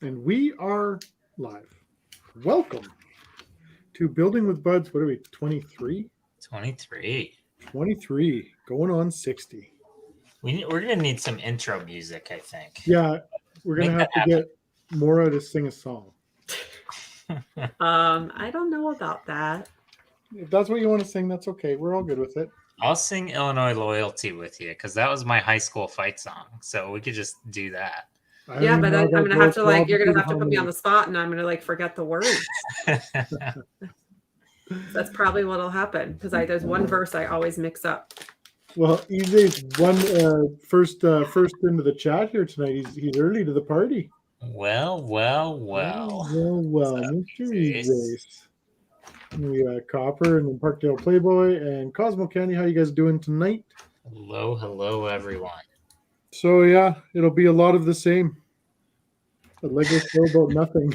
And we are live. Welcome to Building with Buds. What are we, 23? 23. 23, going on 60. We're going to need some intro music, I think. Yeah, we're going to have to get Maura to sing a song. I don't know about that. If that's what you want to sing, that's okay. We're all good with it. I'll sing Illinois Loyalty with you because that was my high school fight song. So we could just do that. Yeah, but I'm going to have to you're going to have to put me on the spot and I'm going to forget the words. That's probably what'll happen because there's one verse I always mix up. Well, EJ's one first into the chat here tonight. He's early to the party. Well. Mr. EJ. We got Copper and Parkdale Playboy and Cosmo Candy. How you guys doing tonight? Hello, everyone. So yeah, it'll be a lot of the same. A Lego show about nothing.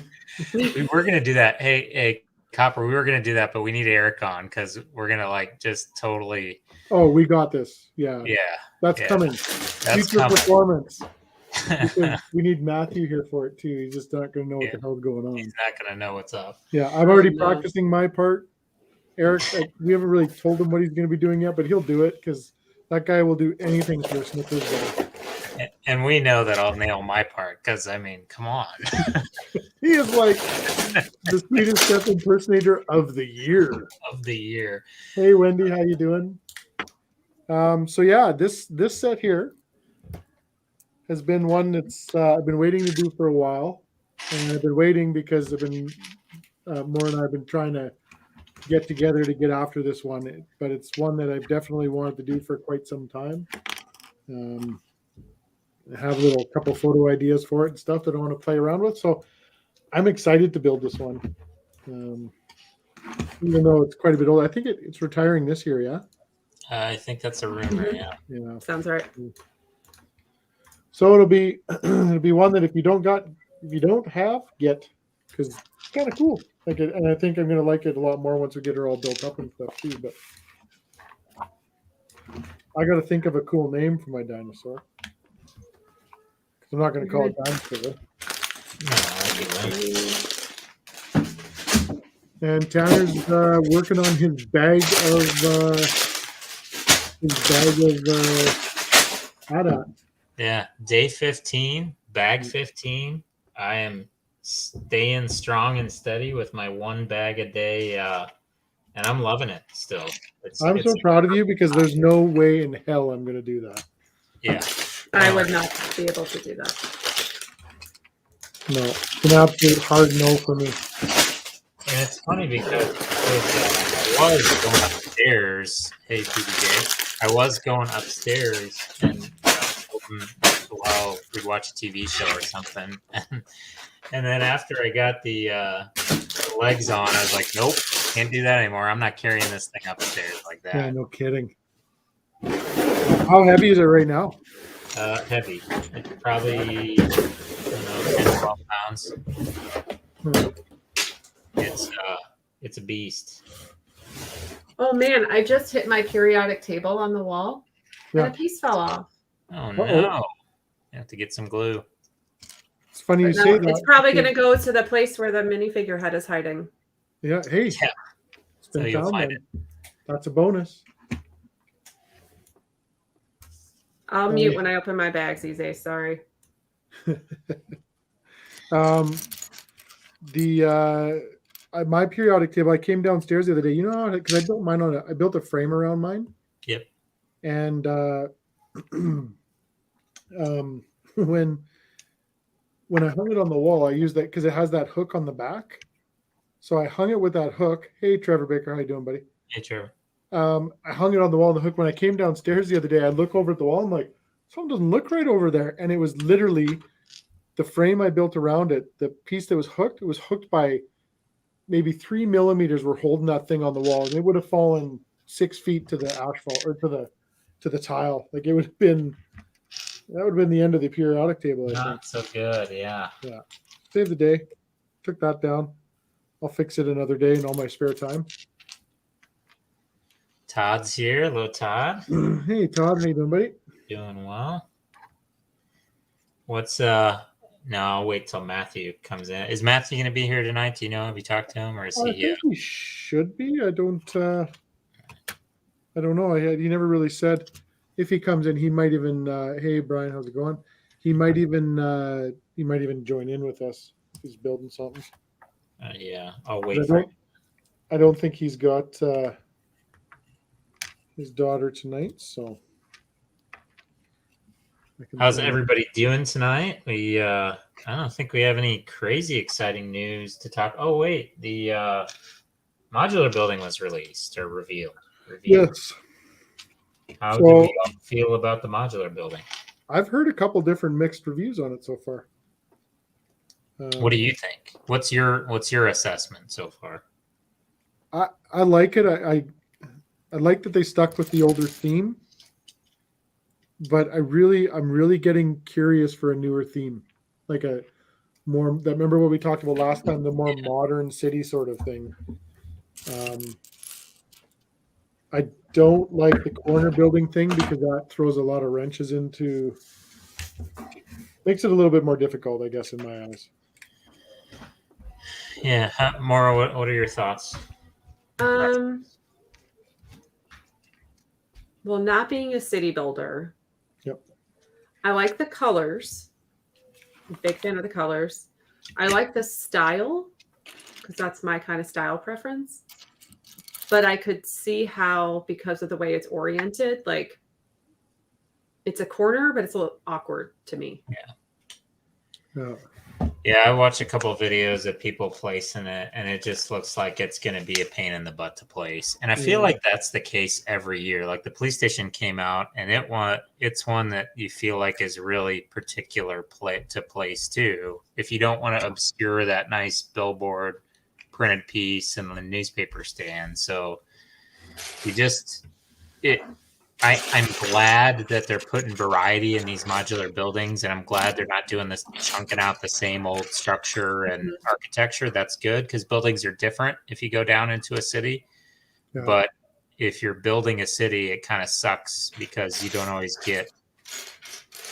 We were gonna do that. Hey, Copper, we were gonna do that, but we need Eric on because we're gonna just totally. Oh, we got this. Yeah. That's coming. That's future coming. Performance. We need Matthew here for it too. He's just not going to know what the hell's going on. He's not going to know what's up. Yeah, I'm already practicing my part. Eric, we haven't really told him what he's going to be doing yet, but he'll do it because that guy will do anything for a Snickers bar. And we know that I'll nail my part because, come on. He is like the Swedish Chef impersonator of the year. Hey, Wendy, how you doing? So yeah, this set here has been one that's I've been waiting to do for a while, and I've been waiting because Maura and I have been trying to get together to get after this one, but it's one that I've definitely wanted to do for quite some time. I have a couple photo ideas for it and stuff that I want to play around with, so I'm excited to build this one. Even though it's quite a bit old, I think it's retiring this year. Yeah. I think that's a rumor. Yeah. Sounds right. So it'll be one that if you don't have, get, because it's kind of cool. And I think I'm gonna like it a lot more once we get her all built up and stuff too. But I got to think of a cool name for my dinosaur. I'm not gonna call it dinosaur. And Tanner's working on his bag of ADAT. Yeah, day 15, bag 15. I am staying strong and steady with my one bag a day, and I'm loving it still. I'm so proud of you because there's no way in hell I'm going to do that. Yeah. I would not be able to do that. No, it's an absolute hard no for me. And it's funny because I was going upstairs. Hey, PBJ. I was going upstairs and while we'd watch a TV show or something. And then after I got the legs on, I was like, nope, can't do that anymore. I'm not carrying this thing upstairs like that. Yeah, no kidding. How heavy is it right now? Heavy. It's probably, 10, 12 pounds. It's a beast. Oh man, I just hit my periodic table on the wall and a piece fell off. Oh no. You have to get some glue. It's funny you say that. It's probably going to go to the place where the minifigure head is hiding. Yeah, hey. Yeah. So you'll find it. That's a bonus. I'll mute when I open my bags, EJ. Sorry. My periodic table, I came downstairs the other day, because I built mine I built a frame around mine. Yep. And when I hung it on the wall, I used that because it has that hook on the back. So I hung it with that hook. Hey, Trevor Baker, how you doing, buddy? Hey, Trevor. I hung it on the wall, the hook. When I came downstairs the other day, I look over at the wall. I'm like, something doesn't look right over there. And it was literally the frame I built around it. The piece that was hooked, it was hooked by maybe 3 millimeters were holding that thing on the wall. And it would have fallen 6 feet to the asphalt or to the tile. That would have been the end of the periodic table. Not so good. Yeah. Yeah. Saved the day. Took that down. I'll fix it another day in all my spare time. Todd's here. Hello, Todd. Hey, Todd. How you doing, buddy? Doing well. What's No, I'll wait till Matthew comes in. Is Matthew going to be here tonight? Do you know? Have you talked to him, or is I he? think he should be. I don't know. He never really said if he comes in. He might even. Hey, Brian, how's it going? He might even join in with us. He's building something. Yeah, I'll wait for him. I don't think he's got his daughter tonight, so. How's everybody doing tonight? I don't think we have any crazy exciting news to talk. Oh wait, the modular building was released or revealed. Yes. How do we all feel about the modular building? I've heard a couple different mixed reviews on it so far. What do you think? What's your assessment so far? I like it. I like that they stuck with the older theme, but I'm really getting curious for a newer theme, like a more. Remember what we talked about last time? The more modern city sort of thing. I don't like the corner building thing because that throws a lot of wrenches into. Makes it a little bit more difficult, I guess, in my eyes. Yeah, Maura, what are your thoughts? Well, not being a city builder. Yep. I like the colors. I'm a big fan of the colors. I like the style because that's my kind of style preference. But I could see how, because of the way it's oriented, like it's a corner, but it's a little awkward to me. Yeah, I watched a couple of videos of people placing it, and it just looks like it's going to be a pain in the butt to place. And I feel like that's the case every year. Like the police station came out, and it's one that you feel like is really particular to place too. If you don't want to obscure that nice billboard printed piece and the newspaper stand, so I'm glad that they're putting variety in these modular buildings, and I'm glad they're not doing this chunking out the same old structure and architecture. That's good because buildings are different if you go down into a city. Yeah. But if you're building a city, it kind of sucks because you don't always get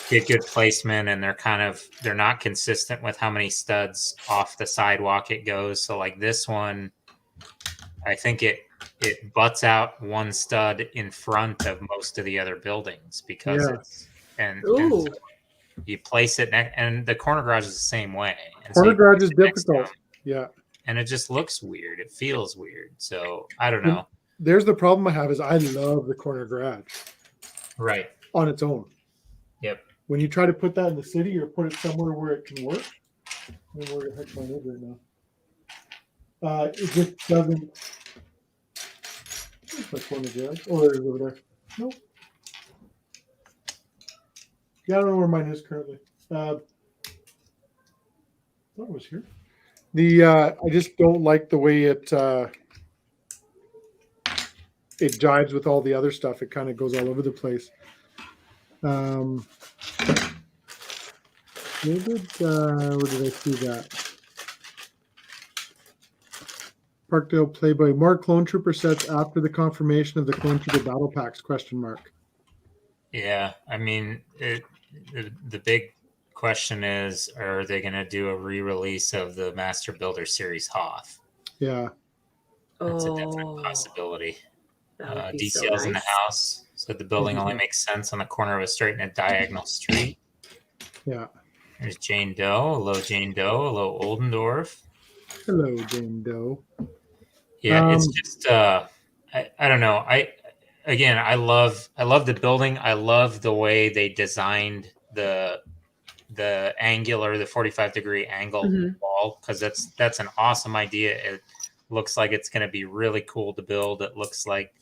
good placement, and they're not consistent with how many studs off the sidewalk it goes. So like this one, I think it butts out one stud in front of most of the other buildings because and so you place it next, and the corner garage is the same way. And corner garage is difficult. And it just looks weird. It feels weird. So I don't know. There's the problem I have is I love the corner garage. Right. On its own. Yep. When you try to put that in the city or put it somewhere where it can work, I mean, where the heck's my neighbor right now? It just doesn't. My corner garage. Oh, there it is over there. Nope. Yeah, I don't know where mine is currently. I thought it was here. I just don't like the way it jives with all the other stuff. It kind of goes all over the place. Where did I see that? Parkdale Playboy. More clone trooper sets after the confirmation of the clone trooper battle packs? ? Yeah, I mean, the big question is, are they going to do a re-release of the Master Builder Series Hoth? Yeah. That's a definite possibility. DCL's so nice. In the house, so the building only makes sense on the corner of a straight and a diagonal street. Yeah. There's Jane Doe. Hello, Jane Doe. Hello, Oldendorf. Hello, Jane Doe. Yeah, it's just I don't know. I love the building. I love the way they designed the angular, the 45-degree angle wall, because that's an awesome idea. It looks like it's going to be really cool to build. It looks like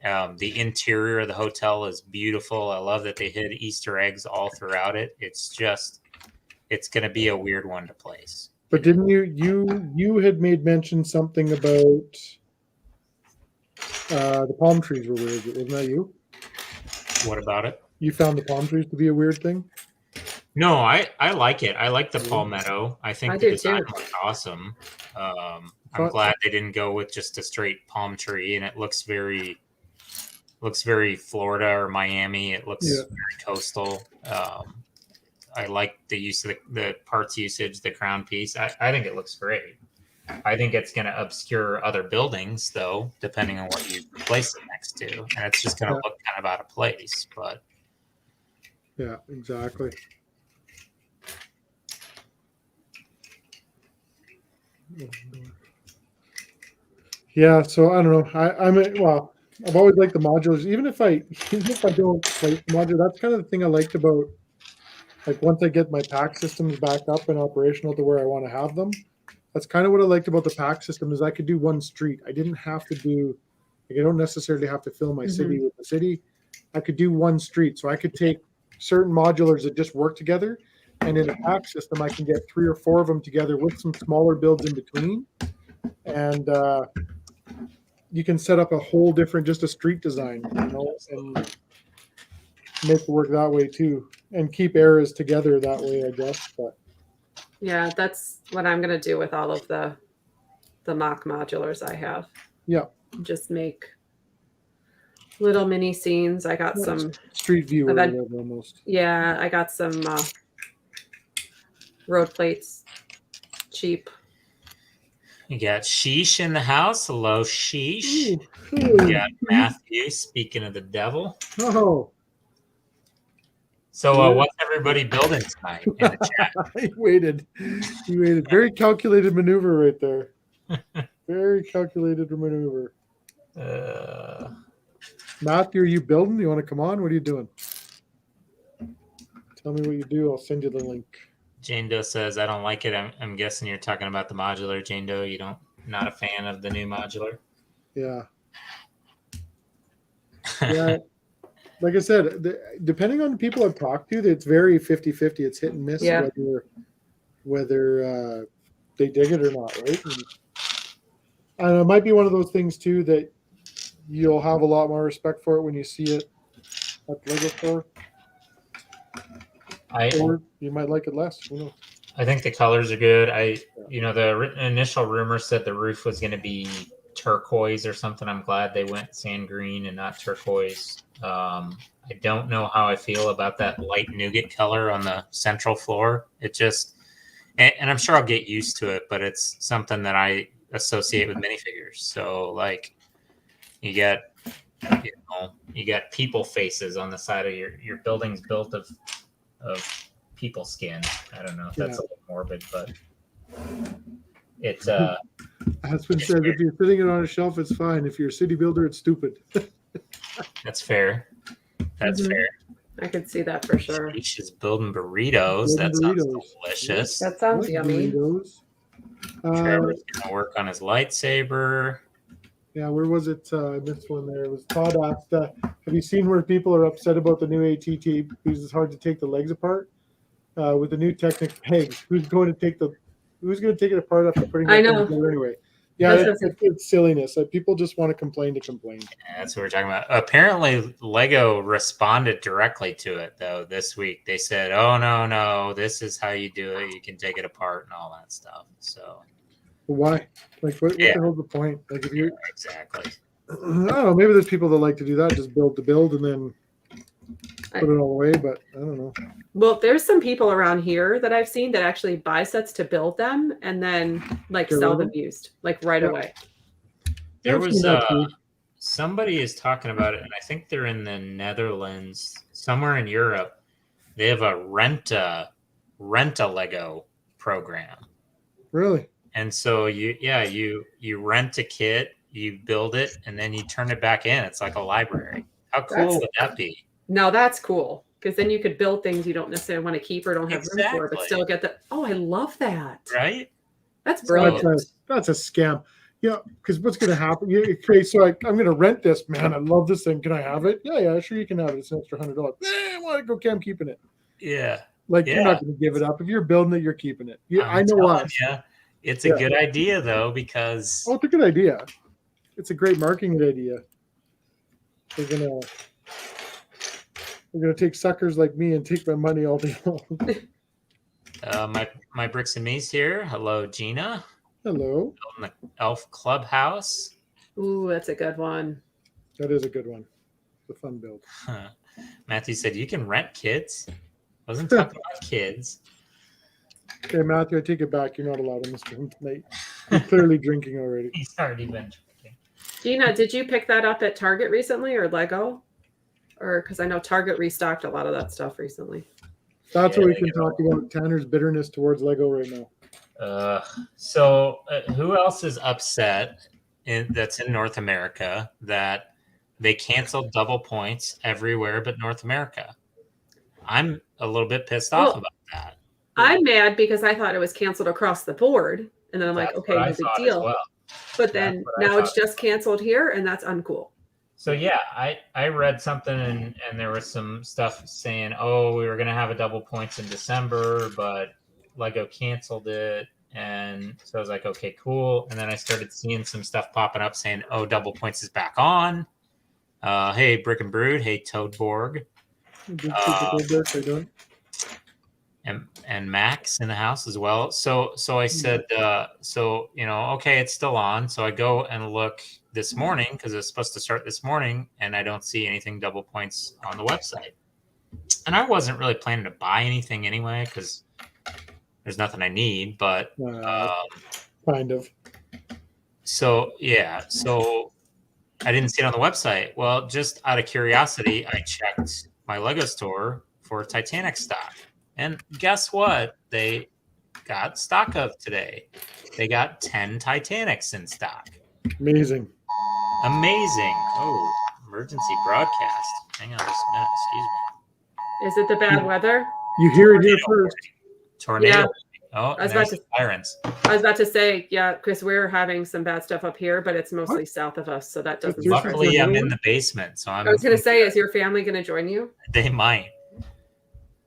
the interior of the hotel is beautiful. I love that they hid Easter eggs all throughout it. It's going to be a weird one to place. But didn't you had made mention something about the palm trees were weird? Wasn't that you? What about it? You found the palm trees to be a weird thing? No, I like it. I like the palmetto. I think the design was awesome. I'm glad they didn't go with just a straight palm tree, and it looks very Florida or Miami. It looks very coastal. I like the use of the parts usage, the crown piece. I think it looks great. I think it's going to obscure other buildings, though, depending on what you place it next to, and it's just going to look kind of out of place. But yeah, exactly. Yeah, so I don't know. Well, I've always liked the modulars. Even if I don't place the modular, that's kind of the thing I liked about, like, once I get my pack systems back up and operational to where I want to have them. That's kind of what I liked about the pack system is I could do one street. I didn't have to do, like, I don't necessarily have to fill my city with the city. I could do one street. So I could take certain modulars that just work together. And in a pack system, I can get 3 or 4 of them together with some smaller builds in between. And you can set up a whole different, just a street design, and make it work that way too. And keep eras together that way, I guess. But yeah, that's what I'm going to do with all of the mock modulars I have. Yeah. Just make little mini scenes. I got some street view or whatever almost. Yeah, I got some road plates, cheap. You got Sheesh in the house. Hello, Sheesh. You got Matthew, speaking of the devil. Oh. So what's everybody building tonight in the chat? He waited. Very calculated maneuver right there. Very calculated maneuver. Matthew, are you building? You want to come on? What are you doing? Tell me what you do. I'll send you the link. Jane Doe says, I don't like it. I'm guessing you're talking about the modular, Jane Doe. Not a fan of the new modular? Yeah. Yeah. Like I said, depending on the people I've talked to, it's very 50-50. It's hit and miss whether they dig it or not, right? And it might be one of those things, too, that you'll have a lot more respect for it when you see it at the Lego store. Or you might like it less. Who knows? I think the colors are good. The initial rumor said the roof was going to be turquoise or something. I'm glad they went sand green and not turquoise. I don't know how I feel about that light nougat color on the central floor. It just, and I'm sure I'll get used to it, but it's something that I associate with minifigures. So like you got people faces on the side of your building's built of people skin. I don't know if that's a little morbid, but it's has been said, if you're fitting it on a shelf, it's fine. If you're a city builder, it's stupid. That's fair. That's fair. I could see that for sure. She's building burritos. Sounds delicious. That sounds yummy. Trevor's gonna work on his lightsaber. Yeah, where was it? I missed one there. It was Todd asked, have you seen where people are upset about the new ATT because it's hard to take the legs apart? With the new Technic pegs, who's going to take it apart after putting it together anyway? Yeah, it's silliness. People just want to complain to complain. Yeah, that's what we're talking about. Apparently, Lego responded directly to it, though, this week. They said, oh, no, this is how you do it. You can take it apart and all that stuff. So, why? Like, what the hell's the point? Like, if you're exactly. I don't know. Maybe there's people that like to do that, just build the build and then put it all away. But I don't know. Well, there's some people around here that I've seen that actually buy sets to build them and then sell them used, right away. There was somebody is talking about it, and I think they're in the Netherlands, somewhere in Europe. They have a rent a Lego program. Really? And so you rent a kit, you build it, and then you turn it back in. It's like a library. How cool would that be? No, that's cool. Because then you could build things you don't necessarily want to keep or don't have room for, but still get the. Oh, I love that. Right? That's brilliant. That's a scam. Yeah, because what's going to happen? Okay, so I'm going to rent this. Man, I love this thing. Can I have it? Yeah, sure you can have it. It's an extra $100. I want to go. Okay, I'm keeping it. Yeah. You're not going to give it up. If you're building it, you're keeping it. I know why. Yeah, it's a good idea though because. Oh, it's a good idea. It's a great marketing idea. We're gonna take suckers like me and take my money all day long. My Bricks and Me's here. Hello, Gina. Hello. The Elf Clubhouse. Ooh, that's a good one. That is a good one. It's a fun build. Matthew said you can rent kids. Wasn't talking about kids. Okay, Matthew, I take it back. You're not allowed in this room tonight. You're clearly drinking already. He's already been drinking. Gina, did you pick that up at Target recently or Lego? Or because I know Target restocked a lot of that stuff recently. That's what we can talk about. Tanner's bitterness towards Lego right now. So who else is upset that's in North America that they canceled double points everywhere but North America? I'm a little bit pissed off about that. I'm mad because I thought it was canceled across the board. And then I'm like, okay, no big deal. Well. But then now it's just canceled here, and that's uncool. So yeah, I read something and there was some stuff saying, oh, we were going to have a double points in December, but Lego canceled it. And so I was like, okay, cool. And then I started seeing some stuff popping up saying, oh, double points is back on. Hey, Brick and Brood. Hey, Toadborg. And Max in the house as well. So I said, okay, it's still on. So I go and look this morning because it's supposed to start this morning, and I don't see anything double points on the website. And I wasn't really planning to buy anything anyway because there's nothing I need. But kind of. So I didn't see it on the website. Well, just out of curiosity, I checked my Lego store for Titanic stock. And guess what? They got stock of today. They got 10 Titanics in stock. Amazing. Oh, emergency broadcast. Hang on just a minute. Excuse me. Is it the bad weather? You hear it here first. Tornado. Yeah. Oh, I was about to say, yeah, because we're having some bad stuff up here, but it's mostly south of us, so that doesn't. Luckily, I'm in the basement, so I was going to say, is your family going to join you? They might.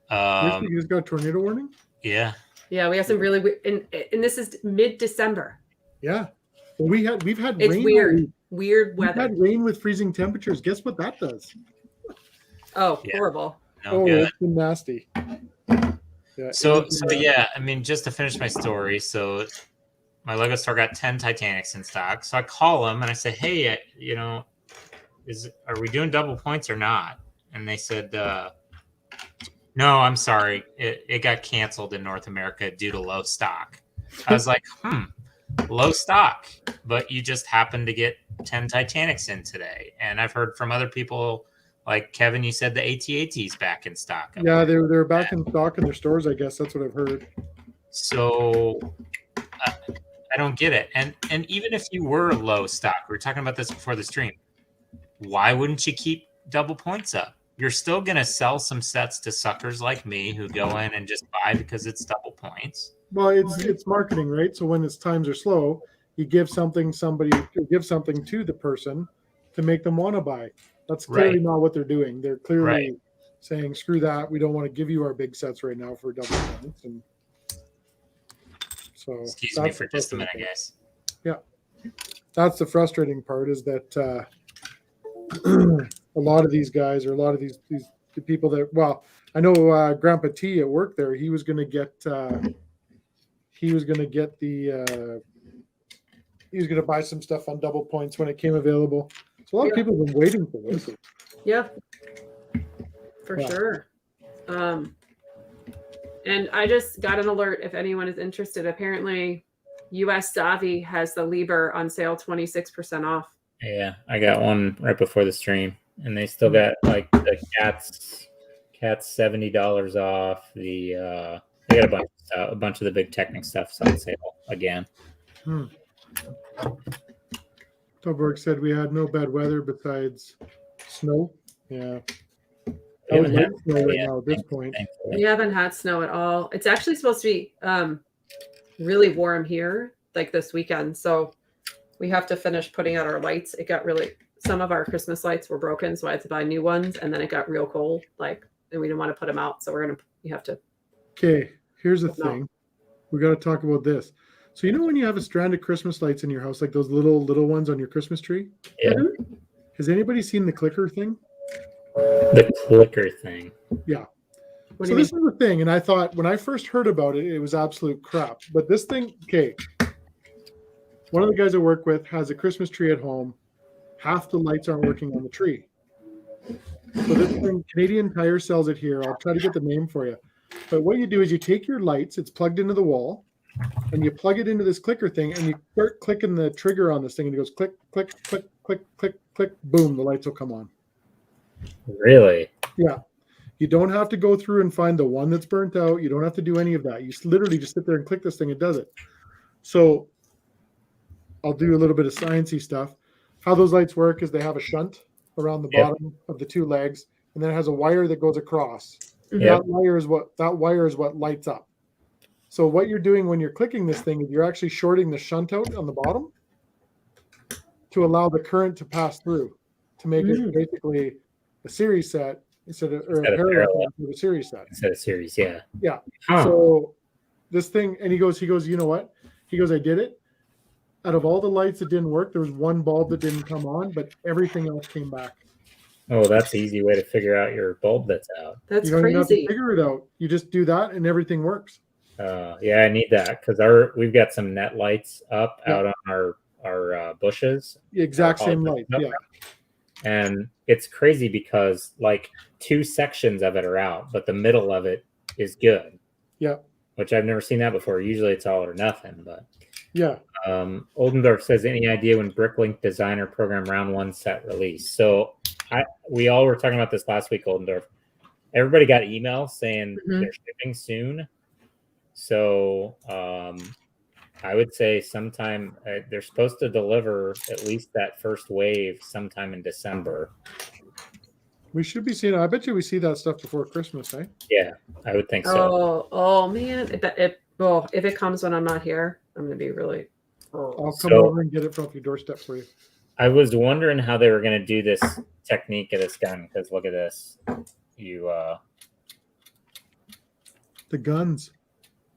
You just got a tornado warning? Yeah. Yeah, we have some really and this is mid-December. Yeah. Well, we've had it's rain. Weird weather. We've had rain with freezing temperatures. Guess what that does? Oh, yeah. Horrible. It's been nasty. Yeah. So yeah, I mean, just to finish my story, so my Lego store got 10 Titanics in stock. So I call them and I say, hey, are we doing double points or not? And they said, no, I'm sorry. It got canceled in North America due to low stock. I was like, low stock, but you just happened to get 10 Titanics in today. And I've heard from other people, like Kevin, you said the AT-AT's back in stock. Yeah, they're back in stock in their stores, I guess. That's what I've heard. So I don't get it. And even if you were low stock, we were talking about this before the stream, why wouldn't you keep double points up? You're still going to sell some sets to suckers like me who go in and just buy because it's double points. Well, it's marketing, right? So when its times are slow, you give something to the person to make them want to buy. That's clearly not what they're doing. They're clearly saying, screw that. We don't want to give you our big sets right now for double points. And so excuse me for just a minute, guys. Yeah. That's the frustrating part is that a lot of these guys or a lot of these people that, well, I know Grandpa T at work there, he was going to buy some stuff on double points when it came available. So a lot of people have been waiting for this. Yeah, for sure. And I just got an alert if anyone is interested. Apparently, US Savvy has the Liber on sale 26% off. Yeah, I got one right before the stream, and they still got like the cat's $70 off. They got a bunch of the big Technic stuff's on sale again. Toberg said we had no bad weather besides snow. Yeah. We haven't had snow right now at this point. We haven't had snow at all. It's actually supposed to be really warm here, like this weekend. So we have to finish putting out our lights. It got some of our Christmas lights were broken, so I had to buy new ones, and then it got real cold, and we didn't want to put them out, so we have to. Okay, here's the thing. We got to talk about this. So when you have a strand of Christmas lights in your house, like those little ones on your Christmas tree? Yeah. Has anybody seen the clicker thing? The clicker thing. Yeah. So this is the thing, and I thought when I first heard about it, it was absolute crap. But this thing, one of the guys I work with has a Christmas tree at home. Half the lights aren't working on the tree. So this thing, Canadian Tire sells it here. I'll try to get the name for you. But what you do is you take your lights, it's plugged into the wall, and you plug it into this clicker thing, and you start clicking the trigger on this thing, and it goes click, click, click, click, click, click, boom, the lights will come on. Really? Yeah. You don't have to go through and find the one that's burnt out. You don't have to do any of that. You literally just sit there and click this thing, it does it. So I'll do a little bit of sciencey stuff. How those lights work is they have a shunt around the bottom of the two legs, and then it has a wire that goes across. Yep. That wire is what lights up. So what you're doing when you're clicking this thing is you're actually shorting the shunt out on the bottom to allow the current to pass through to make it basically a series set instead of a parallel to a series set. Instead of series, yeah. Yeah. Huh. So this thing, and he goes, you know what? He goes, I did it. Out of all the lights that didn't work, there was one bulb that didn't come on, but everything else came back. Oh, that's an easy way to figure out your bulb that's out. That's you don't crazy. even have to figure it out. You just do that and everything works. Yeah, I need that because we've got some net lights up out on our bushes. The exact same light. Yeah. And it's crazy because like 2 sections of it are out, but the middle of it is good. Yeah. Which I've never seen that before. Usually it's all or nothing, but yeah. Oldendorf says, any idea when Bricklink Designer Program Round 1 set release? So we all were talking about this last week, Oldendorf. Everybody got emails saying they're shipping soon. So I would say sometime they're supposed to deliver at least that first wave sometime in December. We should be seeing. I bet you we see that stuff before Christmas, eh? Yeah, I would think so. Oh man! If it comes when I'm not here, I'm going to be really. I'll come over and get it from your doorstep for you. I was wondering how they were going to do this technique of this gun because look at this. The guns.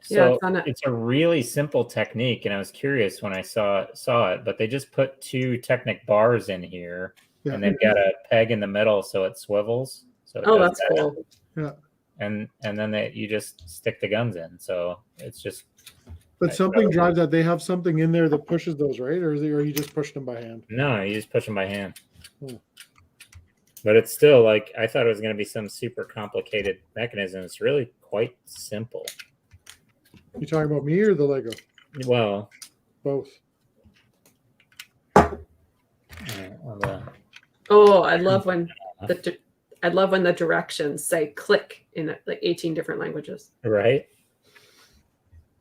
So it's a really simple technique, and I was curious when I saw it, but they just put 2 Technic bars in here, and they've got a peg in the middle so it swivels. So that's cool. Yeah. And then you just stick the guns in, so it's just. But something drives that. They have something in there that pushes those, right? Or you just push them by hand? No, you just push them by hand. But it's still like I thought it was going to be some super complicated mechanism. It's really quite simple. You talking about me or the Lego? Well, both. I love when the directions say click in like 18 different languages. Right.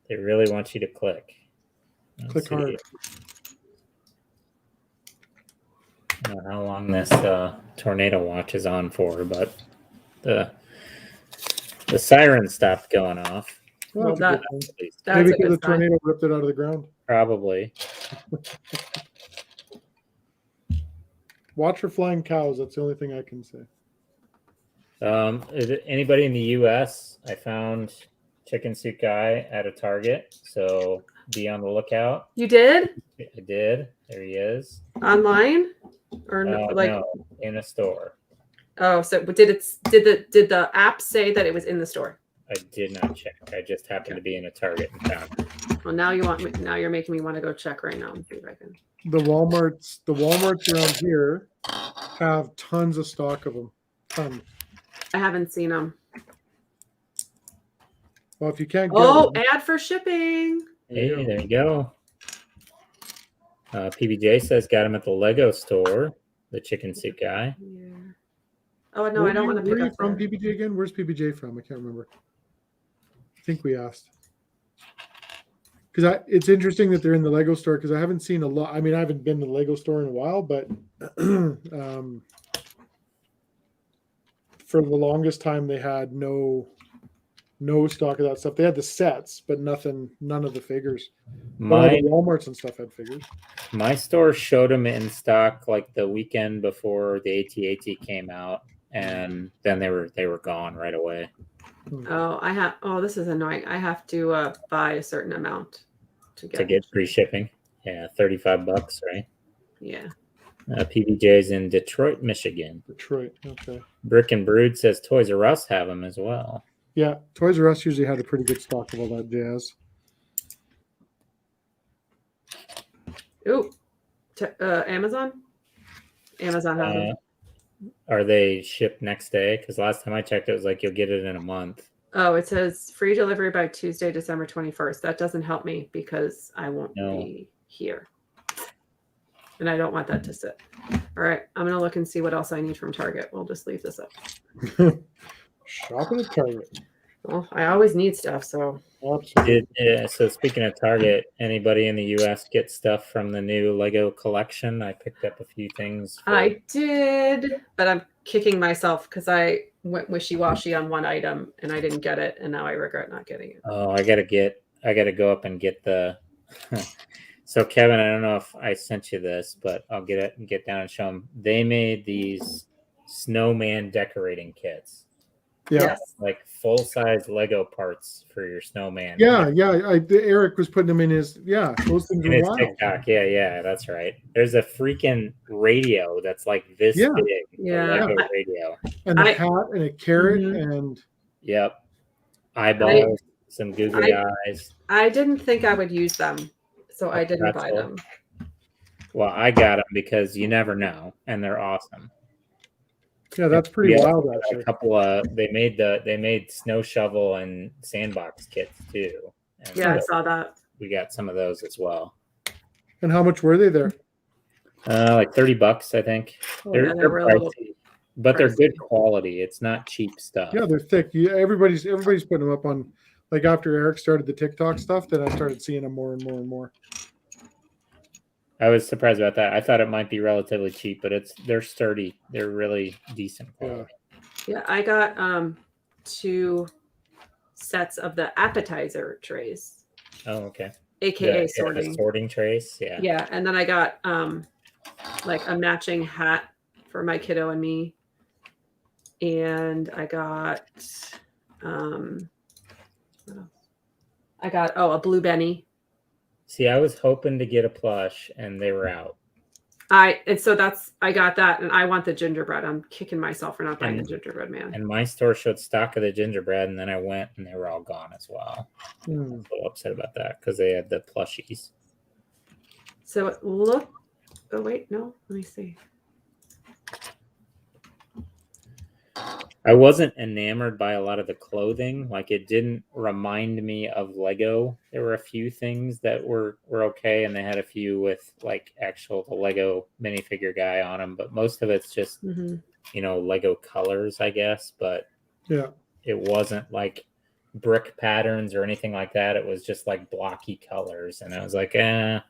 They really want you to click. Click hard. I don't know how long this tornado watch is on for, but the siren stopped going off. Well, that's maybe because the tornado ripped it out of the ground. Probably. Watch for flying cows. That's the only thing I can say. Is it anybody in the U.S.? I found Chicken Soup Guy at a Target, so be on the lookout. You did? I did. There he is. Online or no, in a store. Oh, so did the app say that it was in the store? I did not check. I just happened to be in a Target and found it. Well, now you're making me want to go check right now and see if I can. The Walmarts around here have tons of stock of them. Tons. I haven't seen them. Well, if you can't get them, ad for shipping. Hey, there you go. PBJ says got him at the Lego store, the Chicken Soup Guy. Yeah. Oh, no, I don't want to pick up. Where are you from, PBJ again? Where's PBJ from? I can't remember. I think we asked. Because it's interesting that they're in the Lego store because I haven't seen a lot. I mean, I haven't been to the Lego store in a while, but for the longest time they had no stock of that stuff. They had the sets, but none of the figures. The Walmarts and stuff had figures. My store showed them in stock like the weekend before the AT-AT came out, and then they were gone right away. This is annoying. I have to buy a certain amount to get free shipping. Yeah, $35, right? Yeah. PBJ's in Detroit, Michigan. Detroit, okay. Brick and Brood says Toys R Us have them as well. Yeah, Toys R Us usually had a pretty good stock of all that jazz. Ooh, Amazon? Amazon has them. Are they shipped next day? Because last time I checked, it was like you'll get it in a month. Oh, it says free delivery by Tuesday, December 21st. That doesn't help me because I won't be here. And I don't want that to sit. All right. I'm going to look and see what else I need from Target. We'll just leave this up. Shopping at Target. Well, I always need stuff, so. So speaking of Target, anybody in the U.S. get stuff from the new Lego collection? I picked up a few things. I did, but I'm kicking myself because I went wishy-washy on one item and I didn't get it, and now I regret not getting it. Oh, I gotta go up and get the. So Kevin, I don't know if I sent you this, but I'll get down and show them. They made these snowman decorating kits. Yeah. Yes. Like full-size Lego parts for your snowman. Yeah. Eric was putting them in his those things In are his wild. TikTok. Yeah, that's right. There's a freaking radio that's like this big. Yeah. Lego radio. And a hat and a carrot and Yep. Eyeballs, some googly eyes. I didn't think I would use them, so I didn't buy them. Well, I got them because you never know, and they're awesome. Yeah, that's pretty wild. Actually, a couple of they made snow shovel and sandbox kits too. And yeah, I saw that. We got some of those as well. And how much were they there? Like $30, I think. They're pricey, but they're good quality. It's not cheap stuff. Yeah, they're thick. Everybody's putting them up on. Like after Eric started the TikTok stuff, then I started seeing them more and more and more. I was surprised about that. I thought it might be relatively cheap, but they're sturdy. They're really decent quality. Yeah, I got 2 sets of the appetizer trays. Oh, okay. AKA sorting. Sorting trays, yeah. Yeah, and then I got like a matching hat for my kiddo and me. And I got a blue Benny. See, I was hoping to get a plush, and they were out. I got that, and I want the gingerbread. I'm kicking myself for not buying the gingerbread man. And my store showed stock of the gingerbread, and then I went, and they were all gone as well. I was a little upset about that because they had the plushies. So it looked. Oh wait, no. Let me see. I wasn't enamored by a lot of the clothing. Like, it didn't remind me of Lego. There were a few things that were okay, and they had a few with like the Lego minifigure guy on them, but most of it's just Lego colors, I guess. But yeah, it wasn't like brick patterns or anything like that. It was just like blocky colors, and I was like, eh.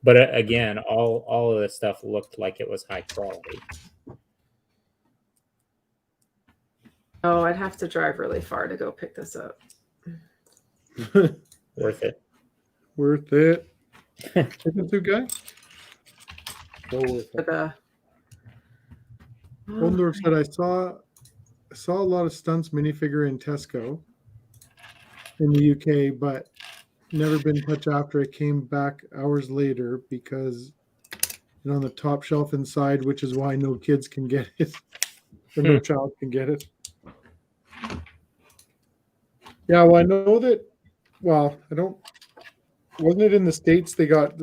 But again, all of this stuff looked like it was high quality. Oh, I'd have to drive really far to go pick this up. Worth it. Worth it. Chicken soup guy? So worth it. Oldorf said, I saw a lot of stunts minifigure in Tesco in the UK, but never been touched after I came back hours later because on the top shelf inside, which is why no kids can get it. Or no child can get it. Yeah, well, I know that. Well, I don't. Wasn't it in the States? They got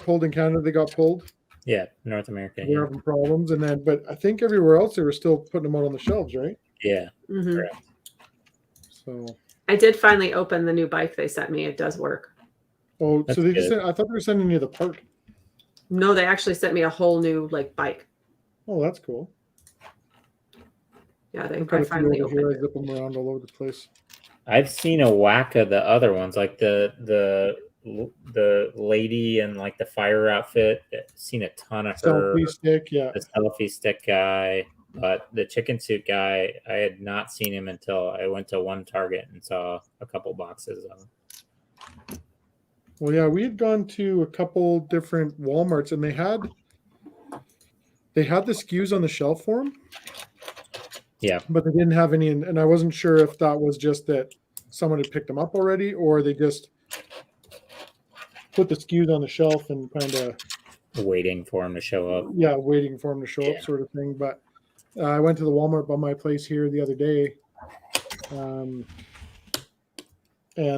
pulled. In Canada, they got pulled. Yeah, North America. They're having problems, but I think everywhere else they were still putting them out on the shelves, right? Yeah. Correct. So I did finally open the new bike they sent me. It does work. Oh, that's so they just I thought they were sending you the part. No, they actually sent me a whole new bike. Oh, that's cool. Yeah, I finally opened it. I zip them around all over the place. I've seen a whack of the other ones, like the lady in like the fire outfit. I've seen a ton of her. Selfie stick, yeah. The selfie stick guy, but the chicken suit guy, I had not seen him until I went to one Target and saw a couple boxes of him. Well, yeah, we had gone to a couple different Walmarts, and they had the SKUs on the shelf for them. Yeah, but they didn't have any, and I wasn't sure if that was just that someone had picked them up already, or they just put the SKUs on the shelf and kind of waiting for them to show up. Yeah, waiting for them to show up, sort of thing. But I went to the Walmart by my place here the other day, and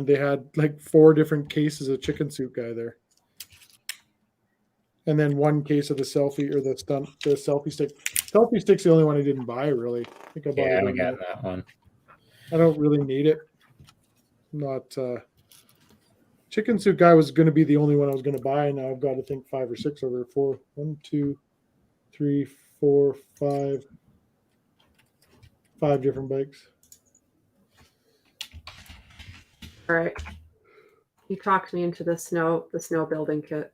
they had like 4 different cases of chicken soup guy there. And then 1 case of the selfie or the selfie stick. Selfie stick's the only one I didn't buy, really. I think I bought I haven't gotten that one. I don't really need it. Not chicken suit guy was going to be the only one I was going to buy. Now I've got to think 5 or 6 over 4. 1, 2, 3, 4, 5. 5 different bikes. All right. You talked me into the snow building kit.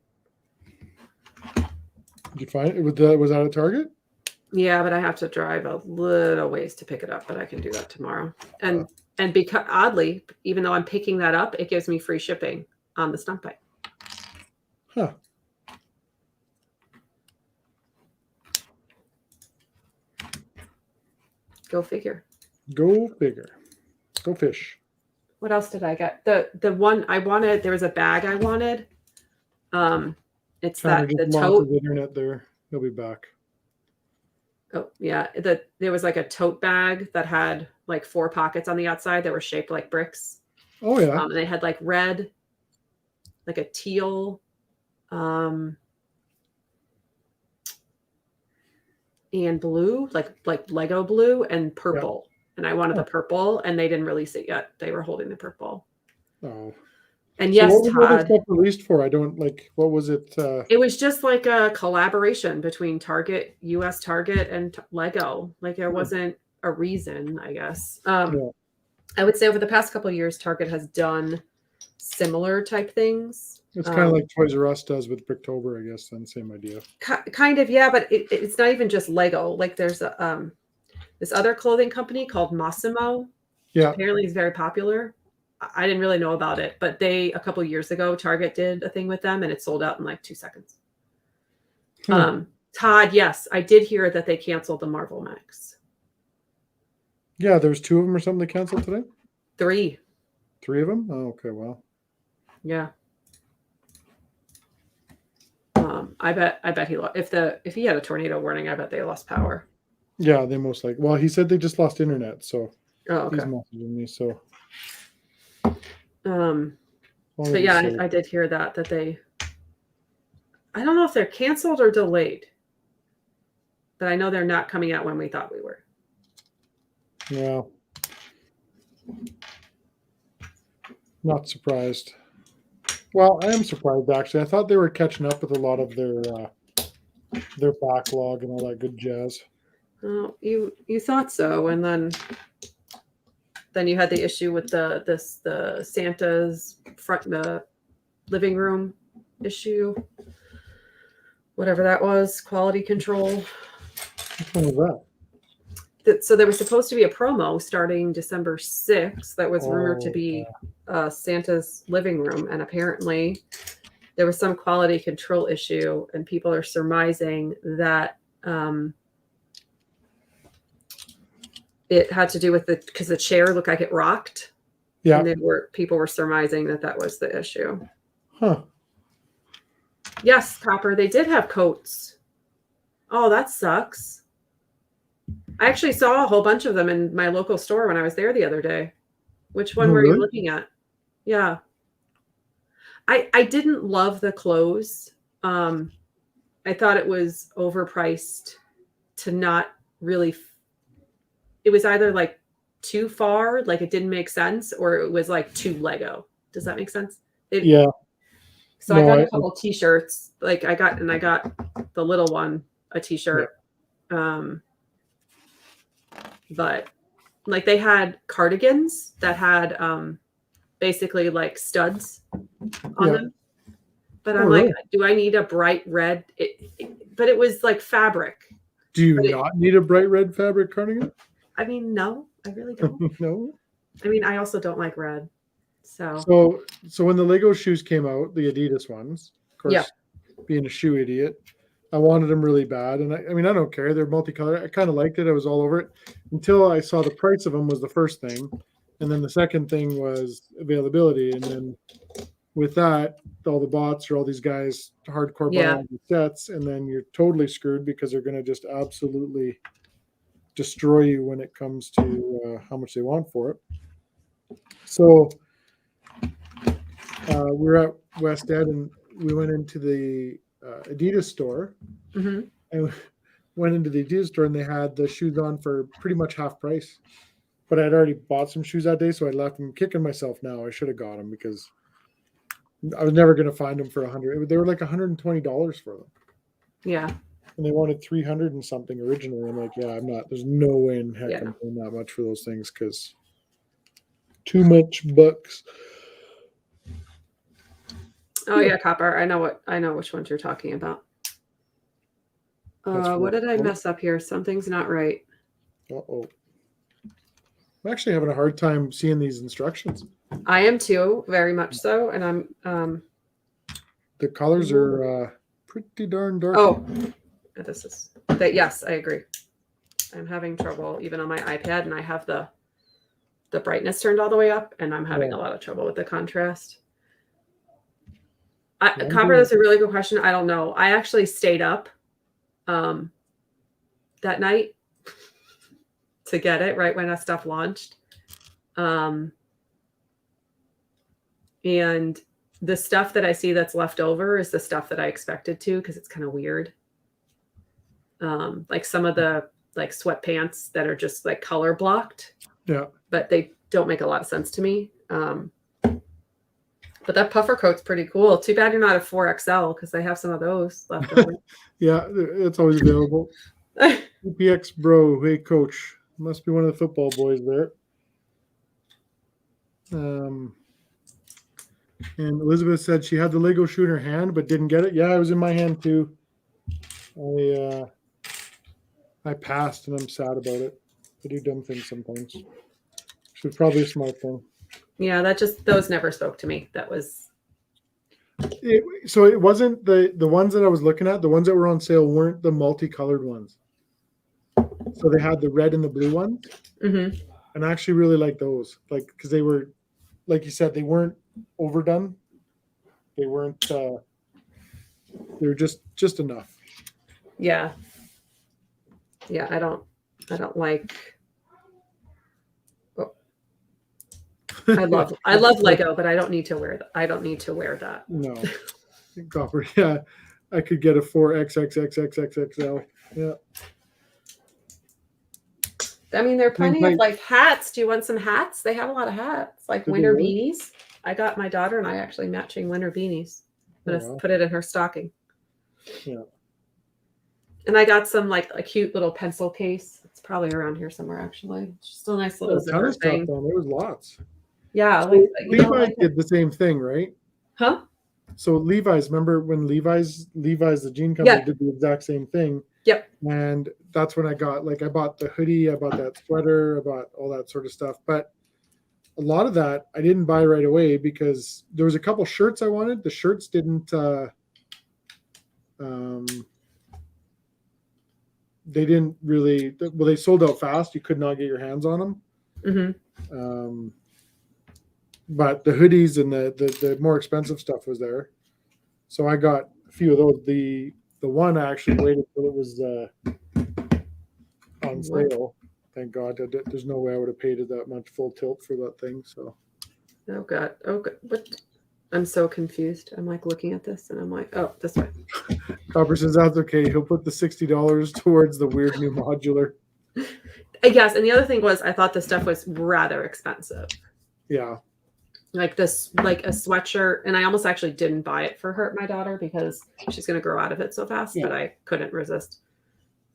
Did you find it? Was that at Target? Yeah, but I have to drive a little ways to pick it up, but I can do that tomorrow. And because oddly, even though I'm picking that up, it gives me free shipping on the stump bike. Huh. Go figure. Go figure. Go fish. What else did I get? The one I wanted, there was a bag I wanted. It's Connor that the just launched tote. his internet there. He'll be back. Oh yeah, there was like a tote bag that had like 4 pockets on the outside that were shaped like bricks. Oh yeah. And they had like red, like a teal, and blue, like Lego blue and purple. Yeah. And I wanted the purple, and they didn't release it yet. They were holding the purple. Oh. And yes, so what was Todd. This stuff released for? I don't like. What was it? It was just like a collaboration between Target, U.S. Target, and Lego. Like there wasn't a reason, I guess. I would say over the past couple of years, Target has done similar type things. It's kind of like Toys R Us does with Bricktober, I guess. Then same idea. Kind of, yeah, but it's not even just Lego. Like there's a this other clothing company called Massimo. Yeah, apparently is very popular. I didn't really know about it, but a couple of years ago, Target did a thing with them, and it sold out in like 2 seconds. Todd, yes, I did hear that they canceled the Marvel Max. Yeah, there's 2 of them or something they canceled today. 3. 3 of them? Oh, okay, well. Yeah. I bet he lost. If he had a tornado warning, I bet they lost power. Yeah, they most likely. Well, he said they just lost internet, so okay. He's messaging me. So. But yeah, I did hear that they. I don't know if they're canceled or delayed, but I know they're not coming out when we thought we were. Yeah. Not surprised. Well, I am surprised actually. I thought they were catching up with a lot of their backlog and all that good jazz. Oh, you thought so, and then you had the issue with the Santa's front, the living room issue, whatever that was, quality control. Which one was that? So there was supposed to be a promo starting December 6th that was rumored to be Santa's living room, and apparently there was some quality control issue, and people are surmising that it had to do with because the chair looked like it rocked. Yeah, and people were surmising that was the issue. Huh. Yes, Copper, they did have coats. Oh, that sucks. I actually saw a whole bunch of them in my local store when I was there the other day. Which one were you looking at? Yeah. I didn't love the clothes. I thought it was overpriced to not really. It was either like too far, like it didn't make sense, or it was like too Lego. Does that make sense? Yeah. So I got a couple t-shirts. Like I got the little one a t-shirt. Yeah. But like they had cardigans that had basically like studs on them. But I'm like, do I need a bright red? But it was like fabric. Do you not need a bright red fabric cardigan? I mean, no, I really don't. No. I mean, I also don't like red. So when the Lego shoes came out, the Adidas ones, of course, being a shoe idiot, I wanted them really bad. And I mean, I don't care. They're multicolored. I kind of liked it. I was all over it until I saw the price of them was the first thing. And then the second thing was availability. And then with that, all the bots or all these guys hardcore buying the sets. And then you're totally screwed because they're going to just absolutely destroy you when it comes to how much they want for it. So we're at West Ed and we went into the Adidas store and went into the Adidas store and they had the shoes on for pretty much half price. but I'd already bought some shoes that day, so I left them. Kicking myself now. I should have got them because I was never going to find them for $100. They were like $120 for them. Yeah. And they wanted 300 and something originally. I'm like, yeah, I'm not. There's no way in heck I'm paying that much for those things because too much bucks. Oh yeah, Copper. I know which ones you're talking about. What did I mess up here? Something's not right. Uh-oh. I'm actually having a hard time seeing these instructions. I am too, very much so. And I'm the colors are pretty darn dark. Oh, this is that. Yes, I agree. I'm having trouble even on my iPad, and I have the brightness turned all the way up, and I'm having a lot of trouble with the contrast. Copper, that's a really good question. I don't know. I actually stayed up that night to get it right when that stuff launched. And the stuff that I see that's left over is the stuff that I expected to, because it's kind of weird. Like some of the like sweatpants that are just like color blocked. Yeah. But they don't make a lot of sense to me. But that puffer coat's pretty cool. Too bad you're not a 4XL because I have some of those left over. Yeah, it's always available. UPX bro, hey coach. Must be one of the football boys there. And Elizabeth said she had the Lego shoe in her hand but didn't get it. Yeah, it was in my hand too. I passed and I'm sad about it. I do dumb things sometimes. Which was probably a smart thing. Yeah, those never spoke to me. That was so it wasn't the ones that I was looking at. The ones that were on sale weren't the multicolored ones. So they had the red and the blue ones, and I actually really like those. Like because they were, like you said, they weren't overdone. They weren't. They were just enough. Yeah. Yeah, I don't like. I love Lego, but I don't need to wear that. I don't need to wear that. No, copper. Yeah, I could get a 4XXXXXXL. Yeah. I mean, there are plenty of like hats. Do you want some hats? They have a lot of hats, like winter beanies. I got my daughter and I actually matching winter beanies. I'm gonna put it in her stocking. Yeah. And I got some like a cute little pencil case. It's probably around here somewhere. Actually, it's just a nice little zipper thing. There was lots. Yeah, so Levi did the same thing, right? Huh? So Levi's, remember when Levi's the jean company did the exact same thing? Yep. And that's when I bought the hoodie, I bought that sweater, I bought all that sort of stuff. But a lot of that I didn't buy right away because there was a couple shirts I wanted. The shirts didn't they didn't really they sold out fast. You could not get your hands on them. But the hoodies and the more expensive stuff was there. So I got a few of those. The one I actually waited till it was on sale. Thank God. There's no way I would have paid it that much full tilt for that thing. So. Oh God. What? I'm so confused. I'm like looking at this and I'm like, oh, this way. Copper says that's okay. He'll put the $60 towards the weird new modular. Yes, and the other thing was I thought the stuff was rather expensive. Yeah. Like this, like a sweatshirt, and I almost actually didn't buy it for my daughter because she's going to grow out of it so fast, but I couldn't resist.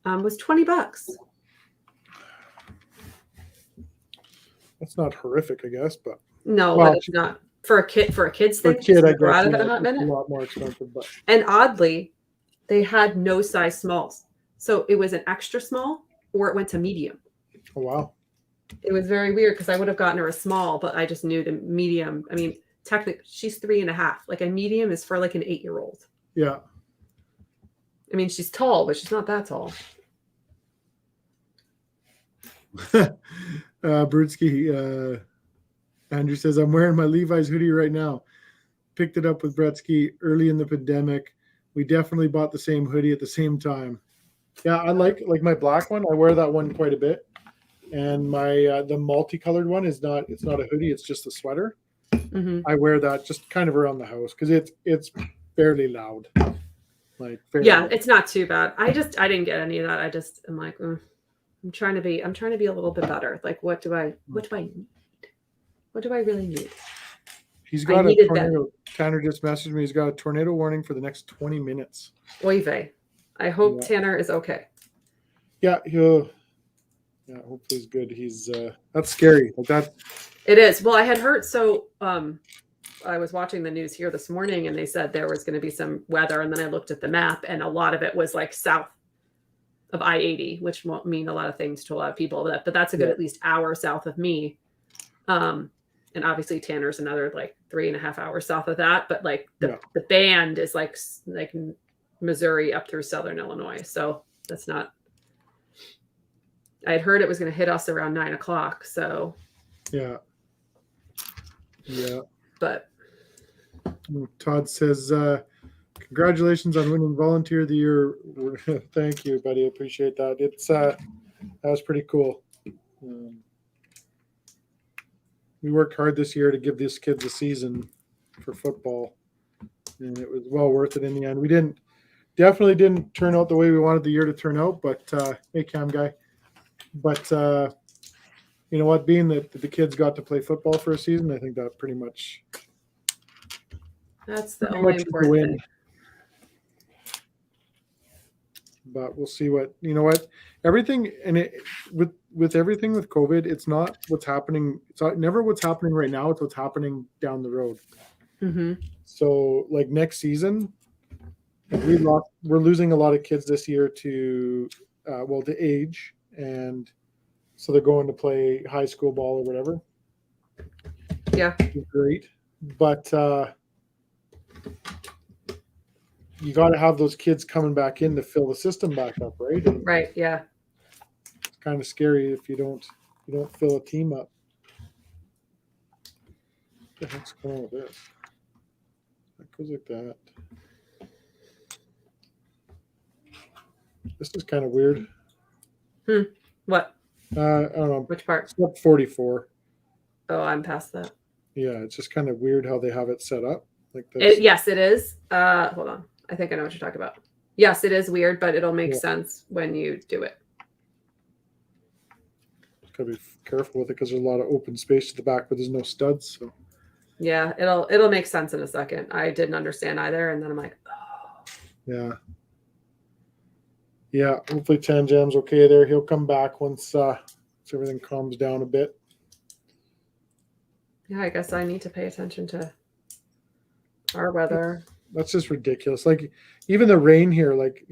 Was $20. That's not horrific, I guess, but no, but it's not for a kid's thing. For a kid, I guess, out of it a hot minute. A lot more expensive, but and oddly, they had no size smalls, so it was an extra small or it went to medium. Oh wow. It was very weird because I would have gotten her a small, but I just knew the medium. I mean, technically, she's 3.5. Like a medium is for like an 8-year-old. Yeah. I mean, she's tall, but she's not that tall. Brutsky, Andrew says, I'm wearing my Levi's hoodie right now. Picked it up with Bretsky early in the pandemic. We definitely bought the same hoodie at the same time. Yeah, I like my black one. I wear that one quite a bit. And my the multicolored one it's not a hoodie, it's just a sweater. I wear that just kind of around the house because it's fairly loud. It's not too bad. I didn't get any of that. I'm like, I'm trying to be a little bit better. Like, what do I need? What do I really need? He's got a tornado. Tanner just messaged me. He's got a tornado warning for the next 20 minutes. Oy vey. I hope Tanner is okay. Yeah, hopefully he's good. He's that's scary. Like that. It is. Well, I had heard I was watching the news here this morning and they said there was going to be some weather, and then I looked at the map and a lot of it was like south of I-80, which won't mean a lot of things to a lot of people, but that's a good at least hour south of me. And obviously Tanner's another like 3.5 hours south of that, but like the band is like Missouri up through southern Illinois. So that's not, I had heard it was going to hit us around 9 o'clock. So yeah. But Todd says, congratulations on winning Volunteer of the Year. Thank you, buddy. I appreciate that. It's that was pretty cool. We worked hard this year to give these kids a season for football, and it was well worth it in the end. We definitely didn't turn out the way we wanted the year to turn out, but hey, Cam guy. But you know what? Being that the kids got to play football for a season, I think that pretty much that's the only important thing. But we'll see what everything, and with everything with COVID, it's not what's happening. It's never what's happening right now. It's what's happening down the road. Mm-hmm. So like next season, we're losing a lot of kids this year to age, and so they're going to play high school ball or whatever. Yeah, great, but you got to have those kids coming back in to fill the system back up, right? And right. Yeah. It's kind of scary if you don't fill a team up. What the heck's going on with this? That goes like that. This is kind of weird. What? I don't know. Which part? Step 44. Oh, I'm past that. Yeah, it's just kind of weird how they have it set up like this. Yes, it is. Hold on. I think I know what you're talking about. Yes, it is weird, but it'll make sense when you do it. Just gotta be careful with it because there's a lot of open space to the back, but there's no studs. So yeah, it'll make sense in a second. I didn't understand either, and then I'm like, oh. Yeah. Hopefully Tan Jam's okay there. He'll come back once everything calms down a bit. Yeah, I guess I need to pay attention to our weather. That's just ridiculous. Like even the rain here, like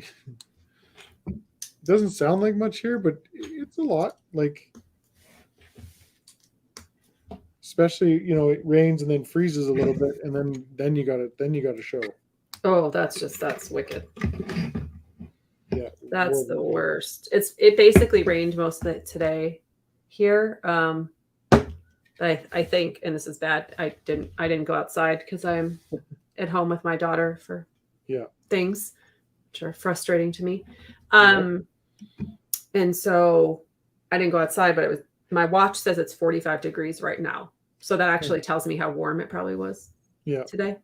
doesn't sound like much here, but it's a lot. Like especially, it rains and then freezes a little bit, and then you gotta show. Oh, that's wicked. Yeah. That's the worst. It basically rained most of it today here. I think, and this is bad, I didn't go outside because I'm at home with my daughter for things which are frustrating to me. And so I didn't go outside, but my watch says it's 45 degrees right now. So that actually tells me how warm it probably was today.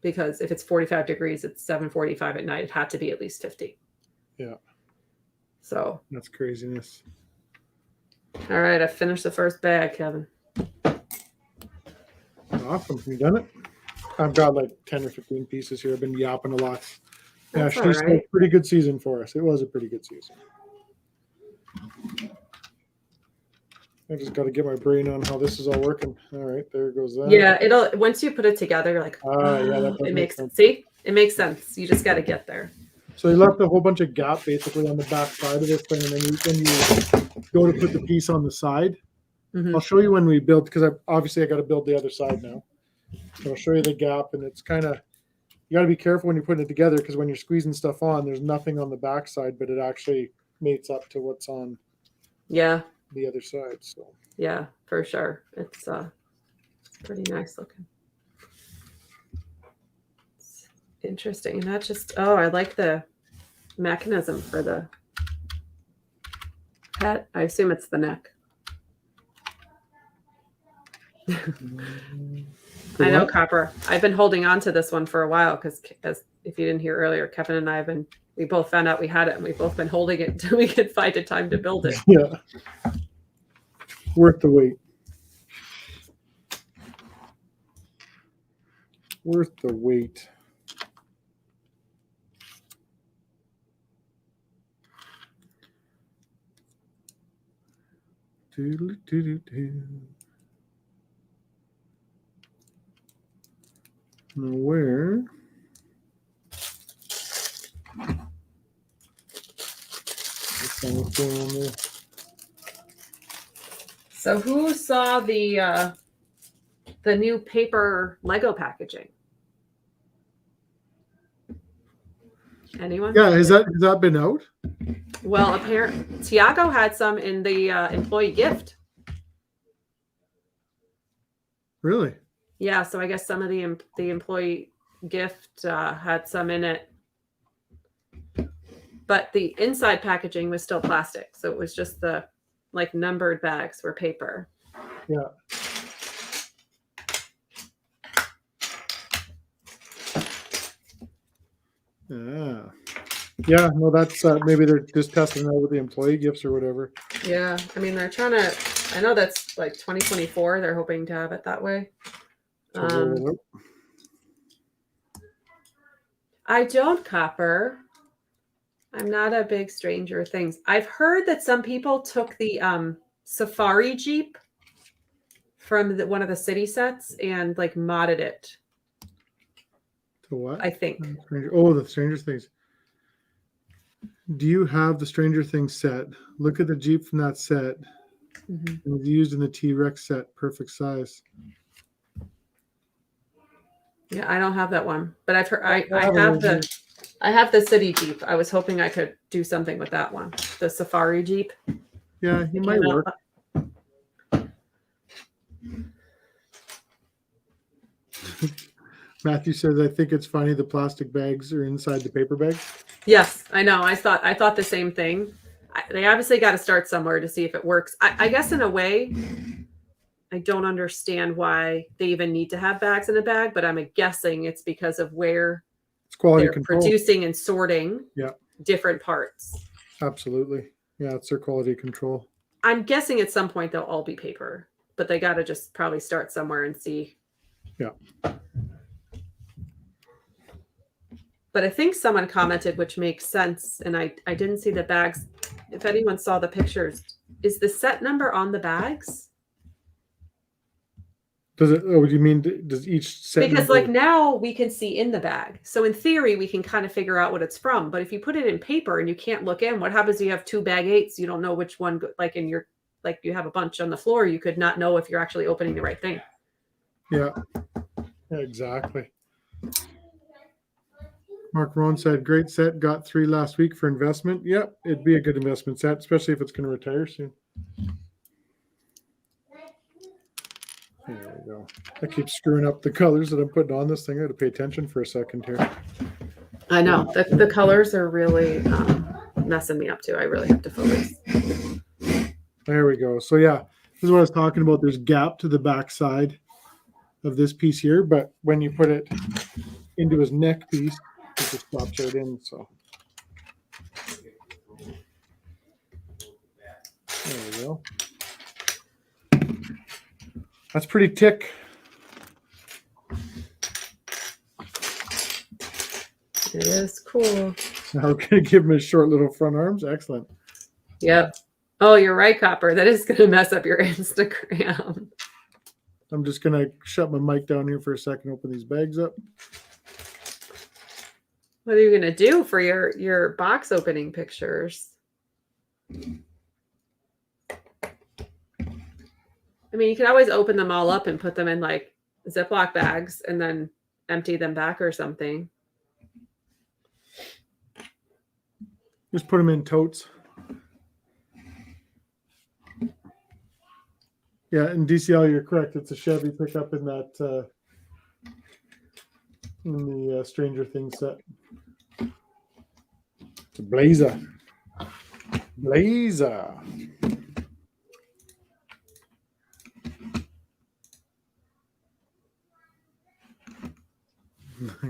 Because if it's 45 degrees, it's 7:45 at night. It had to be at least 50. Yeah. So that's craziness. All right, I finished the first bag, Kevin. Awesome. You done it? I've got like 10 or 15 pieces here. I've been yapping a lot. That's she's all right. a pretty good season for us. It was a pretty good season. I just got to get my brain on how this is all working. All right, there goes that. Yeah, once you put it together, you're like, it makes sense. See, it makes sense. You just got to get there. So he left a whole bunch of gap basically on the back side of this thing, and then you go to put the piece on the side. Mm-hmm. I'll show you when we build, because I got to build the other side now. So I'll show you the gap, and it's kind of, you got to be careful when you're putting it together, because when you're squeezing stuff on, there's nothing on the back side, but it actually mates up to what's on the other side. So yeah, for sure. It's pretty nice looking. It's interesting. And that just, I like the mechanism for the head. I assume it's the neck. I know, Copper. I've been holding on to this one for a while because, as if you didn't hear earlier, Kevin and I have been we both found out we had it, and we've both been holding it until we could find a time to build it. Yeah. Worth the wait. Worth the wait. Doodle-doo-doo-doo. Now where? So who saw the new paper Lego packaging? Anyone? Yeah, has that been out? Well, apparently Tiago had some in the employee gift. Really? Yeah, so I guess some of the employee gift had some in it, but the inside packaging was still plastic, so it was just the like numbered bags were paper. Yeah. Yeah, no, that's maybe they're just testing out with the employee gifts or whatever. Yeah, I mean they're trying to. I know that's like 2024. They're hoping to have it that way. I don't, Copper. I'm not a big Stranger Things. I've heard that some people took the Safari Jeep from one of the city sets and like modded it. To what? I think. The Stranger Things. Do you have the Stranger Things set? Look at the Jeep from that set. Mm-hmm. It was used in the T-Rex set, perfect size. Yeah, I don't have that one, but I've heard I have the city Jeep. I was hoping I could do something with that one, the Safari Jeep. Yeah, it might work. Matthew says, "I think it's funny the plastic bags are inside the paper bags." Yes, I know. I thought the same thing. They obviously got to start somewhere to see if it works. I guess in a way, I don't understand why they even need to have bags in a bag, but I'm guessing it's because of where it's quality they're control. Producing and sorting different parts. Absolutely. Yeah, it's their quality control. I'm guessing at some point they'll all be paper, but they got to just probably start somewhere and see. Yeah. But I think someone commented, which makes sense, and I didn't see the bags. If anyone saw the pictures, is the set number on the bags? Does it? Oh, do you mean does each set? Because like now we can see in the bag, so in theory we can kind of figure out what it's from. But if you put it in paper and you can't look in, what happens? You have 2 bag 8s. You don't know which one. Like in your you have a bunch on the floor. You could not know if you're actually opening the right thing. Yeah exactly. Mark Rowan said, "Great set. Got 3 last week for investment." Yep, it'd be a good investment set, especially if it's going to retire soon. There we go. I keep screwing up the colors that I'm putting on this thing. I got to pay attention for a second here. I know the colors are really messing me up too. I really have to focus. There we go. So yeah, this is what I was talking about. There's gap to the back side of this piece here, but when you put it into his neck piece, it just pops right in. So there we go. That's pretty thick. It is cool. Now we're going to give him his short little front arms. Excellent. Yep. Oh, you're right, Copper. That is going to mess up your Instagram. I'm just going to shut my mic down here for a second, open these bags up. What are you going to do for your box opening pictures? I mean, you can always open them all up and put them in like Ziploc bags and then empty them back or something. Just put them in totes. Yeah, and DCL, you're correct. It's a Chevy pickup in that in the Stranger Things set. It's a Blazer. Blazer.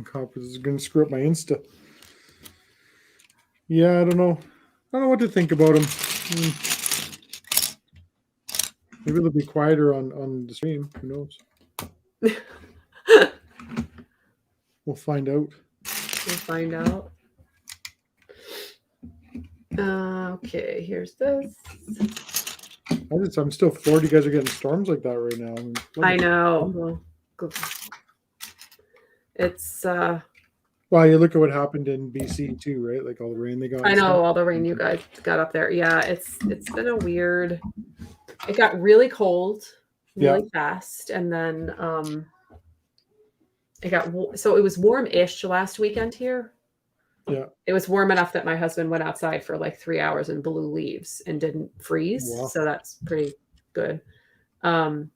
Copper is going to screw up my Insta. Yeah, I don't know. I don't know what to think about them. Maybe they'll be quieter on the stream. Who knows? We'll find out. We'll find out. Okay, here's this. I'm still floored you guys are getting storms like that right now. I know. Well, it's well, you look at what happened in BC too, right? Like all the rain they got. I know all the rain you guys got up there. Yeah, it's been a weird. It got really cold really fast, and then it was warm-ish last weekend here. Yeah. It was warm enough that my husband went outside for like 3 hours and blew leaves and didn't freeze. Wow. So that's pretty good. But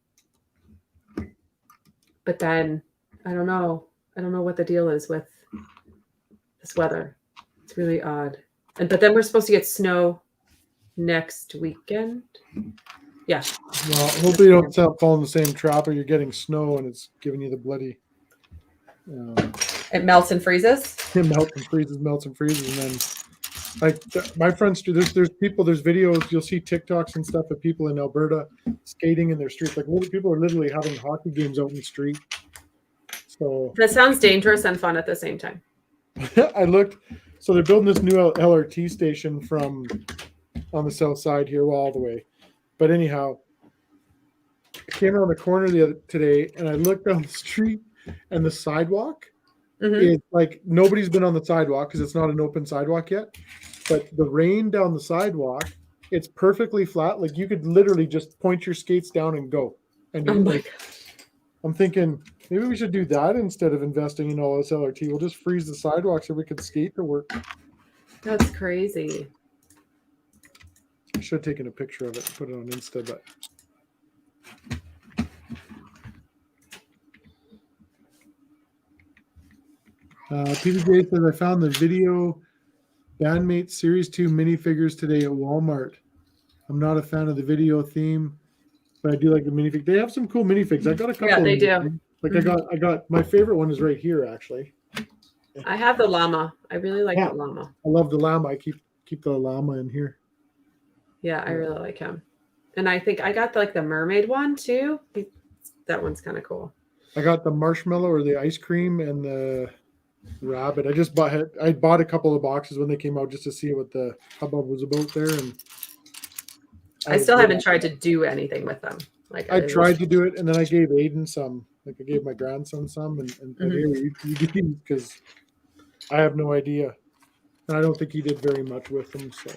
then I don't know what the deal is with this weather. It's really odd. But then we're supposed to get snow next weekend. Yeah. Well, hopefully you don't fall in the same trap or you're getting snow and it's giving you the bloody. It melts and freezes. It melts and freezes, and then like my friends do. There's videos. You'll see TikToks and stuff of people in Alberta skating in their streets. Like people are literally having hockey games out in the street. So that sounds dangerous and fun at the same time. I looked. So they're building this new LRT station on the south side here, well, all the way. But anyhow, I came around the corner today, and I looked down the street, and the sidewalk. It's like nobody's been on the sidewalk because it's not an open sidewalk yet. But the rain down the sidewalk, it's perfectly flat. Like you could literally just point your skates down and go. And I'm thinking maybe we should do that instead of investing in all this LRT. We'll just freeze the sidewalk so we could skate to work. That's crazy. I should have taken a picture of it and put it on Insta, but. PBJ says, I found the video Bandmates Series 2 minifigures today at Walmart. I'm not a fan of the video theme, but I do like the minifig. They have some cool minifigs. I got a couple. Yeah, they do. Like I got my favorite one is right here, actually. I have the llama. I really like the llama. I love the llama. I keep the llama in here. Yeah, I really like him. And I think I got the mermaid one too. That one's kind of cool. I got the marshmallow or the ice cream and the rabbit. I bought a couple of boxes when they came out just to see what the hubbub was about there, and I still haven't tried to do anything with them. Like I tried to do it, and then I gave Aiden some. Like I gave my grandson some, and you because I have no idea, and I don't think he did very much with them. So,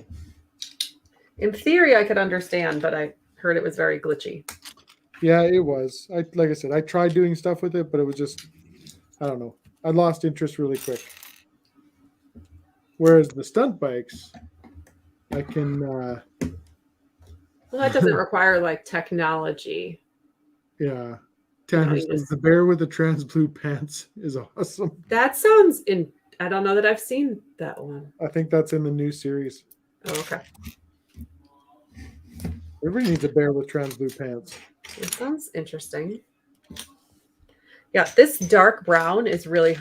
in theory, I could understand, but I heard it was very glitchy. Yeah, it was. Like I said, I tried doing stuff with it, but it was just, I don't know. I lost interest really quick. Whereas the stunt bikes, I can. Well, that doesn't require technology. Yeah. Tanner says the bear with the trans blue pants is awesome. That sounds I don't know that I've seen that one. I think that's in the new series. Oh, okay. Everybody needs a bear with trans blue pants. It sounds interesting. Yeah, this dark brown is really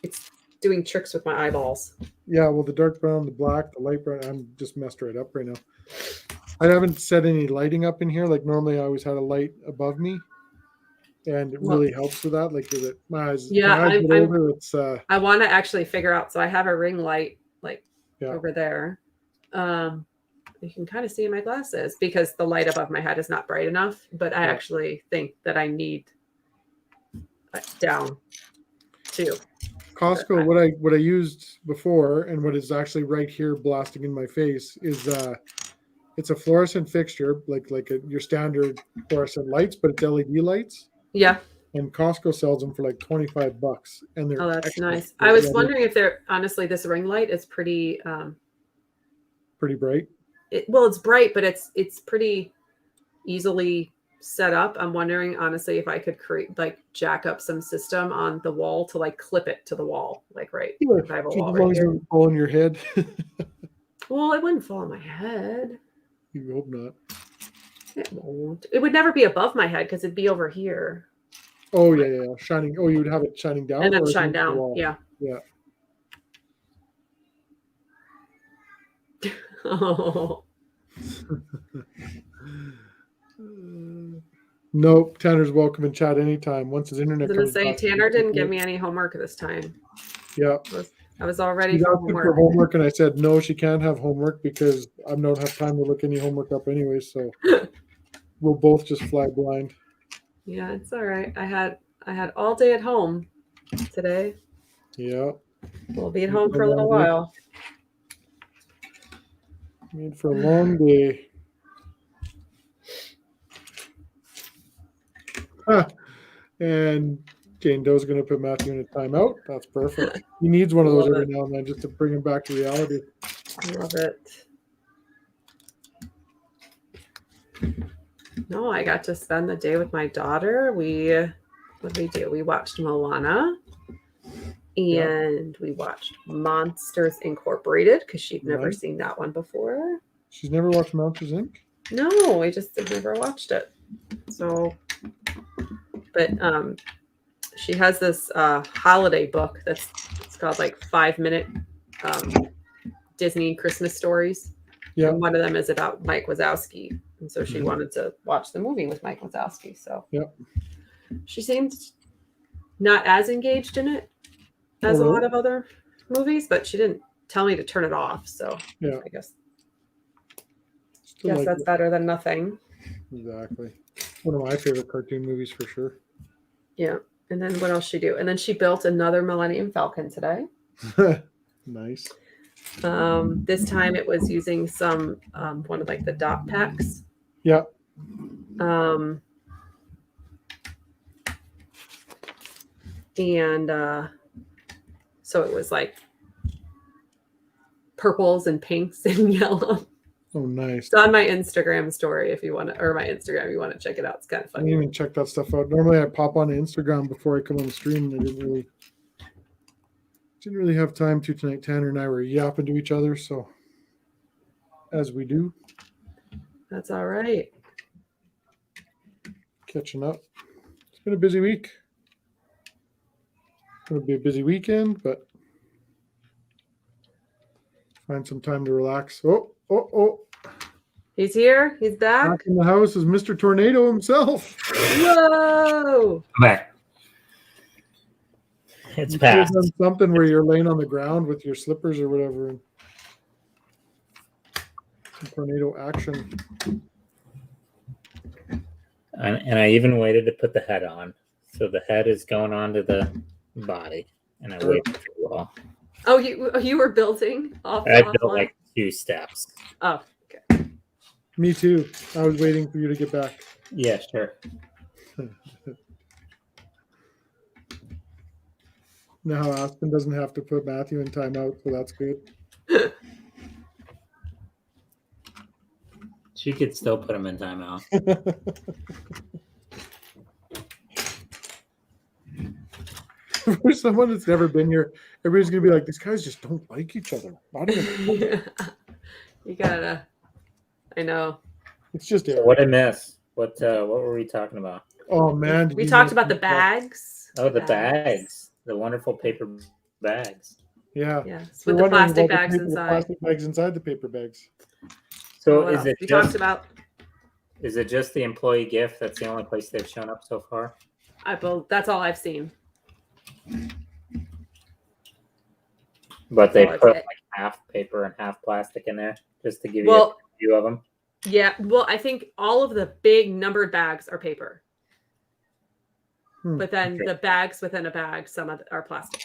it's doing tricks with my eyeballs. Yeah, well, the dark brown, the black, the light brown, I'm just messed right up right now. I haven't set any lighting up in here. Like normally I always had a light above me. And it really helps with that. Like my eyes, I want to actually figure out. So I have a ring light over there. You can kind of see in my glasses because the light above my head is not bright enough. But I actually think that I need down too. Costco, what I used before and what is actually right here blasting in my face is it's a fluorescent fixture, like your standard fluorescent lights, but it's LED lights. Yeah. And Costco sells them for like $25, and they're that's nice. I was wondering if honestly this ring light is pretty bright. It's bright, but it's pretty easily set up. I'm wondering honestly if I could jack up some system on the wall to clip it to the wall, right. I have a wall right here. It fall on your head. Well, it wouldn't fall on my head. You hope not. It won't. It would never be above my head because it'd be over here. Oh yeah. Shining. Oh, you would have it shining down. And then shine down. Yeah. Yeah. Oh. Nope. Tanner's welcome in chat anytime. Once his I internet was gonna comes say back. Tanner didn't give me any homework this time. Yeah. I was all ready She's for asking homework. homework, and I said no, she can't have homework because I don't have time to look any homework up anyway. So we'll both just fly blind. Yeah, it's all right. I had all day at home today. Yeah. We'll be at home for a little while. Made for a long day. And Jane Doe's going to put Matthew in a timeout. That's perfect. He needs one of those every now and then just to bring him back to reality. Love it. No, I got to spend the day with my daughter. What did we do? We watched Moana and we watched Monsters Incorporated because she'd never seen that one before. She's never watched Monsters Inc.? No, we just never watched it. So, but she has this holiday book it's called like 5-minute Disney Christmas stories. Yeah. And one of them is about Mike Wazowski. And so she wanted to watch the movie with Mike Wazowski. So she seemed not as engaged in it as a lot of other movies, but she didn't tell me to turn it off. So I guess that's better than nothing. Exactly. One of my favorite cartoon movies for sure. Yeah. And then what else she do? And then she built another Millennium Falcon today. Nice. This time it was using some one of like the dot packs. Yeah. And so it was like purples and pinks and yellow. Oh, nice. It's on my Instagram story if you want to, or my Instagram, you want to check it out. It's kind of I funny. didn't even check that stuff out. Normally I pop on Instagram before I come on the stream, and I didn't really have time to tonight. Tanner and I were yapping to each other, so as we do. That's all right. Catching up. It's been a busy week. It's going to be a busy weekend, but find some time to relax. Oh. He's here. He's back. Back in the house is Mr. Tornado himself. Whoa. I'm back. It's You past. done something where you're laying on the ground with your slippers or whatever. Some tornado action. And I even waited to put the head on. So the head is going on to the body. And I waited for a while. Oh, you were building off. I built like 2 steps. Oh, okay. Me too. I was waiting for you to get back. Yeah, sure. Now Askren doesn't have to put Matthew in timeout, so that's good. She could still put him in timeout. For someone that's never been here, everybody's gonna be like, "These guys just don't like each other." Not even. You gotta. I know. It's just So what I miss? What were we talking about? Oh man, We talked about the bags. Oh, the bags. The wonderful paper bags. Yeah. Yes, We're with the wondering plastic about bags the inside. plastic bags inside the paper bags. So What is else? it We just talked about. is it just the employee gift? That's the only place they've shown up so far? That's all I've seen. But they Oh, put okay. like half paper and half plastic in there just to give you Well, a view of them. yeah. Well, I think all of the big numbered bags are paper, but then the bags within a bag, some of are plastic.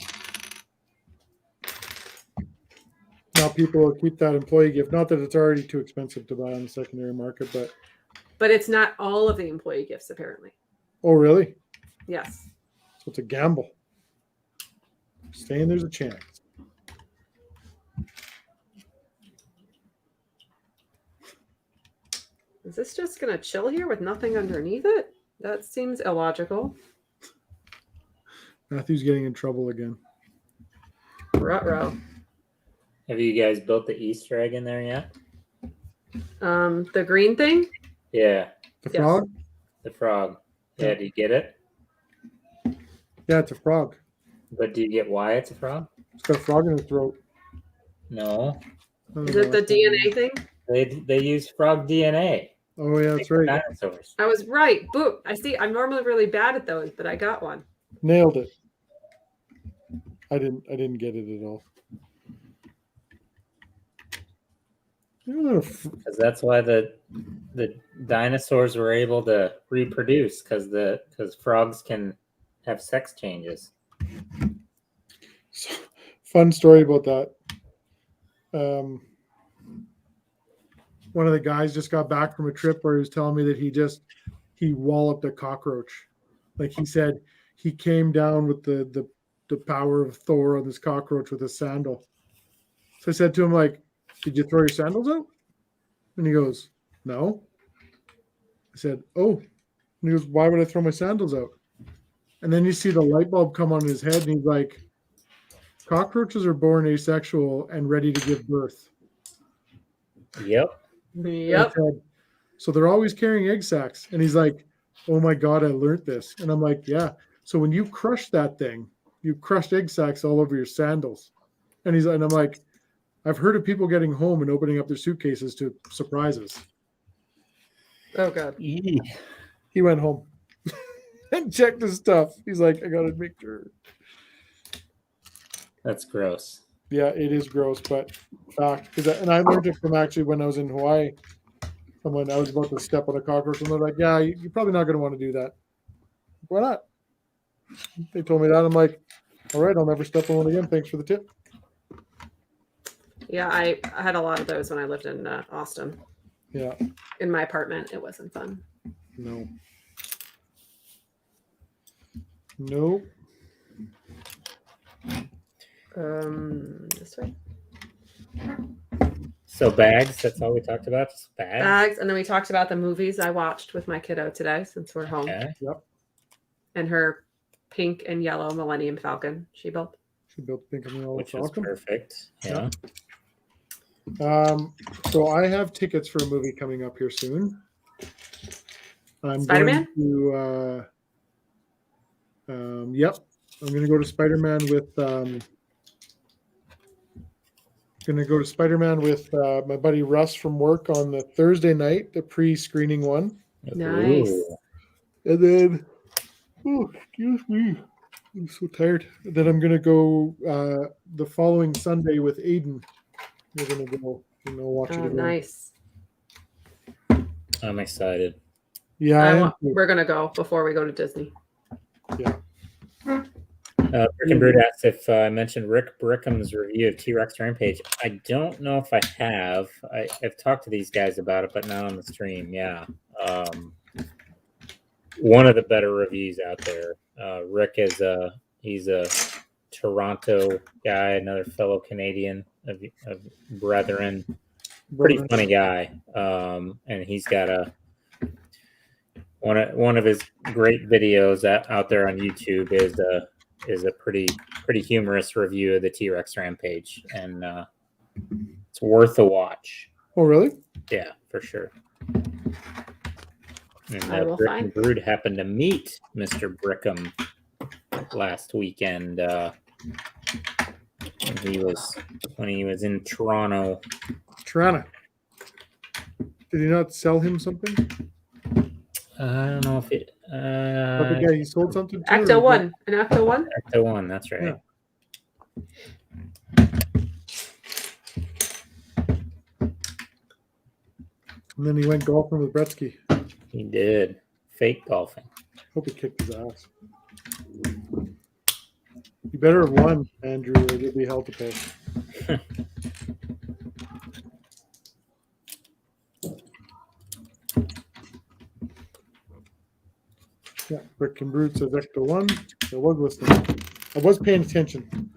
Now people will keep that employee gift. Not that it's already too expensive to buy on the secondary market, but But it's not all of the employee gifts, apparently. oh really? Yes. So it's a gamble. Saying there's a chance. Is this just going to chill here with nothing underneath it? That seems illogical. Matthew's getting in trouble again. Ruh-roh. Have you guys built the Easter egg in there yet? The green thing? Yeah, The Yes. frog? the frog. Yeah, do you get it? Yeah, it's a frog. But do you get why it's a frog? It's got a frog in its throat. No. Is it the DNA thing? They use frog DNA. Oh yeah, that's right. Dinosaurs. I was right. Boom. I see. I'm normally really bad at those, but I got one. Nailed it. I didn't get it at all. Because that's why the dinosaurs were able to reproduce, because frogs can have sex changes. So, fun story about that. One of the guys just got back from a trip where he was telling me that he walloped a cockroach. Like he said, he came down with the power of Thor on this cockroach with a sandal. So I said to him, like, did you throw your sandals out? And he goes, no. I said, oh. And he goes, why would I throw my sandals out? And then you see the light bulb come on his head, and he's like, cockroaches are born asexual and ready to give birth. Yep. Yep. Said, so they're always carrying egg sacs. And he's like, oh my God, I learned this. And I'm like, yeah. So when you crush that thing, you crushed egg sacs all over your sandals. And I'm like, I've heard of people getting home and opening up their suitcases to surprises. Oh God. He went home and checked his stuff. He's like, I gotta make sure. That's gross. Yeah, it is gross, but fact. And I learned it from actually when I was in Hawaii. Someone, I was about to step on a cockroach, and they're like, yeah, you're probably not going to want to do that. Why not? They told me that. I'm like, all right, I'll never step on one again. Thanks for the tip. Yeah, I had a lot of those when I lived in Austin. Yeah. In my apartment, it wasn't fun. No. Nope. This way. So bags, that's all we talked about? Just bags? And then we talked about the movies I watched with my kiddo today since we're home. Okay. Yep. And her pink and yellow Millennium Falcon she built. She built pink and yellow Which Falcon. is perfect. Yeah. So I have tickets for a movie coming up here soon. I'm Spider-Man? going to, yep. I'm going to go to Spider-Man with my buddy Russ from work on the Thursday night, the pre-screening one. Nice. Ooh. And then, excuse me, I'm so tired. Then I'm going to go the following Sunday with Aiden. We're going to go, watch it again. Nice. I'm excited. Yeah, we're going to go before we go to Disney. Yeah. Rick and Brood asked if I mentioned Rick Brickham's review of T-Rex Rampage. I don't know if I have. I've talked to these guys about it, but not on the stream. Yeah. One of the better reviews out there. Rick he's a Toronto guy, another fellow Canadian of brethren. Pretty funny guy. And he's got one of his great videos out there on YouTube is a pretty humorous review of the T-Rex Rampage, and it's worth a watch. Oh, really? Yeah, for sure. And Rick and Brood happened to meet Mr. Brickham last weekend when he was in Toronto. Toronto. Did he not sell him something? I don't know if it. Yeah, he sold something. Acto 1. An Acto 1? Acto 1, that's right. Yeah. And then he went golfing with Gretzky. He did. Fake golfing. Hope he kicked his ass. You better have won, Andrew, or you'll be hell to pay. Yeah, Rick and Brood says Ecto 1. I was listening. I was paying attention.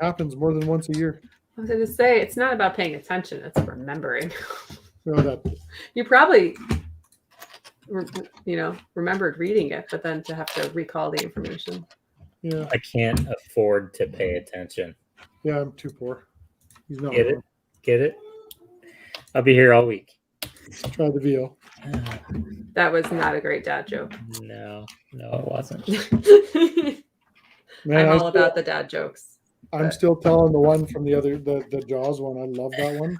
Happens more than once a year. I was going to say, it's not about paying attention, it's remembering. You probably, remembered reading it, but then to have to recall the information. Yeah. I can't afford to pay attention. Yeah, I'm too poor. He's not. Get it? I'll be here all week. Try the VO. That was not a great dad joke. No, it wasn't. Man, I'm all about the dad jokes. I'm still telling the one from the Jaws one. I love that one.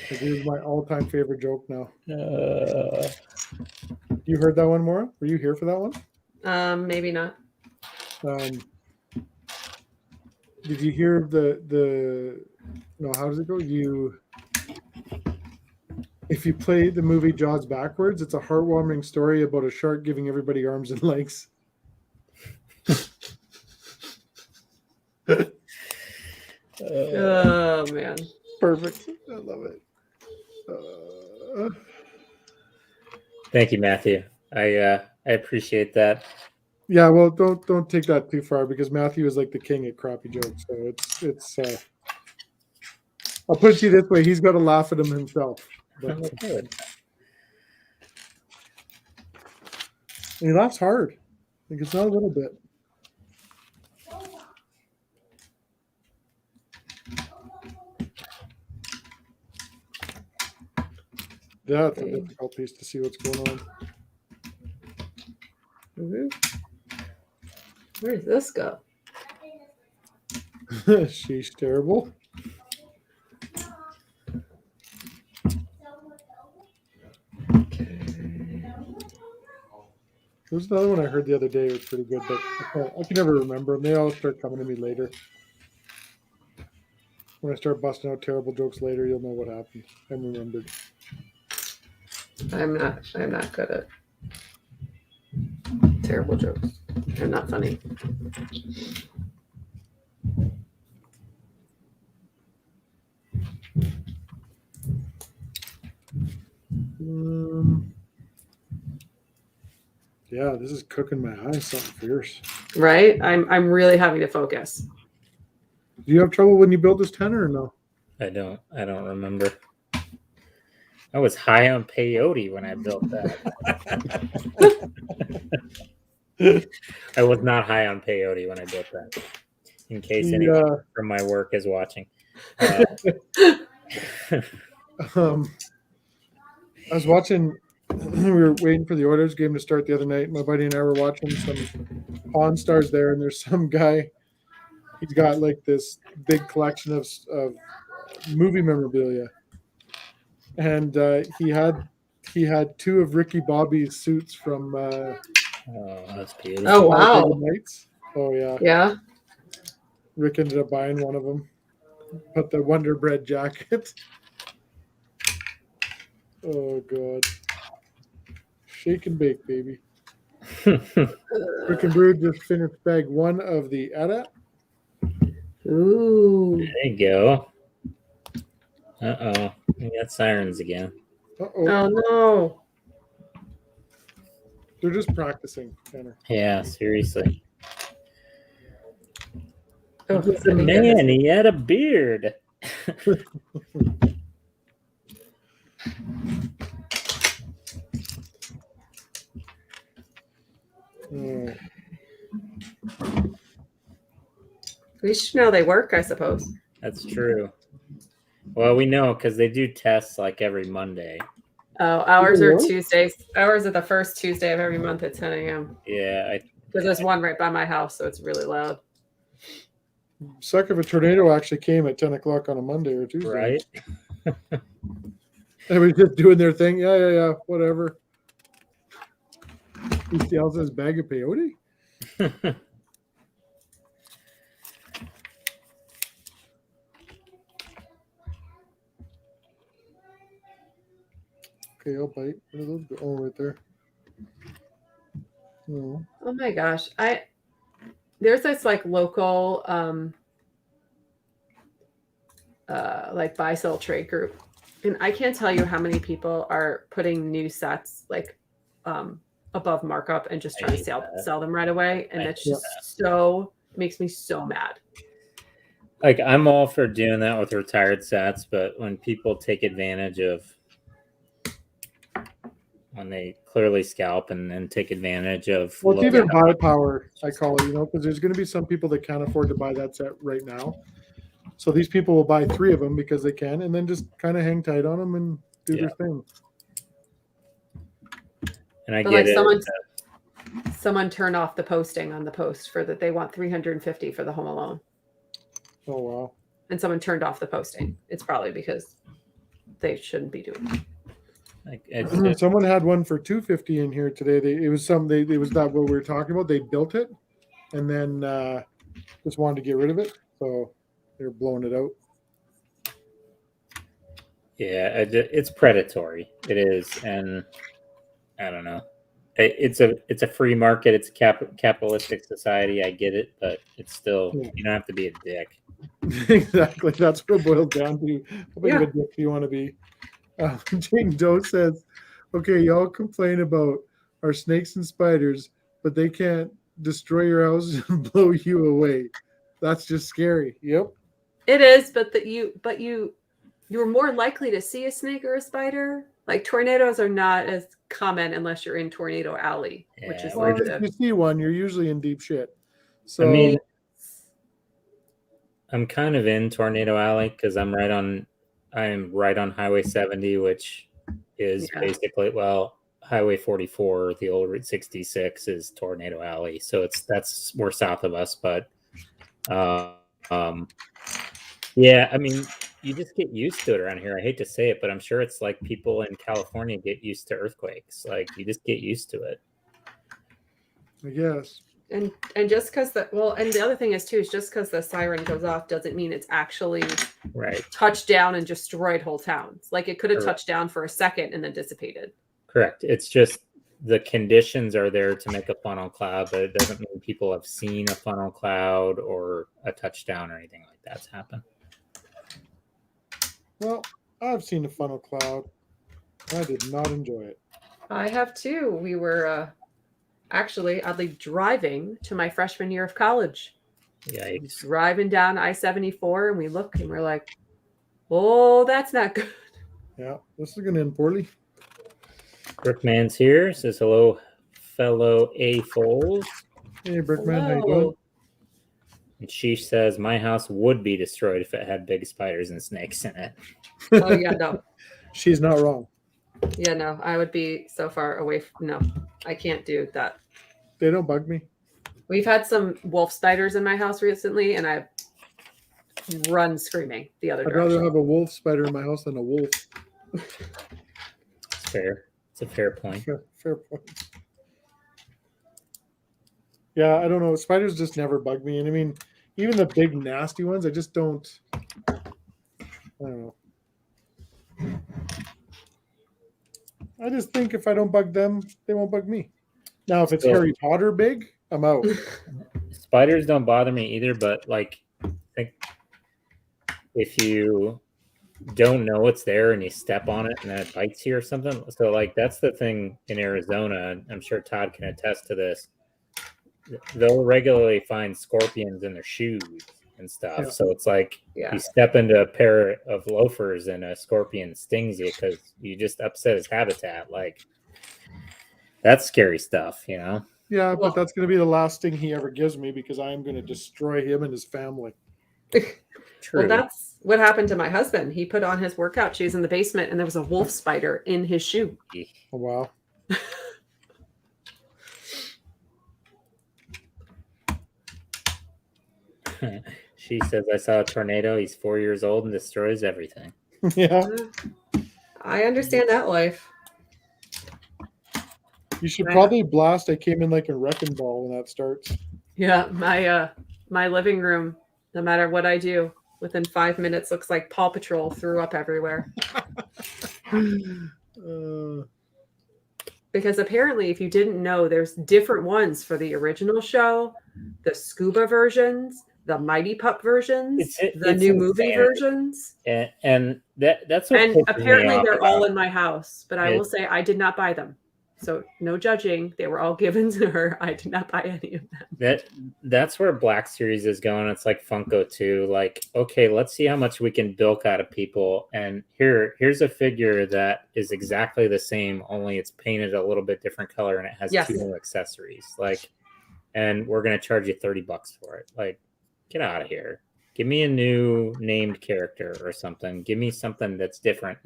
It is my all-time favorite joke now. You heard that one, Maura? Were you here for that one? Maybe not. Did you hear the? No, how does it go? If you play the movie Jaws backwards, it's a heartwarming story about a shark giving everybody arms and legs. Oh man, perfect! I love it. Thank you, Matthew. I appreciate that. Yeah, well, don't take that too far because Matthew is like the king at crappy jokes. So it's. I'll put it to you this way: he's got to laugh at him himself. But Good. he laughs hard. Like it's not a little bit. That's a difficult piece to see what's going on. Mm-hmm. Where does this go? She's terrible. There's another one I heard the other day. It was pretty good, but I can never remember them. They all start coming to me later. When I start busting out terrible jokes later, you'll know what happened. I'm remembered. I'm not good at terrible jokes. They're not funny. Yeah, this is cooking my eyes something fierce. Right? I'm really having to focus. Do you have trouble when you build this tenor or no? I don't remember. I was high on peyote when I built that. I was not high on peyote when I built that. In case anyone from my work is watching. I was watching. We were waiting for the Oilers game to start the other night. My buddy and I were watching some Pawn Stars there, and there's some guy. He's got like this big collection of movie memorabilia, and he had two of Ricky Bobby's suits from. Oh, that's beautiful. Oh wow! Nights. Oh yeah. Yeah. Rick ended up buying one of them. But the Wonder Bread jacket. Oh god. Shake and bake, baby. Rick and Brew just finished bag 1 of the Ada. Ooh. There you go. Uh-oh. We got sirens again. Uh-oh. Oh no. They're just practicing, Tanner. Yeah, seriously. Oh, the man, he had a beard. We should know they work, I suppose. That's true. Well, we know because they do tests like every Monday. Oh, ours are Tuesdays. Ours are the first Tuesday of every month at 10 a.m. Yeah. Because there's one right by my house, so it's really loud. Suck if a tornado actually came at 10 o'clock on a Monday or Tuesday. Right? Everybody's just doing their thing. Yeah, whatever. He steals his bag of peyote? Okay, I'll bite. Where are those go? Oh, right there. No. Oh my gosh. There's this like local like buy sell trade group. And I can't tell you how many people are putting new sets like above markup and just trying to sell them right away. And that's just makes me so mad. Like I'm all for doing that with retired sets, but when people take advantage of when they clearly scalp and then take advantage of it's either buy power, I call it, because there's going to be some people that can't afford to buy that set right now. So these people will buy 3 of them because they can, and then just kind of hang tight on them and do their thing. And I get it. Someone turned off the posting on the post for that they want $350 for the Home Alone. Oh wow! And someone turned off the posting. It's probably because they shouldn't be doing Like, Someone had one for $250 in here today. It was not what we were talking about. They built it and then just wanted to get rid of it, so they're blowing it out. yeah, it's predatory. It is, and I don't know. It's a free market. It's a capitalistic society. I get it, but it's still you don't have to be a dick. Exactly. That's what it boils down to. How big of a Yeah. dick do you want to be? Jane Doe says, okay, y'all complain about our snakes and spiders, but they can't destroy your house and blow you away. That's just scary. Yep. it. Is, but you're more likely to see a snake or a spider. Like tornadoes are not as common unless you're in Tornado Alley, which Yeah, is Well, like if you see one, you're usually in deep shit. So I mean, I'm kind of in Tornado Alley because I'm right on Highway 70, which is basically Highway 44, the old Route 66 is Tornado Alley, so that's more south of us. But yeah, I mean, you just get used to it around here. I hate to say it, but I'm sure it's like people in California get used to earthquakes. Like you just get used to it. I guess. and just because and the other thing is too is just because the siren goes off doesn't mean it's actually Right. touched down and destroyed whole towns. Like it could have Correct. touched down for a second and then dissipated. Correct. It's just the conditions are there to make a funnel cloud, but it doesn't mean people have seen a funnel cloud or a touchdown or anything like that's happened. Well, I've seen a funnel cloud. I did not enjoy it. I have too. We were actually oddly driving to my freshman year of college. Yikes. Driving down I-74 and we look and we're like, oh, that's not good. Yeah, this is going to end poorly. Brickman's here. Says hello, fellow A-Foles. Hey, Brickman, how you Hello. doing? And she says, my house would be destroyed if it had big spiders and snakes in it. Oh yeah, no. She's not wrong. Yeah, no. I would be so far away from no. I can't do that. They don't bug me. We've had some wolf spiders in my house recently and I've run screaming the other I'd direction. rather have a wolf spider in my house than a wolf. It's fair. It's a fair point. Fair point. Yeah, I don't know. Spiders just never bug me. And I mean, even the big nasty ones, I just don't. I don't know. I just think if I don't bug them, they won't bug me. Now, if it's So- Harry Potter big, I'm out. Spiders don't bother me either, but like, think if you don't know it's there and you step on it and then it bites you or something. So like that's the thing in Arizona. I'm sure Todd can attest to this. They'll regularly find scorpions in their shoes and stuff. Yeah. So it's like Yeah. you step into a pair of loafers and a scorpion stings you because you just upset his habitat. Like that's scary stuff, you know? Yeah, Well- but that's going to be the last thing he ever gives me because I am going to destroy him and his family. True. Well, that's what happened to my husband. He put on his workout shoes in the basement and there was a wolf spider in his shoe. Oh, wow. She says, I saw a tornado. He's 4 years old and destroys everything. Yeah. I understand that life. You should Yeah. probably blast I came in like a wrecking ball when that starts. Yeah, my living room, no matter what I do, within 5 minutes looks like Paw Patrol threw up everywhere. Because apparently, if you didn't know, there's different ones for the original show, the scuba versions, the Mighty Pup versions, the it's new movie insanity. versions. And that's what And pisses me apparently off they're all about in my house, but I will It- say I did not buy them. So no judging. They were all given to her. I did not buy any of them. that's where Black Series is going. It's like Funko too. Like, okay, let's see how much we can bilk out of people. And here's a figure that is exactly the same, only it's painted a little bit different color and it has Yes. 2 new accessories. Like, and we're gonna charge you $30 for it. Like, get out of here. Give me a new named character or something. Give me something that's different.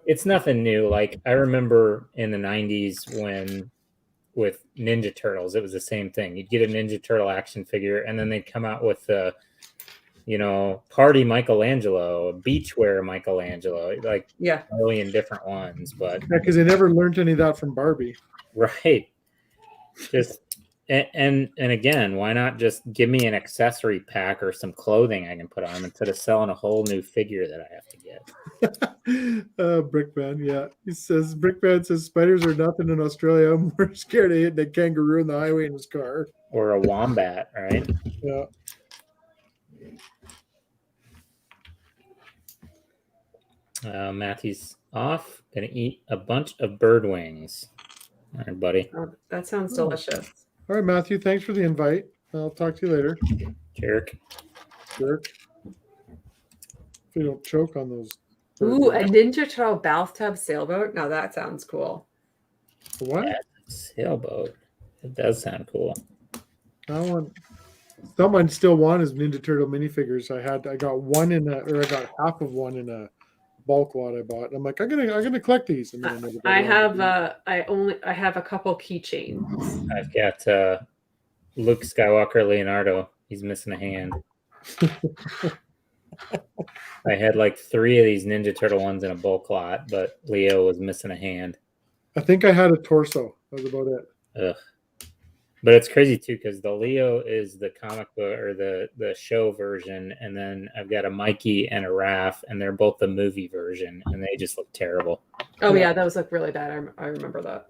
It's nothing new. Like I remember in the 90s when with Ninja Turtles. It was the same thing. You'd get a Ninja Turtle action figure, and then they'd come out with the, party Michelangelo, beachwear Michelangelo, like Yeah. a million different ones. But because they never learned any of that from Barbie. right, just and again, why not just give me an accessory pack or some clothing I can put on them instead of selling a whole new figure that I have to get? Brickman, yeah. Brickman says spiders are nothing in Australia. I'm more scared of hitting a kangaroo on the highway in his car. Or a wombat, right? Yeah. Matthew's off. Gonna eat a bunch of bird wings. All right, buddy. Oh, that sounds delicious. All right, Matthew. Thanks for the invite. I'll talk to you later. Jerk. If you don't choke on those. Ooh, a Ninja Turtle bathtub sailboat. Now that sounds cool. What? Yeah, sailboat. It does sound cool. Someone still want his Ninja Turtle minifigures. I got one I got half of one in a bulk lot I bought. I'm like, I'm gonna collect these. And then I have I have a couple keychains. I've got Luke Skywalker Leonardo. He's missing a hand. I had like 3 of these Ninja Turtle ones in a bulk lot, but Leo was missing a hand. I think I had a torso. That was about it. Ugh. But it's crazy too because the Leo is the comic book or the show version, and then I've got a Mikey and a Raph, and they're both the movie version, and they just look terrible. Oh yeah, those look really bad. I remember that.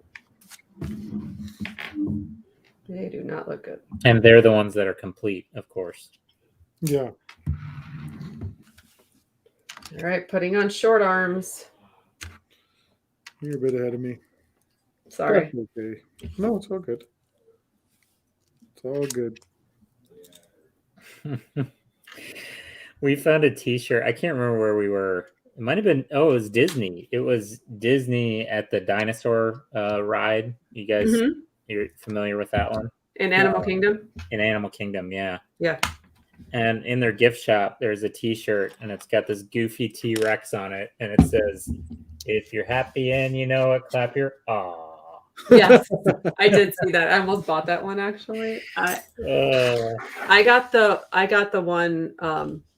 They do not look good. And they're the ones that are complete, of course. Yeah. All right, putting on short arms. You're a bit ahead of me. Sorry. That's okay. No, it's all good. It's all good. We found a T-shirt. I can't remember where we were. It might have been. Oh, it was Disney. It was Disney at the dinosaur ride. You guys, you're familiar with that one? In Animal Kingdom. In Animal Kingdom, yeah. Yeah. And in their gift shop, there's a T-shirt, and it's got this goofy T-Rex on it, and it says, "If you're happy and you know it, clap your aw." Yes, I did see that. I almost bought that one actually. I got the one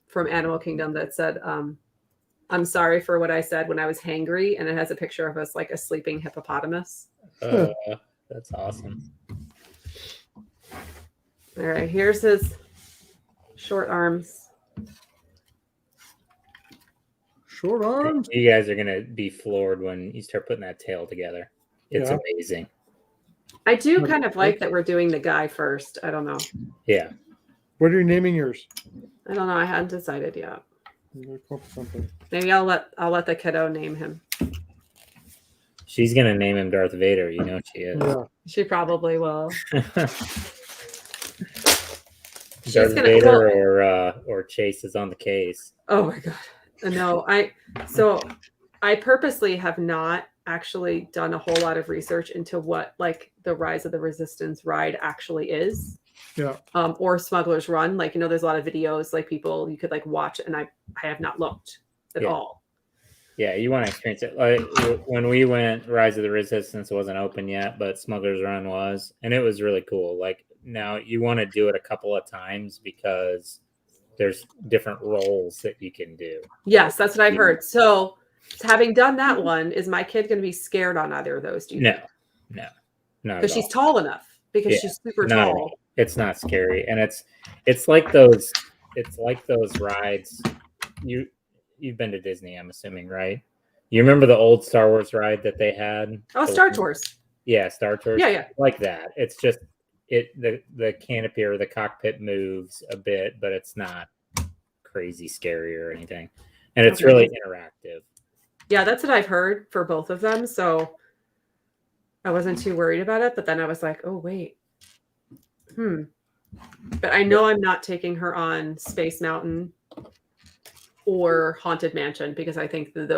from Animal Kingdom that said, "I'm sorry for what I said when I was hangry," and it has a picture of us like a sleeping hippopotamus. That's awesome. All right, here's his short arms. Short arms. You guys are gonna be floored when you start putting that tail together. It's amazing. I do kind of like that we're doing the guy first. I don't know. Yeah. What are you naming yours? I don't know. I hadn't decided yet. Something. Maybe I'll let the kiddo name him. She's gonna name him Darth Vader. You know she is. Yeah. She probably will. Darth Vader or Chase is on the case. Oh my god. No, I purposely have not actually done a whole lot of research into what like the Rise of the Resistance ride actually is. Yeah. Or Smuggler's Run. Like, there's a lot of videos like people you could like watch, and I have not looked at all. Yeah, you want to experience it. Like when we went, Rise of the Resistance wasn't open yet, but Smuggler's Run was, and it was really cool. Like now you want to do it a couple of times because there's different roles that you can do. Yes, that's what I've heard. So having done that one, is my kid going to be scared on either of those? Do you think? No. Because she's tall enough. Because she's super tall. It's not scary, and it's like those rides. You've been to Disney, I'm assuming, right? You remember the old Star Wars ride that they had? Oh, Star Tours. Yeah, Star Tours. Yeah. Like that. It's just the canopy or the cockpit moves a bit, but it's not crazy scary or anything, and it's really interactive. Yeah, that's what I've heard for both of them. So I wasn't too worried about it, but then I was like, oh wait. But I know I'm not taking her on Space Mountain or Haunted Mansion because I think the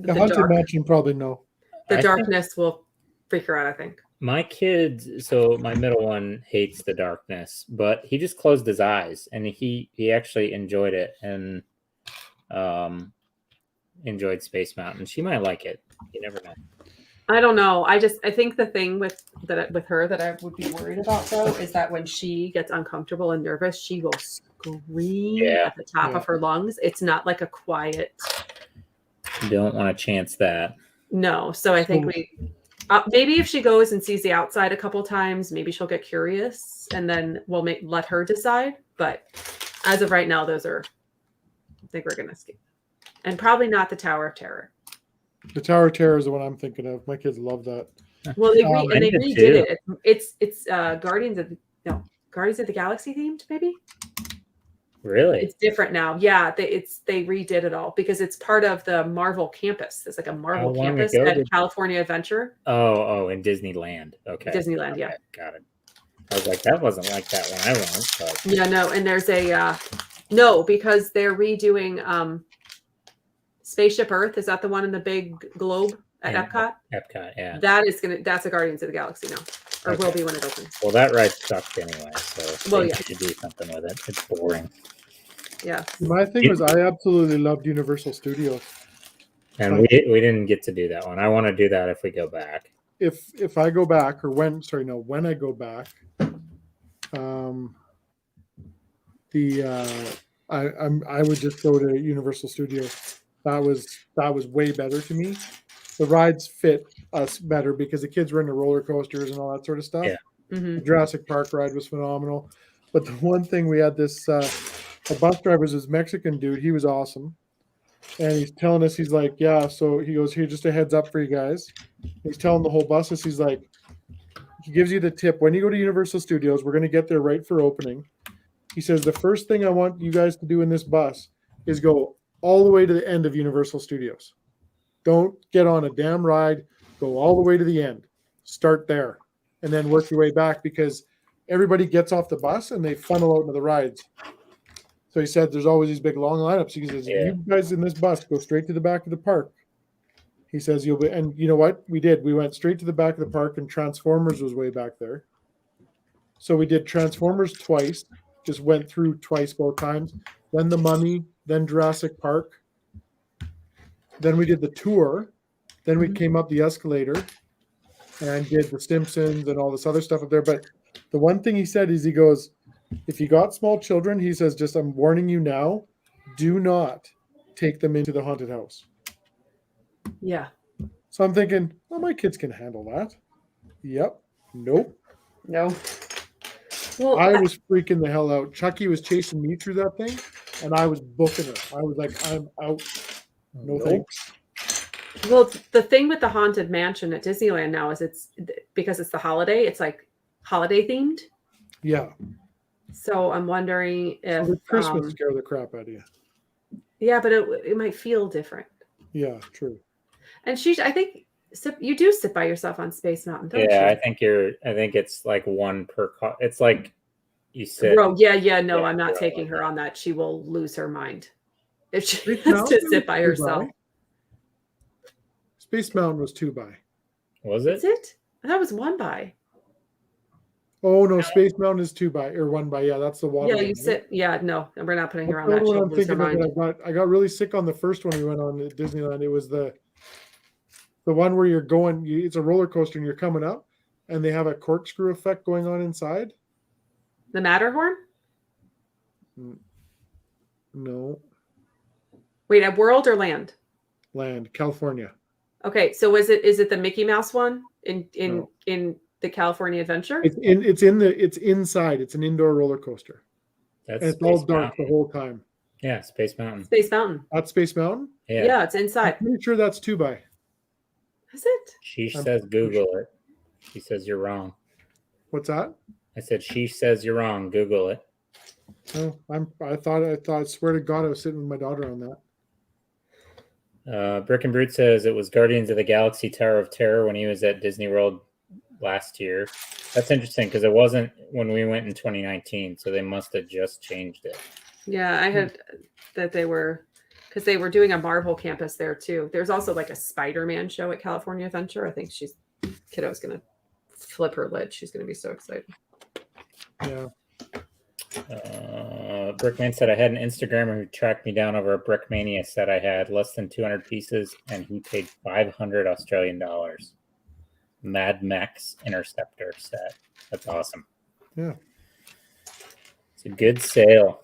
Haunted Mansion probably no. The darkness will freak her out, I think. My kids, so my middle one hates the darkness, but he just closed his eyes and he actually enjoyed it and enjoyed Space Mountain. She might like it. You never know. I don't know. I think the thing with her that I would be worried about though is that when she gets uncomfortable and nervous, she will scream at the top of her lungs. It's not like a quiet. You don't want to chance that. No. So I think maybe if she goes and sees the outside a couple times, maybe she'll get curious, and then we'll let her decide. But as of right now, I think we're gonna skip, and probably not the Tower of Terror. The Tower of Terror is the one I'm thinking of. My kids love that. Well, they redid it. It's Guardians of the Galaxy themed, maybe. Really? It's different now. Yeah, they redid it all because it's part of the Marvel campus. It's like a Marvel campus at California Adventure. Oh, in Disneyland. Okay. Disneyland, okay, yeah. Got it. I was like, that wasn't like that when I went. But... Yeah, no, and there's no, because they're redoing Spaceship Earth. Is that the one in the big globe at Epcot? Epcot, yeah. That's a Guardians of the Galaxy now. Or will be when it opens. Well, that ride sucked anyway, so you should do something with it. It's boring. Yeah. My thing was I absolutely loved Universal Studios. And we didn't get to do that one. I want to do that if we go back. If I go back, or when I go back, I would just go to Universal Studios. That was way better to me. The rides fit us better because the kids were into roller coasters and all that sort of stuff. Yeah. Mm-hmm. The Jurassic Park ride was phenomenal. But the one thing we had this, a bus driver was this Mexican dude. He was awesome. And he's telling us, he's like, yeah, so he goes, here, just a heads up for you guys. He's telling the whole bus, he's like, he gives you the tip. When you go to Universal Studios, we're going to get there right for opening. He says, the first thing I want you guys to do in this bus is go all the way to the end of Universal Studios. Don't get on a damn ride. Go all the way to the end. Start there. And then work your way back because everybody gets off the bus and they funnel out into the rides. So he said there's always these big long lineups. He says, you guys in this bus, go straight to the back of the park. He says, you'll be, and you know what? We did. We went straight to the back of the park and Transformers was way back there. So we did Transformers twice, just went through twice both times. Then The Mummy, then Jurassic Park. Then we did the tour. Then we came up the escalator and did the Simpsons and all this other stuff up there. But the one thing he said is he goes, if you got small children, he says, just I'm warning you now, do not take them into the haunted house. Yeah. So I'm thinking, well, my kids can handle that. Yep. Nope. No. Well, I was freaking the hell out. Chucky was chasing me through that thing, and I was booking her. I was like, I'm out. No thanks. Well, the thing with the Haunted Mansion at Disneyland now is it's because it's the holiday. It's like holiday themed. Yeah. So I'm wondering if the Christmas scare the crap out of you. Yeah, but it might feel different. Yeah, true. And I think you do sit by yourself on Space Mountain, don't you? Yeah, I think it's like one per car. It's like you sit. Bro, no, I'm not taking her on that. She will lose her mind if she has to sit by herself. Space Mountain was 2 by. Was it? Is it? I thought it was 1 by. Oh no, Space Mountain is 2 by or 1 by. Yeah, that's the water. Yeah, you sit. Yeah, no, we're not putting her on that. I'm thinking of. I got really sick on the first one we went on at Disneyland. It was the one where you're going. It's a roller coaster and you're coming up, and they have a corkscrew effect going on inside. The Matterhorn? No. Wait, at World or Land? Land, California. Okay, so is it the Mickey Mouse one in the California Adventure? It's inside. It's an indoor roller coaster. That's and it's all dark the whole time. Yeah, Space Mountain. Space Mountain. That's Space Mountain? Yeah, it's inside. I'm pretty sure that's 2 by. Is it? She says Google it. She says you're wrong. What's that? I said she says you're wrong. Google it. Oh, I swear to God I was sitting with my daughter on that. Brick and Brute says it was Guardians of the Galaxy Tower of Terror when he was at Disney World last year. That's interesting because it wasn't when we went in 2019, so they must have just changed it. Yeah, I had that they were doing a Marvel campus there too. There's also like a Spider-Man show at California Adventure. I think kiddo's gonna flip her lid. She's gonna be so excited. Yeah. Brickman said I had an Instagrammer who tracked me down over a Brickmania set I had, less than 200 pieces, and he paid 500 Australian dollars. Mad Max Interceptor set. That's awesome. Yeah. It's a good sale.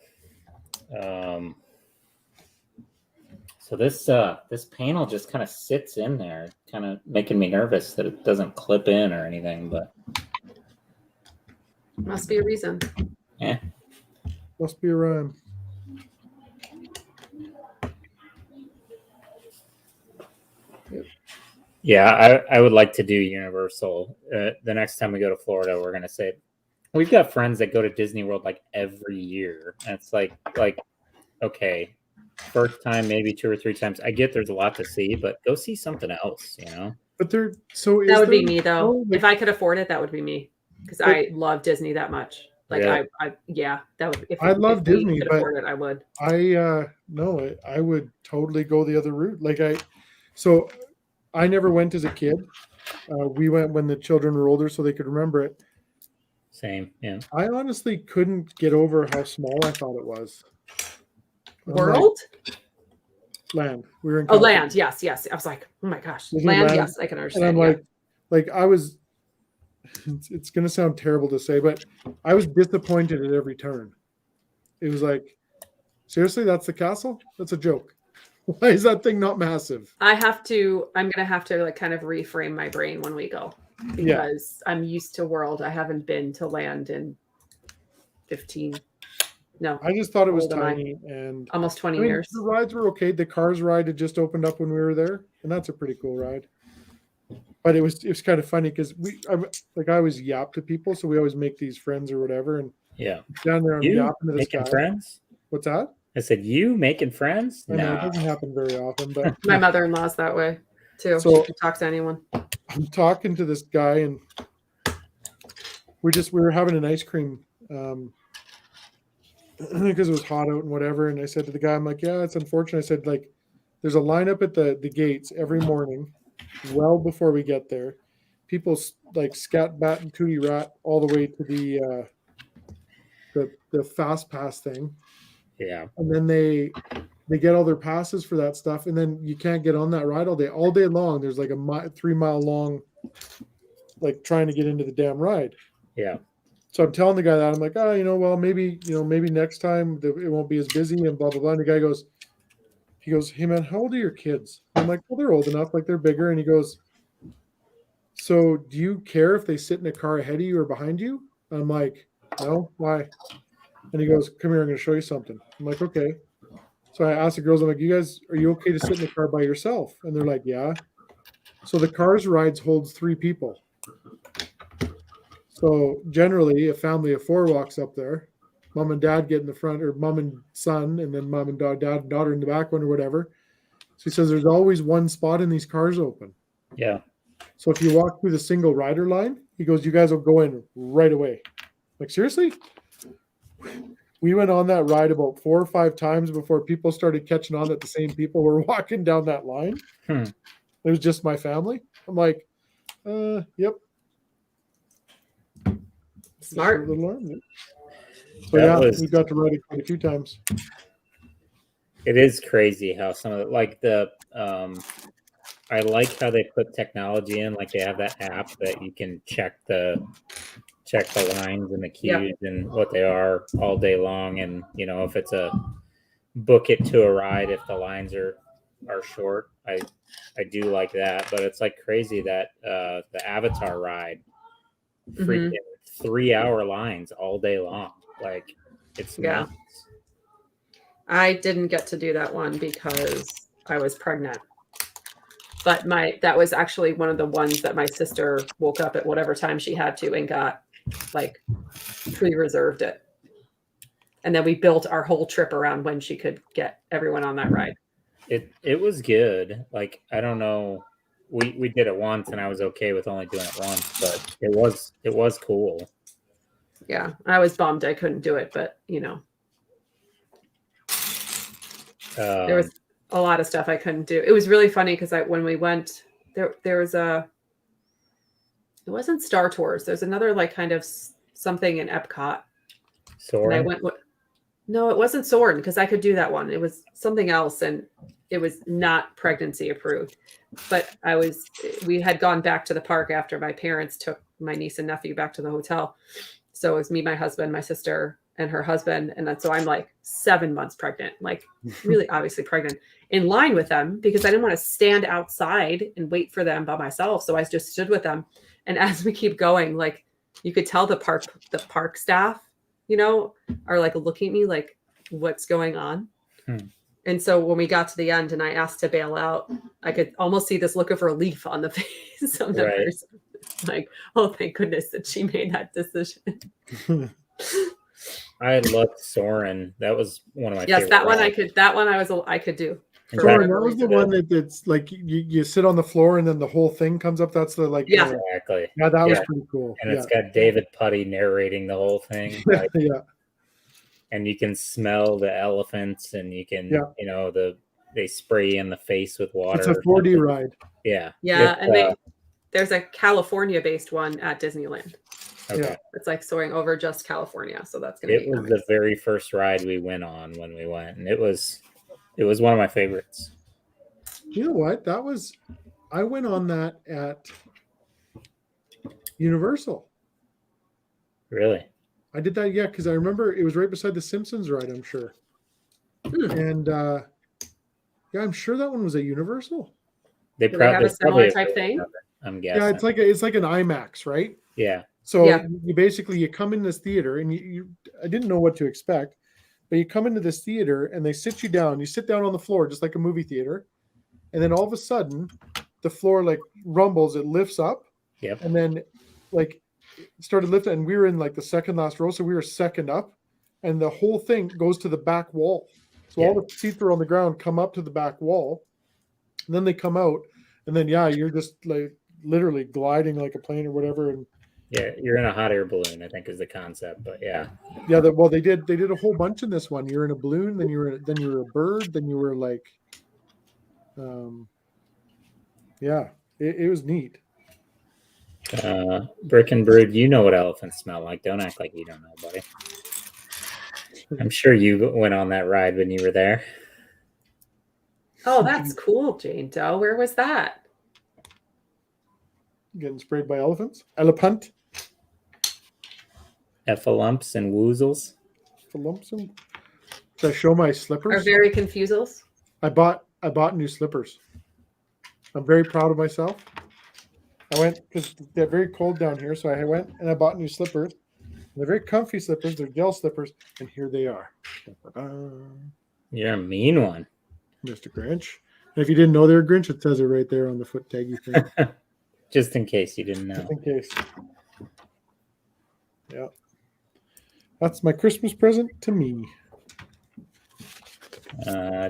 So this panel just kind of sits in there, kind of making me nervous that it doesn't clip in or anything, but Must be a reason. yeah. Must be a rhyme. Yeah, I would like to do Universal. The next time we go to Florida, we're gonna say we've got friends that go to Disney World like every year, and it's like okay, first time maybe 2 or 3 times. I get there's a lot to see, but go see something else, you know. But there, so That would be me there- though. oh, like- If I could afford it, that would be me because I love Disney that much. Like Really? that would. If I love if we Disney, could but afford it, I would. I would totally go the other route. So I never went as a kid. We went when the children were older, so they could remember it. Same, yeah. I honestly couldn't get over how small I thought it was. I'm like, World? land. We were in Oh, California. land. Yes. I was like, oh my gosh, Disney land. land. Yes, I can And understand. I'm yeah. like I was. It's going to sound terrible to say, but I was disappointed at every turn. It was like, seriously, that's the castle? That's a joke. Why is that thing not massive? I'm gonna have to like kind of reframe my brain when we go because I'm used to world. I haven't been to land in 15. No, I just thought it was Old am I? tiny, and almost 20 I mean, years. the rides were okay. The Cars ride had just opened up when we were there, and that's a pretty cool ride. But it was kind of funny because I always yap to people, so we always make these friends or whatever, and Yeah. down there I'm You yapping to this making guy. friends? What's that? I said, you making friends? I know it No. doesn't happen very often, but My mother-in-law's that way too. So- She can talk to anyone. I'm talking to this guy, and we were having an ice cream because it was hot out and whatever. And I said to the guy, I'm like, yeah, it's unfortunate. I said, like, there's a lineup at the gates every morning, well before we get there. People like scat, bat, and tootie rat all the way to the fast pass thing, Yeah. and then they get all their passes for that stuff, and then you can't get on that ride all day long. There's like a 3 mile long, like trying to get into the damn ride. Yeah. So I'm telling the guy that I'm like, well, maybe next time it won't be as busy and blah blah blah. And the guy goes, hey man, how old are your kids? I'm like, well, they're old enough, like they're bigger. And he goes, so do you care if they sit in a car ahead of you or behind you? And I'm like, no, why? And he goes, come here, I'm going to show you something. I'm like, okay. So I asked the girls, I'm like, you guys, are you okay to sit in the car by yourself? And they're like, yeah. So the Cars rides holds 3 people. So generally, a family of 4 walks up there. Mom and dad get in the front, or mom and son, and then mom and dad and daughter in the back one or whatever. So he says there's always one spot in these cars open. Yeah. So if you walk through the single rider line, he goes, you guys will go in right away. Like, seriously? We went on that ride about 4 or 5 times before people started catching on that the same people were walking down that line. Hmm. It was just my family. I'm like, yep. Smart. Little arm, yeah. So That yeah, was- we got to ride it quite a few times. It is crazy how some of I like how they put technology in, like they have that app that you can check the lines and the queues and what they are all day long. And if it's a book it to a ride, if the lines are short, I do like that. But it's like crazy that the Avatar ride, freaking 3-hour lines all day long. Like it's nuts. I didn't get to do that one because I was pregnant. But that was actually one of the ones that my sister woke up at whatever time she had to and got like pre-reserved it. And then we built our whole trip around when she could get everyone on that ride. It was good. Like, I don't know. We did it once and I was okay with only doing it once, but it was cool. Yeah. I was bummed I couldn't do it, but there was a lot of stuff I couldn't do. It was really funny because when we went, there was it wasn't Star Tours. There's another like kind of something in Epcot. Soarin'? And no, it wasn't Soarin' because I could do that one. It was something else, and it was not pregnancy approved. But we had gone back to the park after my parents took my niece and nephew back to the hotel. So it was me, my husband, my sister, and her husband. And then so I'm like 7 months pregnant, like really obviously pregnant, in line with them because I didn't want to stand outside and wait for them by myself. So I just stood with them. And as we keep going, like you could tell the park staff, you know, are like looking at me like, what's going on? And so when we got to the end and I asked to bail out, I could almost see this look of relief on the face of the person. Like, oh, thank goodness that she made that decision. I loved Soren. That was one of my yes, favorite that one rides. I could do. Soren, that was the one that's like you sit on the floor and then the whole thing comes up. That's the like exactly. Yeah, that was pretty cool. And it's got David Putty narrating the whole thing. Like, and you can smell the elephants, and you can you know they spray you in the face with water. It's a 4D ride. Yeah, and there's a California-based one at Disneyland. Okay. Yeah. It's like soaring over just California, so that's gonna be. It was the very first ride we went on when we went, and it was one of my favorites. You know what? I went on that at Universal. Really? I did that, because I remember it was right beside the Simpsons ride, I'm sure. And I'm sure that one was at Universal. They have a similar type thing. I'm guessing. Yeah, it's like an IMAX, right? Yeah. So you come in this theater, and I didn't know what to expect, but you come into this theater and they sit you down. You sit down on the floor just like a movie theater, and then all of a sudden, the floor like rumbles. It lifts up. Yep. And then like it started lifting, and we were in like the second last row, so we were second up, and the whole thing goes to the back wall. So all the seats that are on the ground come up to the back wall, and then they come out, and then you're just like literally gliding like a plane or whatever. And you're in a hot air balloon, I think is the concept. But they did a whole bunch in this one. You're in a balloon, then you were a bird, then you were like, it was neat. Brick and Brood, you know what elephants smell like. Don't act like you don't know, buddy. I'm sure you went on that ride when you were there. Oh, that's cool, Jane Doe. Where was that? Getting sprayed by elephants? Elephant? Effalumps and woozles. Did I show my slippers? Are very confusals. I bought new slippers. I'm very proud of myself. I went because they're very cold down here, so I went and I bought new slippers. They're very comfy slippers. They're gel slippers, and here they are. You're a mean one, Mr. Grinch. And if you didn't know they're a Grinch, it says it right there on the foot taggy thing. Just in case you didn't know. Just in case. Yeah. That's my Christmas present to me.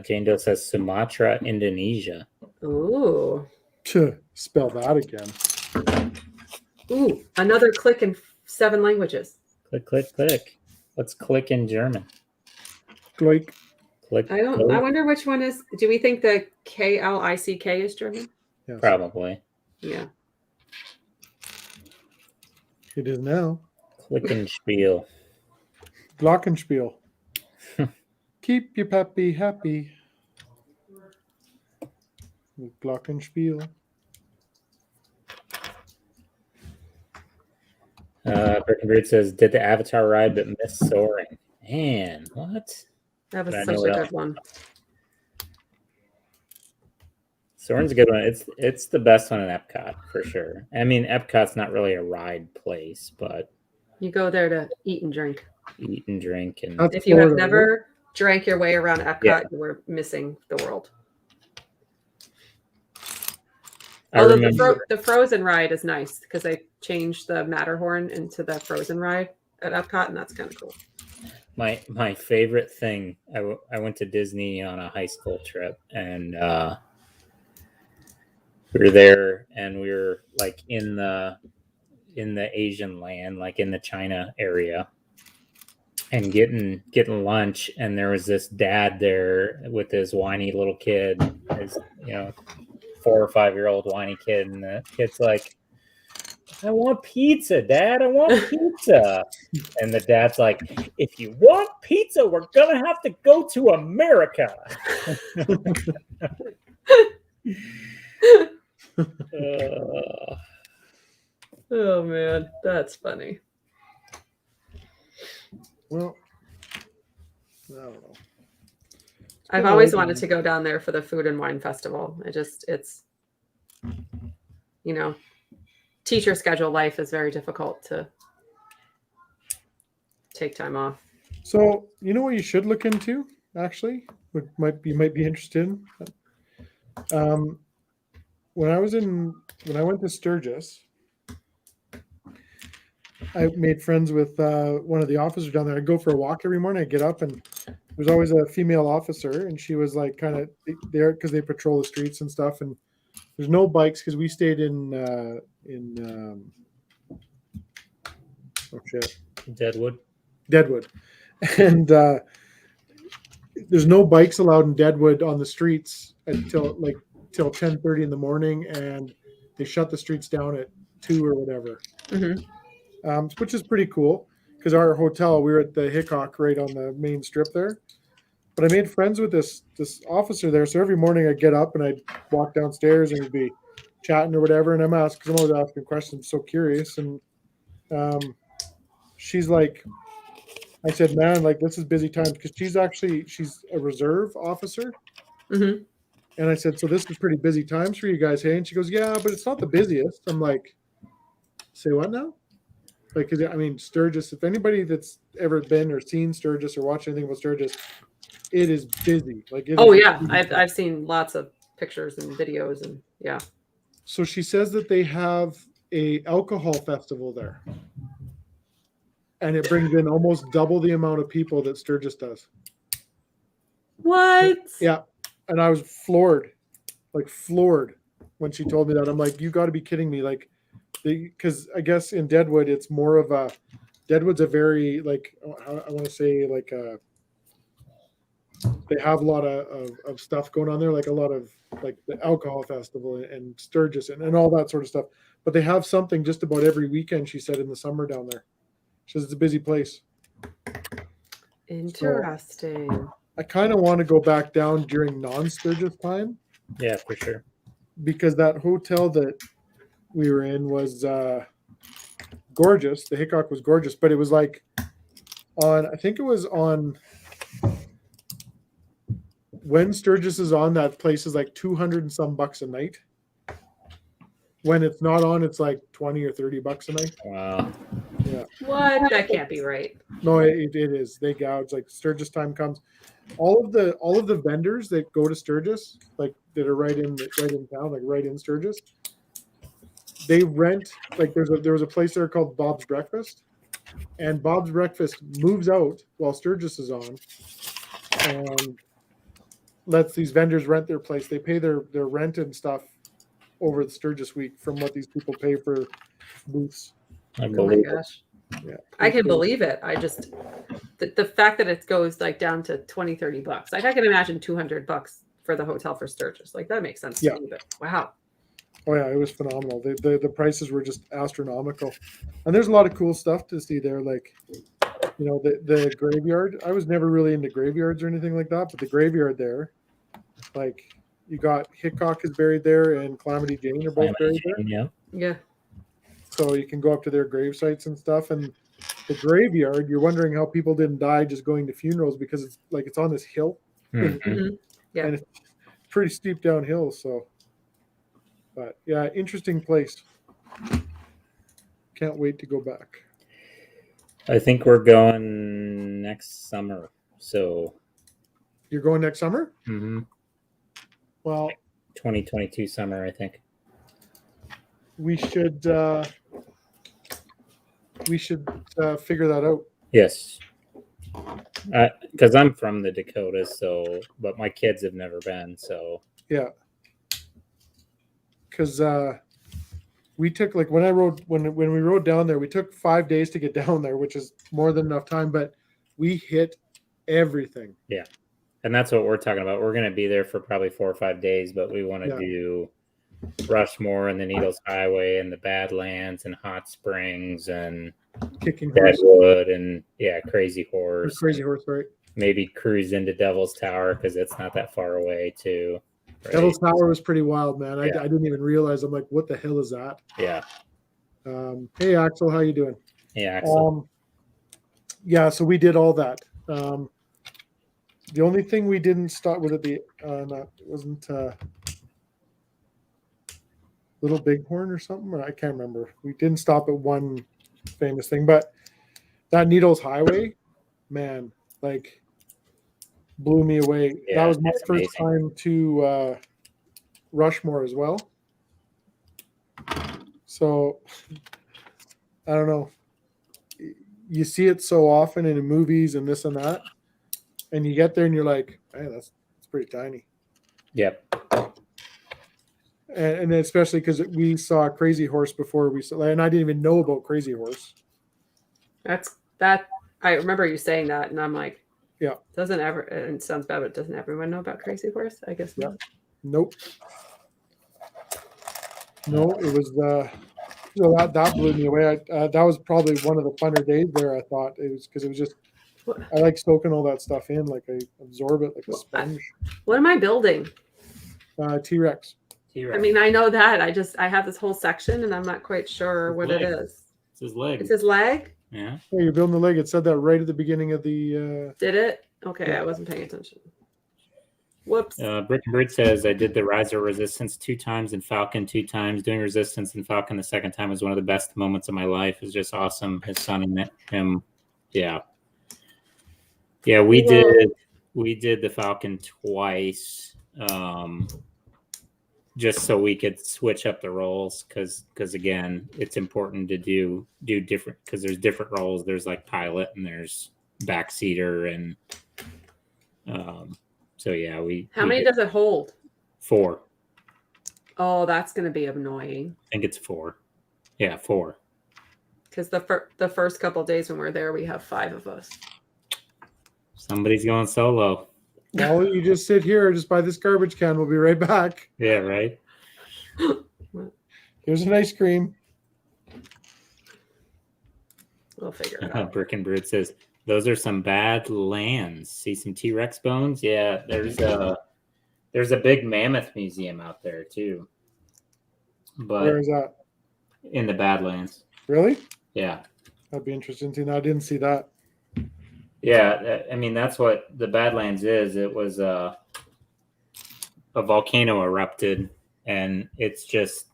Jane Doe says Sumatra, Indonesia. Ooh. Spell that again. Ooh, another click in 7 languages. Click, click, click. What's click in German? Click. Click. I wonder which one is. Do we think the KLICK is German? Yes. Probably. Yeah. It is now. Glockenspiel. Glockenspiel. Keep your puppy happy. Glockenspiel. Brickenbeard says, did the Avatar ride but missed soaring. Man, what? That was such a good one. Soaring's a good one. It's the best one in Epcot for sure. I mean, Epcot's not really a ride place, but you go there to eat and drink. And if you have never drank your way around Epcot, you were missing the world. Although the Frozen ride is nice because they changed the Matterhorn into the Frozen ride at Epcot, and that's kind of cool. My favorite thing, I went to Disney on a high school trip, and we were there, and we were like in the Asian land, like in the China area, and getting lunch, and there was this dad there with his whiny little kid, his 4 or 5 year old whiny kid, and the kid's like, I want pizza, Dad. I want pizza. And the dad's like, if you want pizza, we're going to have to go to America. Oh man, that's funny. Well, I don't know. I've always wanted to go down there for the food and wine festival. It's, teacher schedule life is very difficult to take time off. So, you know what you should look into, actually? You might be interested in? When I went to Sturgis, I made friends with one of the officers down there. I'd go for a walk every morning. I'd get up and there's always a female officer, and she was like kind of there because they patrol the streets and stuff. And there's no bikes because we stayed in Deadwood, and there's no bikes allowed in Deadwood on the streets until till 10:30 in the morning, and they shut the streets down at 2 or whatever. Mm-hmm. Which is pretty cool because our hotel, we were at the Hickok right on the main strip there. But I made friends with this officer there, so every morning I'd get up and I'd walk downstairs and we'd be chatting or whatever, and I'm always asking questions, so curious. And she's like, I said, man, like this is busy times because she's a reserve officer. Mm-hmm. And I said, so this is pretty busy times for you guys, hey? And she goes, yeah, but it's not the busiest. I'm like, say what now? Like, I mean, Sturgis, if anybody that's ever been or seen Sturgis or watched anything about Sturgis, it is busy. Like, I've seen lots of pictures and videos, and yeah. So she says that they have a alcohol festival there, and it brings in almost double the amount of people that Sturgis does. What? Yeah, and I was floored when she told me that. I'm like, you got to be kidding me! Like, because I guess in Deadwood it's more of a Deadwood's a very like I want to say like they have a lot of stuff going on there, like a lot of like the alcohol festival and Sturgis and all that sort of stuff. But they have something just about every weekend, she said, in the summer down there. She says it's a busy place. Interesting. So I kind of want to go back down during non-Sturgis time. Yeah, for sure. Because that hotel that we were in was gorgeous. The Hickok was gorgeous, but it was like I think it was on when Sturgis is on, that place is like 200 and some bucks a night. When it's not on, it's like 20 or 30 bucks a night. Wow. Yeah. What? That can't be right. No, it is. They gouge. Like Sturgis time comes. All of the vendors that go to Sturgis, like that are right in town, like right in Sturgis, they rent, like there was a place there called Bob's Breakfast, and Bob's Breakfast moves out while Sturgis is on, and lets these vendors rent their place. They pay their rent and stuff over the Sturgis week from what these people pay for booths. I Oh my believe it. gosh. Yeah, I can believe it. I just the fact that it goes like down to 20-30 bucks. Like I can imagine 200 bucks for the hotel for Sturgis. Like that makes sense to me, but wow. Oh yeah, it was phenomenal. The prices were just astronomical. And there's a lot of cool stuff to see there, like the graveyard. I was never really into graveyards or anything like that, but the graveyard there, like you got Hickok is buried there and Calamity Jane are both buried there. Yeah. Yeah. So you can go up to their grave sites and stuff. And the graveyard, you're wondering how people didn't die just going to funerals because it's on this hill. Mm-hmm. Mm-hmm. Yeah. And it's pretty steep downhill. So, but yeah, interesting place. Can't wait to go back. I think we're going next summer. So You're going next summer? mm-hmm. Well, 2022 summer, I think. we should figure that out. Yes. Because I'm from the Dakotas, but my kids have never been, so. Yeah. Because we took when we rode down there, we took 5 days to get down there, which is more than enough time, but we hit everything. Yeah. And that's what we're talking about. We're going to be there for probably 4 or 5 days, but we want to do Rushmore and the Needles Highway and the Badlands and Hot Springs and Kicking Horse. Deadwood and Crazy Horse. Crazy Horse, right? Maybe cruise into Devil's Tower because it's not that far away too. Right? Devil's Tower was pretty wild, man. Yeah. I didn't even realize. I'm like, what the hell is that? Yeah. Hey, Axel, how you doing? Hey, Axel. Yeah, so we did all that. The only thing we didn't stop with it wasn't Little Bighorn or something. Or I can't remember. We didn't stop at one famous thing, but that Needles Highway, man, like blew me away. Yeah, that was my it's first amazing. time to Rushmore as well. So I don't know. You see it so often in movies and this and that, and you get there and you're like, hey, that's pretty tiny. Yep. And especially because we saw Crazy Horse before we saw, and I didn't even know about Crazy Horse. That. I remember you saying that, and I'm like, yeah, doesn't ever. It sounds bad, but doesn't everyone know about Crazy Horse? I guess. Yeah. Not. Nope. No, it was that blew me away. That was probably one of the funner days there. I thought it was because it was just. I like soaking all that stuff in, like I absorb it like a sponge. What am I building? T-Rex. I mean, I know that. I have this whole section, and I'm not quite sure what it is. It's his leg. It's his leg? Yeah. Oh, you're building the leg. It said that right at the beginning of the. Did it? Okay, yeah. I wasn't paying attention. Whoops. Brick and Bird says, I did the Riser Resistance 2 times and Falcon 2 times. Doing Resistance and Falcon the second time was one of the best moments of my life. It was just awesome. His son and him. Yeah. Yeah, we did the Falcon twice. Just so we could switch up the roles because again, it's important to do different because there's different roles. There's like pilot and there's backseater and so yeah, How many does it hold? 4. Oh, that's going to be annoying. I think it's 4. Yeah, 4. Because the first couple of days when we're there, we have 5 of us. Somebody's going solo. Well, you just sit here, just buy this garbage can. We'll be right back. Yeah, right. Here's an ice cream. We'll figure it out. Brick and Brood says, those are some bad lands. See some T-Rex bones? Yeah, there's a big mammoth museum out there too. But where is that? In the Badlands. Really? Yeah. That'd be interesting too. No, I didn't see that. Yeah, I mean that's what the Badlands is. It was a volcano erupted, and it's just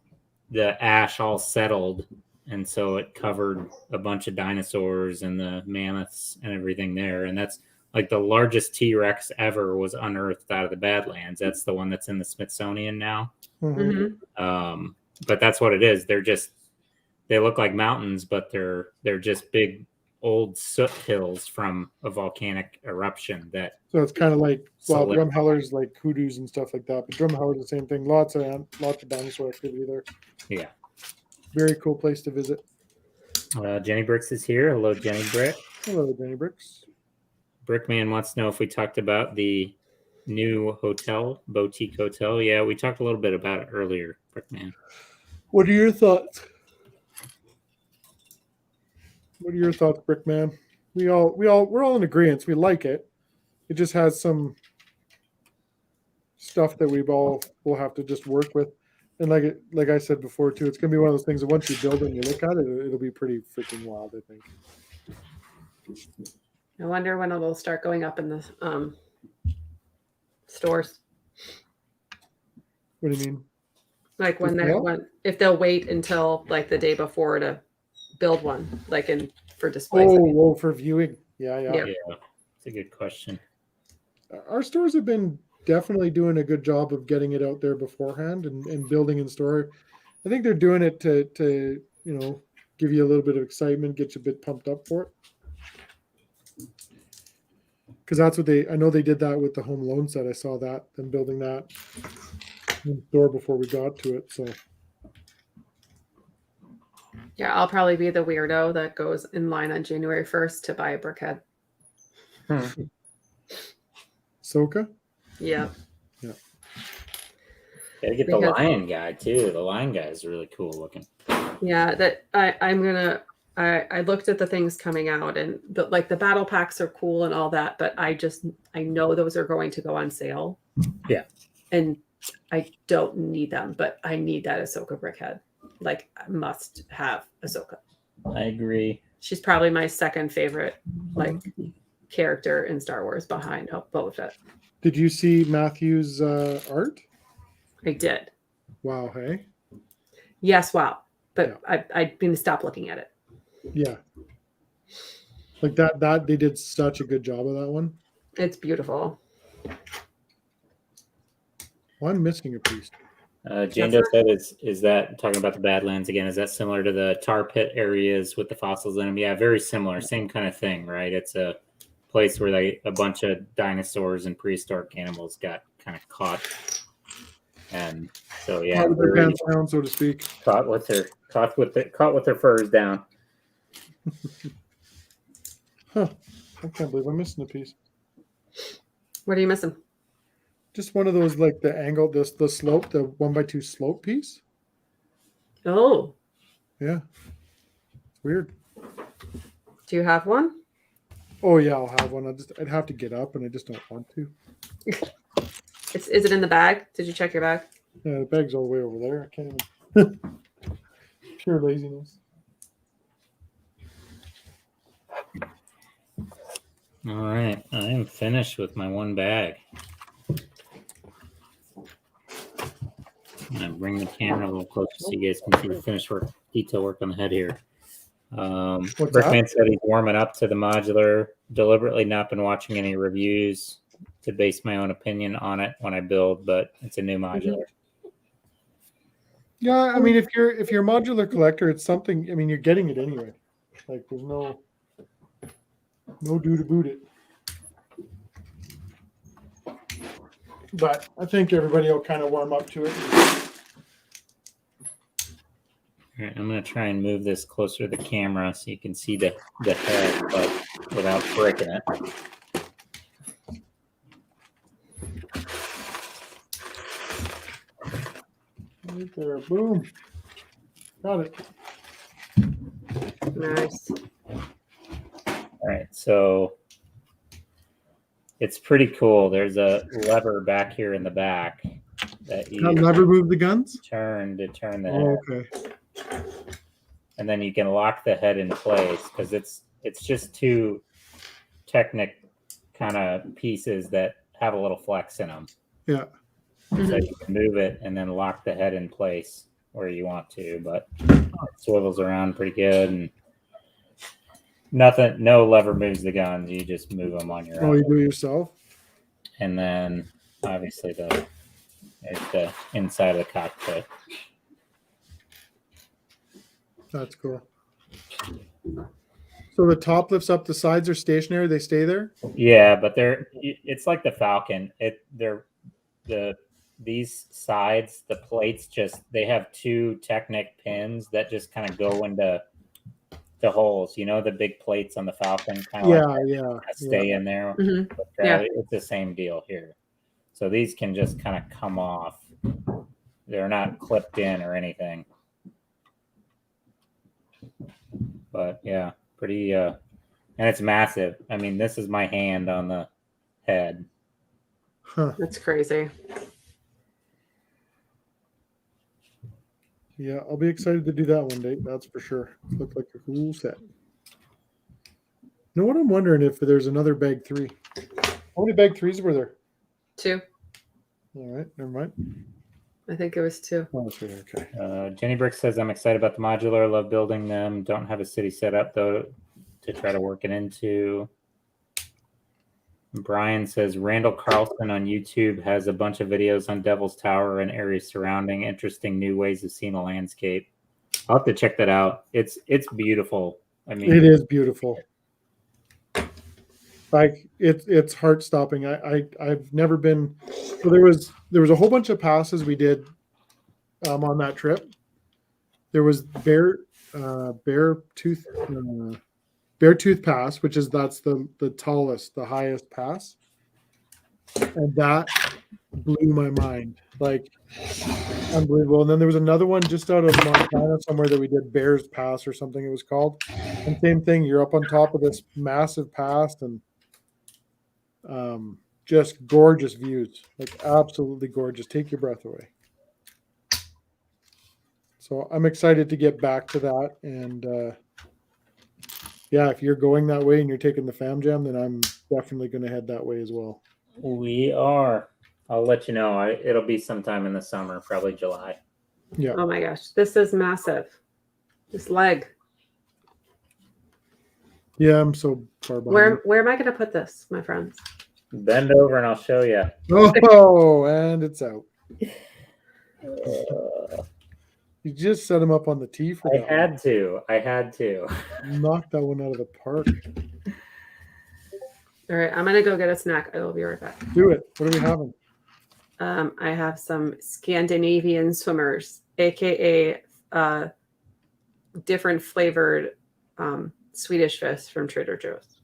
the ash all settled, and so it covered a bunch of dinosaurs and the mammoths and everything there. And that's like the largest T-Rex ever was unearthed out of the Badlands. That's the one that's in the Smithsonian now. Mm-hmm. But that's what it is. They look like mountains, but they're just big old soot hills from a volcanic eruption. So it's kind of like Drumheller's like hoodoos and stuff like that. But Drumheller's the same thing. Lots of dinosaur activity there. Yeah. Very cool place to visit. Jenny Bricks is here. Hello, Jenny Brick. Hello, Jenny Bricks. Brickman wants to know if we talked about the new boutique hotel. Yeah, we talked a little bit about it earlier, Brickman. What are your thoughts? What are your thoughts, Brickman? We're all in agreement. We like it. It just has some stuff that we'll have to just work with. And like I said before too, it's gonna be one of those things that once you build it and you look at it, it'll be pretty freaking wild, I think. I wonder when it'll start going up in the stores. What do you mean? Like if they'll wait until like the day before to build one, like for displays. Oh, for viewing. Yeah. It's a good question. Our stores have been definitely doing a good job of getting it out there beforehand and building in store. I think they're doing it to give you a little bit of excitement, get you a bit pumped up for it. Because that's what I know they did that with the Home Alone set. I saw that, them building that in store before we got to it. So yeah, I'll probably be the weirdo that goes in line on January 1st to buy a brickhead. Soka? Yeah. Gotta get the Because- lion guy too. The lion guy is really cool looking. Yeah, that I'm gonna. I looked at the things coming out, and like the battle packs are cool and all that, but I know those are going to go on sale. Yeah. And I don't need them, but I need that Ahsoka brickhead. Like, I must have Ahsoka. I agree. She's probably my second favorite like character in Star Wars behind Boba Fett. Did you see Matthew's art? I did. Wow, hey? Yes, wow. But yeah. I've been to stop looking at it. Yeah. Like that they did such a good job of that one. It's beautiful. Well, I'm missing a piece. Jando said, is that, talking about the Badlands again, is that similar to the tar pit areas with the fossils in them? Yeah, very similar. Same kind of thing, right? It's a place where a bunch of dinosaurs and prehistoric animals got kind of caught. And so, yeah. Caught with their pants down, so to speak. Caught with their furs down. Huh. I can't believe I'm missing a piece. What are you missing? Just one of those, like the angle, the slope, the 1x2 slope piece. Oh. Yeah. Weird. Do you have one? Oh yeah, I'll have one. I'd have to get up and I just don't want to. Is it in the bag? Did you check your bag? Yeah, the bag's all the way over there. I can't even. Pure laziness. All right. I am finished with my one bag. I'm going to bring the camera a little closer so you guys can see the finished work, detail work on the head here. Brickman said he's warming up to the modular. Deliberately not been watching any reviews to base my own opinion on it when I build, but it's a new modular. Yeah, I mean, if you're a modular collector, it's something. I mean, you're getting it anyway. Like, there's no do to boot it. But I think everybody will kind of warm up to it. All right, I'm going to try and move this closer to the camera so you can see the head, but without breaking it. Right there, boom. Got it. Nice. All right, so it's pretty cool. There's a lever back here in the back that you lever move the guns? Turn the head. Okay. And then you can lock the head in place because it's just two Technic kind of pieces that have a little flex in them. Yeah. So you can move it and then lock the head in place where you want to, but it swivels around pretty good and no lever moves the guns. You just move them on your own. Oh, you do it yourself? And then obviously there's the inside of the cockpit. That's cool. So the top lifts up, the sides are stationary, they stay there? Yeah, but it's like the Falcon. These sides, the plates they have two Technic pins that just kind of go into the holes. You know, the big plates on the Falcon kind of stay in there. Mm-hmm. It's the same deal here. So these can just kind of come off. They're not clipped in or anything. But yeah, pretty and it's massive. I mean, this is my hand on the head. Huh. That's crazy. Yeah, I'll be excited to do that one day. That's for sure. Looked like a cool set. You know what I'm wondering, if there's another bag 3. How many bag 3s were there? 2. All right, never mind. I think it was 2. Oh, that's right. Okay. Jenny Brick says, I'm excited about the modular. Love building them. Don't have a city set up, though, to try to work it into. Brian says, Randall Carlson on YouTube has a bunch of videos on Devil's Tower and areas surrounding. Interesting new ways of seeing a landscape. I'll have to check that out. It's beautiful. I mean, it is beautiful. Like it's heart stopping. I've never been. So there was a whole bunch of passes we did on that trip. There was Beartooth Pass, which that's the tallest, the highest pass, and that blew my mind. Like, unbelievable. And then there was another one just out of Montana somewhere that we did, Beartooth Pass or something it was called. And same thing, you're up on top of this massive pass and just gorgeous views, like absolutely gorgeous. Take your breath away. So I'm excited to get back to that. And yeah, if you're going that way and you're taking the Fam Jam, then I'm definitely going to head that way as well. We are. I'll let you know. It'll be sometime in the summer, probably July. Yeah. Oh my gosh, this is massive. This leg. Yeah, I'm so far behind. Where am I going to put this, my friends? Bend over and I'll show you. Oh, and it's out. You just set him up on the tee for that. I had to. Knock that one out of the park. All right, I'm going to go get a snack. I will be right back. Do it. What are we having? I have some Scandinavian swimmers, aka different flavored Swedish fish from Trader Joe's.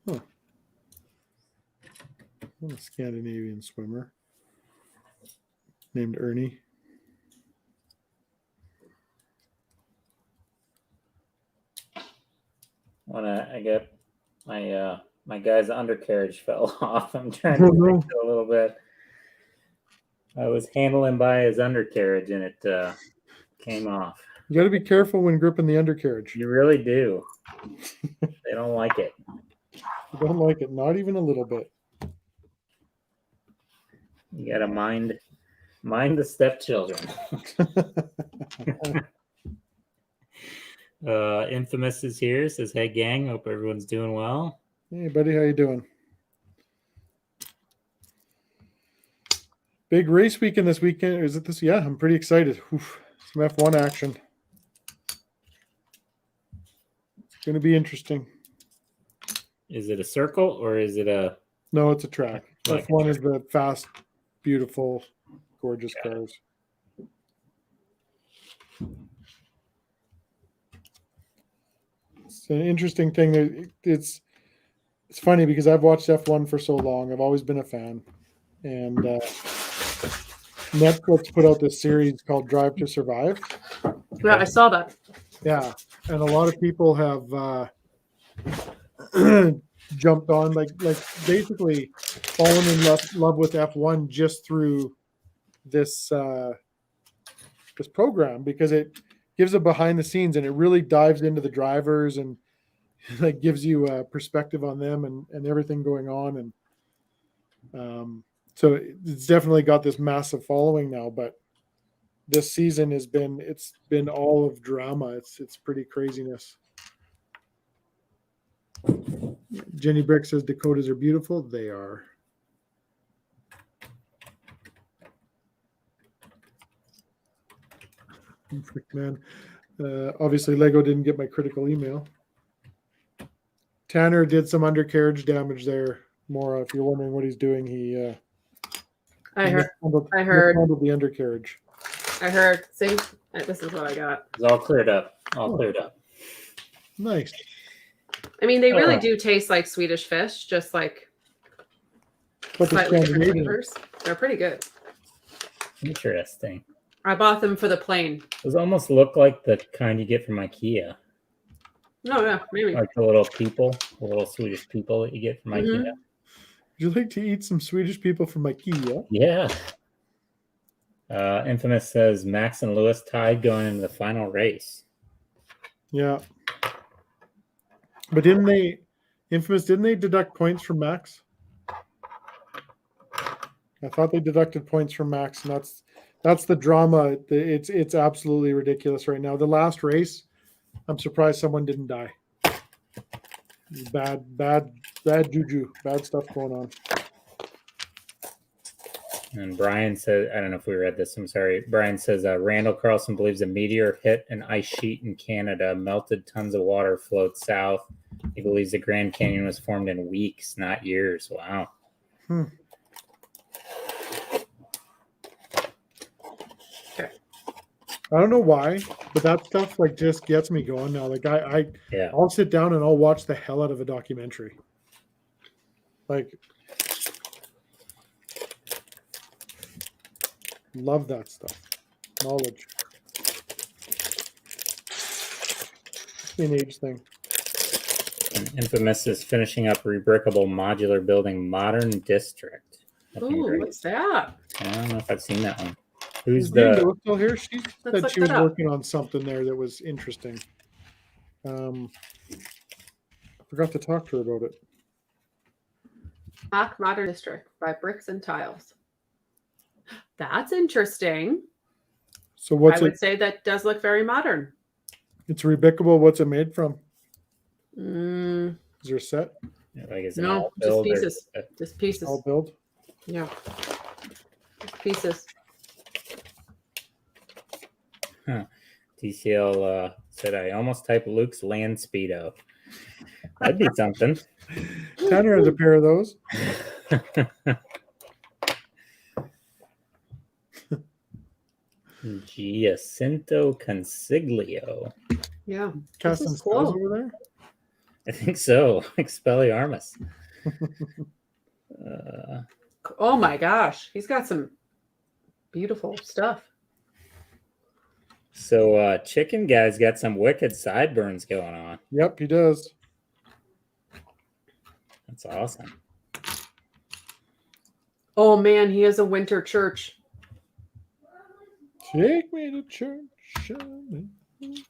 Huh. I'm a Scandinavian swimmer named Ernie. I get my guy's undercarriage fell off. I'm trying to fix it a little bit. I was handling by his undercarriage and it came off. You got to be careful when gripping the undercarriage. You really do. They don't like it. You don't like it, not even a little bit. You got to mind the stepchildren. Infamous is here. Says, "Hey gang, hope everyone's doing well." Hey buddy, how you doing? Big race weekend this weekend. Is it this? Yeah, I'm pretty excited. Oof, some F1 action. It's going to be interesting. Is it a circle or is it a? No, it's a track. Like F1 is the fast, beautiful, gorgeous cars. It's an interesting thing. It's funny because I've watched F1 for so long. I've always been a fan. And Netflix put out this series called Drive to Survive. Yeah, I saw that. Yeah, and a lot of people have jumped on, like basically fallen in love with F1 just through this this program, because it gives a behind the scenes and it really dives into the drivers and like gives you a perspective on them and everything going on. And so it's definitely got this massive following now, but this season it's been all of drama. It's pretty craziness. Jenny Brick says Dakotas are beautiful. They are. Frick, man. Obviously Lego didn't get my critical email. Tanner did some undercarriage damage there. Maura, if you're wondering what he's doing, he I heard the undercarriage. I heard. See, this is what I got. It's all cleared up. Cleared up. Nice. I mean, they really do taste like Swedish fish, just like But slightly different flavors. They're pretty good. Interesting. I bought them for the plane. Those almost look like the kind you get from IKEA. No, yeah, maybe. Like the little Swedish people that you get from IKEA. Would you like to eat some Swedish people from IKEA? Yeah. Infamous says Max and Lewis tied going into the final race. Yeah. But didn't they deduct points from Max? I thought they deducted points from Max, and that's the drama. It's absolutely ridiculous right now. The last race, I'm surprised someone didn't die. Bad juju, bad stuff going on. And Brian says, I don't know if we read this, I'm sorry. Brian says, Randall Carlson believes a meteor hit an ice sheet in Canada, melted tons of water, flowed south. He believes the Grand Canyon was formed in weeks, not years. Wow. Okay. I don't know why, but that stuff like just gets me going now. Like I'll sit down and I'll watch the hell out of a documentary. Like Love that stuff. Knowledge. In age thing. And Infamous is finishing up rebrickable modular building Modern District. Looking Ooh, great. what's that? I don't know if I've seen that one. Who's Is Jane the? Doe still here? She Let's said look she was that up. working on something there that was interesting. I forgot to talk to her about it. Mock Modern District by Bricks and Tiles. That's interesting. So what's I would it? say that does look very modern. It's rebrickable. What's it made from? Mm, Is there a set? Like is it no, all just build or- pieces. Just pieces. All build? Yeah. Just pieces. TCL said I almost typed Luke's land speedo. That'd be something. Tanner has a pair of those. Giacinto Consiglio. Yeah. Cast This some is spells cool. over there. I think so. Expelliarmus. Oh my gosh. He's got some beautiful stuff. So Chicken Guy's got some wicked sideburns going on. Yep, he does. That's awesome. Oh man, he has a winter church. Take me to church. show me.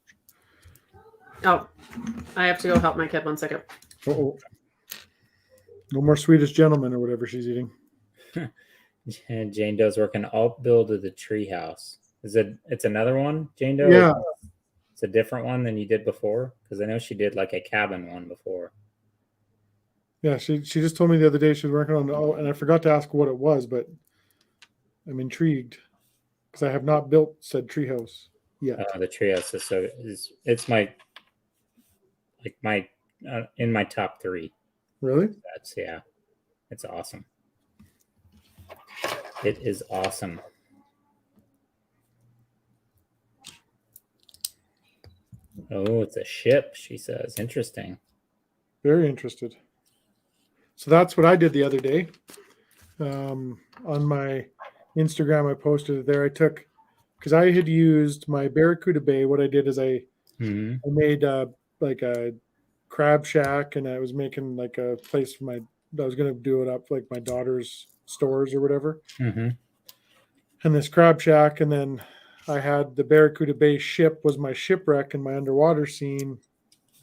Oh, I have to go help my kid 1 second. Uh-oh. No more Swedish gentleman or whatever she's eating. And Jane Doe's working alt build of the treehouse. Is it? It's another one, Jane Doe. Yeah. It's a different one than you did before, because I know she did like a cabin one before. Yeah, she just told me the other day she was working on, and I forgot to ask what it was, but I'm intrigued because I have not built said treehouse yet. The treehouse it's my in my top 3. Really? That's it's awesome. It is awesome. Oh, it's a ship, she says. Interesting. Very interested. So that's what I did the other day. On my Instagram, I posted it there. I took, because I had used my Barracuda Bay. What I did is I made like a crab shack, and I was making like a place for I was going to do it up like my daughter's stores or whatever. Mm-hmm. And this crab shack, and then I had the Barracuda Bay ship was my shipwreck and my underwater scene,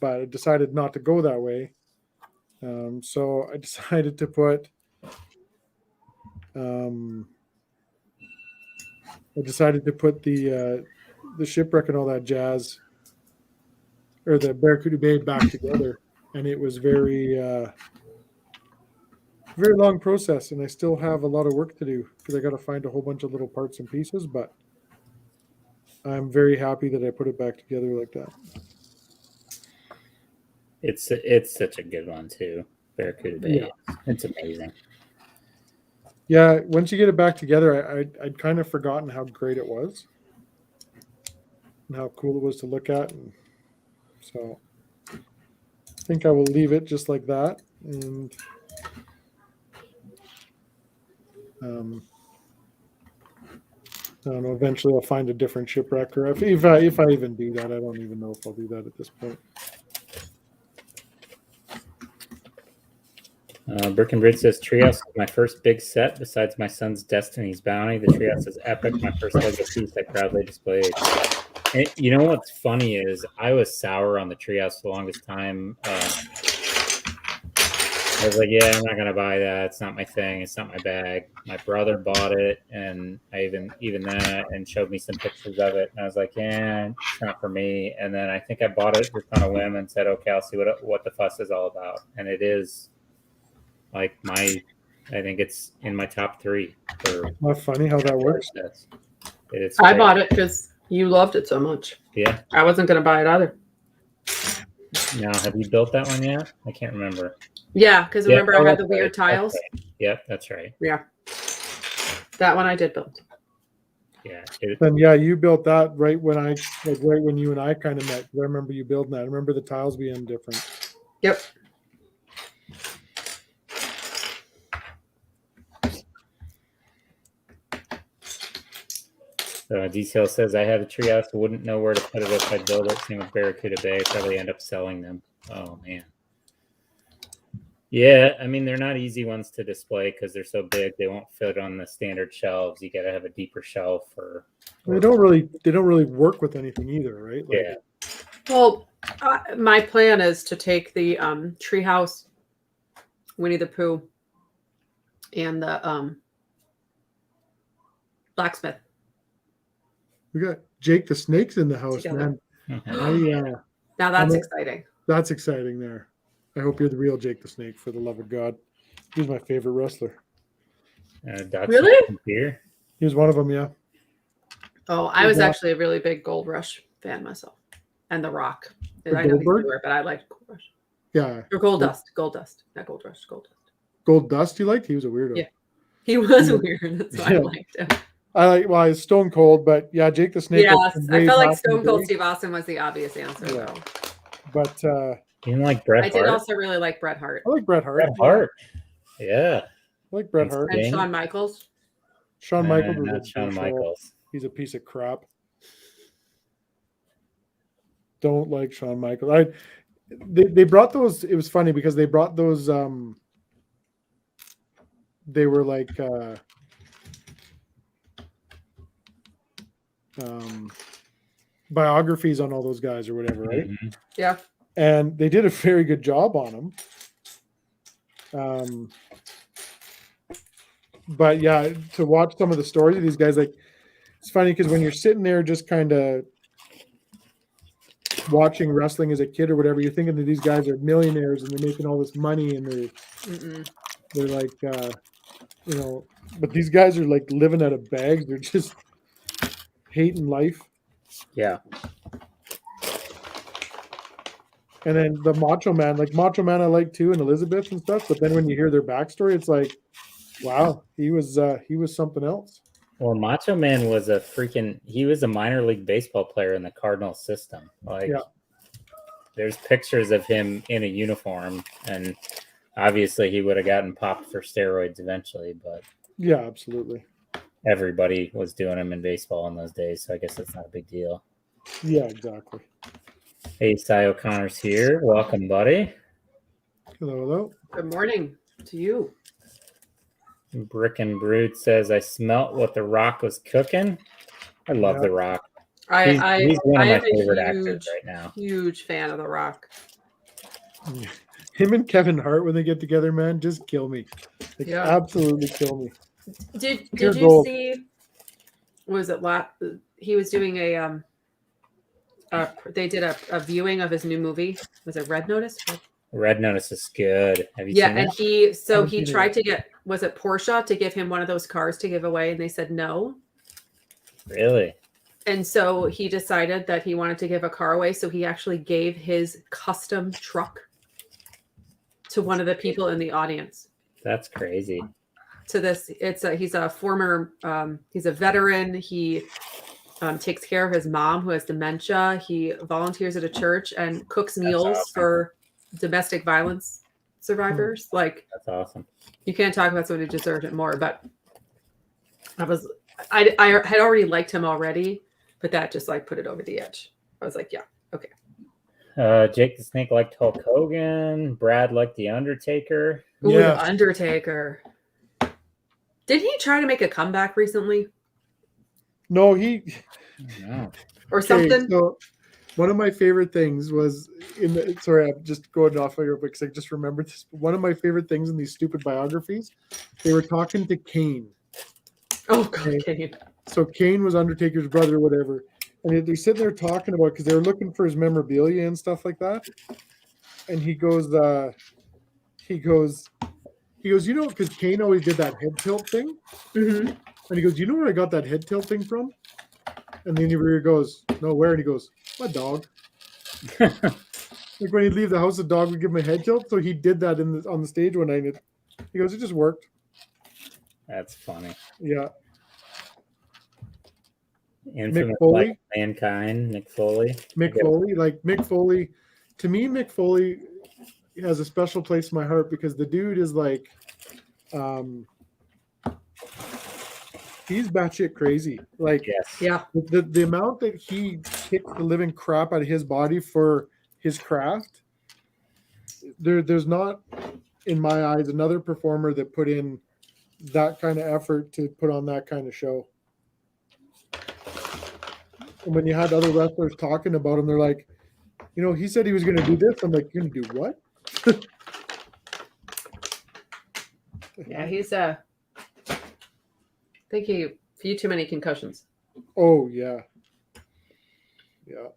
but I decided not to go that way. So I decided to put the shipwreck and all that jazz, or the Barracuda Bay back together, and it was very long process, and I still have a lot of work to do because I got to find a whole bunch of little parts and pieces, but I'm very happy that I put it back together like that. It's such a good one too. Barracuda Bay. Yeah. It's amazing. Yeah, once you get it back together, I'd kind of forgotten how great it was and how cool it was to look at, and so I think I will leave it just like that, and I don't know. Eventually, I'll find a different shipwreck, or if I even do that, I don't even know if I'll do that at this point. Brick and Bridge says Treehouse is my first big set besides my son's Destiny's Bounty. The Treehouse is epic. My first Lego piece I proudly displayed. And you know what's funny is I was sour on the Treehouse the longest time. I was like, yeah, I'm not gonna buy that. It's not my thing. It's not my bag. My brother bought it, and I even that, and showed me some pictures of it, and I was like, yeah, it's not for me. And then I think I bought it just on a whim and said, okay, I'll see what the fuss is all about. And it is like I think it's in my top 3. Not funny how that works. I bought it because you loved it so much. Yeah, I wasn't going to buy it either. Now, have you built that one yet? I can't remember. Yeah, because remember I had the weird tiles. Right. Yep, that's right. Yeah, that one I did build. Yeah. And yeah, you built that right when you and I kind of met. I remember you building that. I remember the tiles being different. Yep. Detail says, I have a treehouse, wouldn't know where to put it if I build it. Same with Barracuda Bay. Probably end up selling them. Oh, man. Yeah, I mean, they're not easy ones to display because they're so big. They won't fit on the standard shelves. You got to have a deeper shelf. They don't really work with anything either, right? Like, yeah. Well, my plan is to take the treehouse, Winnie the Pooh, and the blacksmith. We got Jake the Snake's in the house, Together. man. Now that's exciting. That's exciting there. I hope you're the real Jake the Snake, for the love of God. He's my favorite wrestler. Really? Here. He was one of them, yeah. Oh, I was actually a really big Gold Rush fan myself. And The Rock. I know he's newer, but I liked Gold Rush. Yeah. Or Gold Dust. Gold Dust. Not Gold Rush. Gold Dust. Gold Dust you liked? He was a weirdo. Yeah. He was weird. That's why I liked him. He's Stone Cold, but yeah, Jake the Snake. Yes, I felt like Stone Cold Steve Austin was the obvious answer, though. But you didn't like Bret Hart? I did also really like Bret Hart. I like Bret Hart. Bret Hart. Yeah. I like Bret Hart. And Shawn Michaels. Shawn Michaels. Not Shawn Michaels. He's a piece of crap. Don't like Shawn Michaels. They brought those. It was funny because they brought those. They were like biographies on all those guys or whatever, right? Mm-hmm. Yeah. And they did a very good job on them. But yeah, to watch some of the stories of these guys, like, it's funny because when you're sitting there just kind of watching wrestling as a kid or whatever, you're thinking that these guys are millionaires and they're making all this money and they're like, but these guys are like living out of bags. They're just hating life. Yeah. And then the Macho Man I like too, and Elizabeth and stuff. But then when you hear their backstory, it's like, wow, he was something else. Well, Macho Man was he was a minor league baseball player in the Cardinals system. Like, there's pictures of him in a uniform, and obviously he would have gotten popped for steroids eventually, but yeah, absolutely. Everybody was doing them in baseball in those days, so I guess that's not a big deal. Yeah, exactly. Hey, Cy O'Connor's here. Welcome, buddy. Hello. Good morning to you. Brick and Brood says, I smelt what The Rock was cooking. I love The Rock. He's one of my favorite actors right now. Huge fan of The Rock. Him and Kevin Hart, when they get together, man, just kill me. Absolutely kill me. Did you see? Was it he was doing they did a viewing of his new movie. Was it Red Notice? Red Notice is good. Have you seen and it? he tried to get, was it Porsche to give him one of those cars to give away, and they said no. Really? And so he decided that he wanted to give a car away, so he actually gave his custom truck to one of the people in the audience. That's crazy. To this, he's a former, he's a veteran. He takes care of his mom who has dementia. He volunteers at a church and cooks meals for domestic violence survivors. Like, that's awesome. You can't talk about somebody who deserved it more. But I had already liked him already, but that just like put it over the edge. I was like, yeah, okay. Jake the Snake liked Hulk Hogan. Brad liked The Undertaker. Ooh, The Undertaker. Did he try to make a comeback recently? No, or something. So one of my favorite things was sorry, I'm just going off here because I just remembered this. One of my favorite things in these stupid biographies, they were talking to Kane. Oh, God, Kane. So Kane was Undertaker's brother, whatever. And they're sitting there talking about, because they were looking for his memorabilia and stuff like that. And he goes, because Kane always did that head tilt thing. Mm-hmm. And he goes, you know where I got that head tilt thing from? And the interviewer goes, no, where? And he goes, my dog. Like when he'd leave the house, the dog would give him a head tilt. So he did that on the stage one night. And he goes, it just worked. That's funny. Yeah. Infamous, Mick Foley. like Mankind, Mick Foley. Mick Foley. To me, Mick Foley has a special place in my heart because the dude is like, he's batshit crazy. Like, Yes. Yeah. the amount that he kicks the living crap out of his body for his craft, there's not, in my eyes, another performer that put in that kind of effort to put on that kind of show. And when you had other wrestlers talking about him, they're like, he said he was going to do this. I'm like, you're going to do what? Yeah, he's I think he few too many concussions. Oh, yeah. Yeah.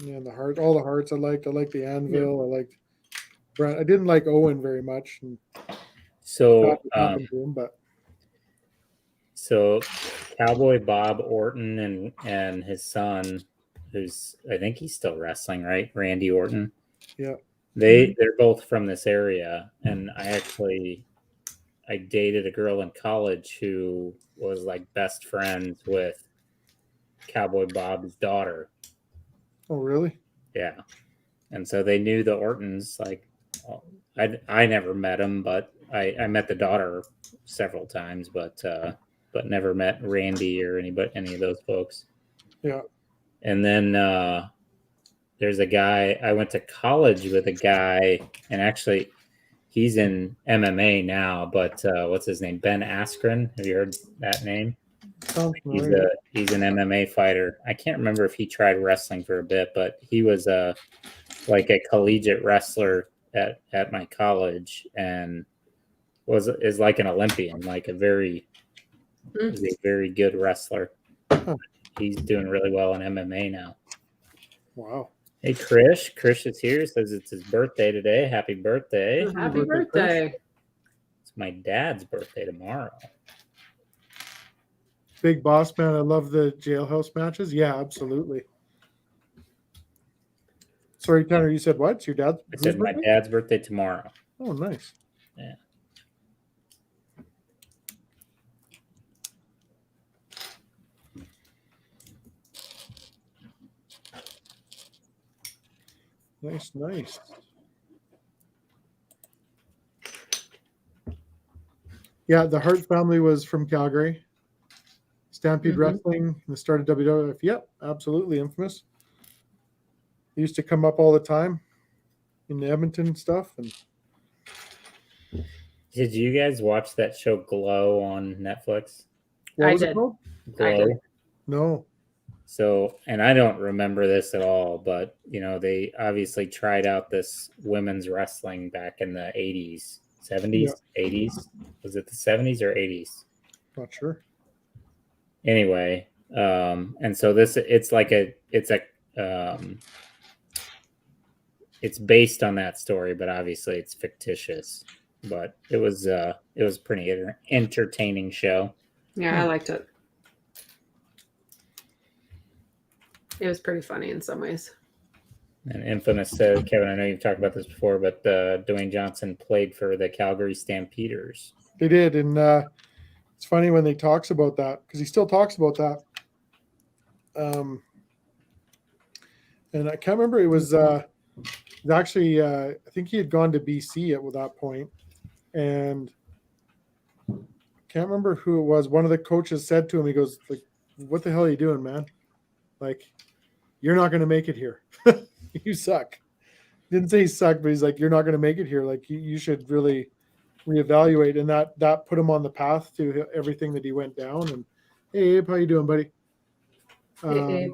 Yeah, all the hearts I liked. I liked the Anvil. I liked Brent. I didn't like Owen very much. And So, happened to him, but so Cowboy Bob Orton and his son, who's I think he's still wrestling, right? Randy Orton. yeah. They're both from this area, and I dated a girl in college who was like best friends with Cowboy Bob's daughter. Oh, really? Yeah, and so they knew the Ortons. Like, I never met him, but I met the daughter several times, but never met Randy or any of those folks. Yeah. And then there's a guy I went to college with, a guy, and actually he's in MMA now. But what's his name? Ben Askren. Have you heard that name? He's an MMA fighter. I can't remember if he tried wrestling for a bit, but he was like a collegiate wrestler at my college, and is like an Olympian, like is a very good wrestler. He's doing really well in MMA now. Wow. Hey, Krish is here. Says it's his birthday today. Happy birthday. Happy birthday. It's my dad's birthday tomorrow. Big Boss Man, I love the jailhouse matches. Yeah, absolutely. Sorry, Tanner, you said what? It's your dad's I said my dad's birthday tomorrow. Oh, nice. Yeah. Nice. Yeah, the Hart family was from Calgary. Stampede Wrestling, and started WWF. Yep, absolutely infamous. They used to come up all the time in the Edmonton stuff. And did you guys watch that show Glow on Netflix? What was it called? Glow. No. So, and I don't remember this at all, but they obviously tried out this women's wrestling back in the 80s, 70s, 80s. Was it the 70s or 80s? Not sure. Anyway, and so it's based on that story, but obviously it's fictitious. But it was pretty entertaining show. Yeah, I liked it. It was pretty funny in some ways. And Infamous said, Kevin, I know you've talked about this before, but Dwayne Johnson played for the Calgary Stampeders. They did, and it's funny when he talks about that, because he still talks about that. And I can't remember, it was actually, I think he had gone to BC at that point, and I can't remember who it was. One of the coaches said to him, he goes, like, what the hell are you doing, man? Like, you're not going to make it here. You suck. Didn't say he sucked, but he's like, you're not going to make it here. Like, you should really reevaluate. And that put him on the path to everything that he went down. And hey, Abe, how you doing, buddy? Hey, Abe.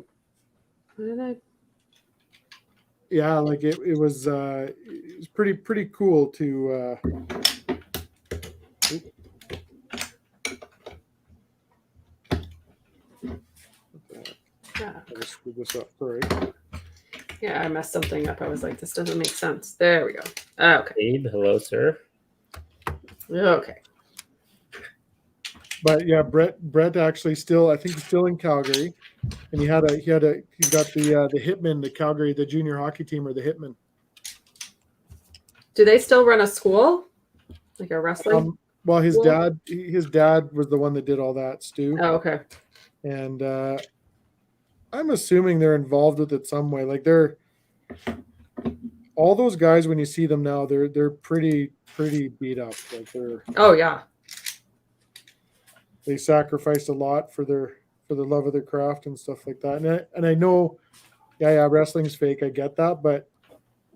What did I? Yeah, like it was pretty cool to I just screwed this up. Sorry. Yeah, I messed something up. I was like, this doesn't make sense. There we go. Okay. Abe, hello, sir. Okay. But yeah, Brett actually I think he's still in Calgary, and he's got the Hitmen, the Calgary, the junior hockey team, or the Hitmen. Do they still run a school, like a wrestling? Well, his dad was the one that did all that, Stu. Oh, okay. And I'm assuming they're involved with it some way. Like all those guys, when you see them now, they're pretty beat up. Like Oh yeah. they sacrificed a lot for the love of their craft and stuff like that. And I know, yeah, wrestling's fake. I get that, but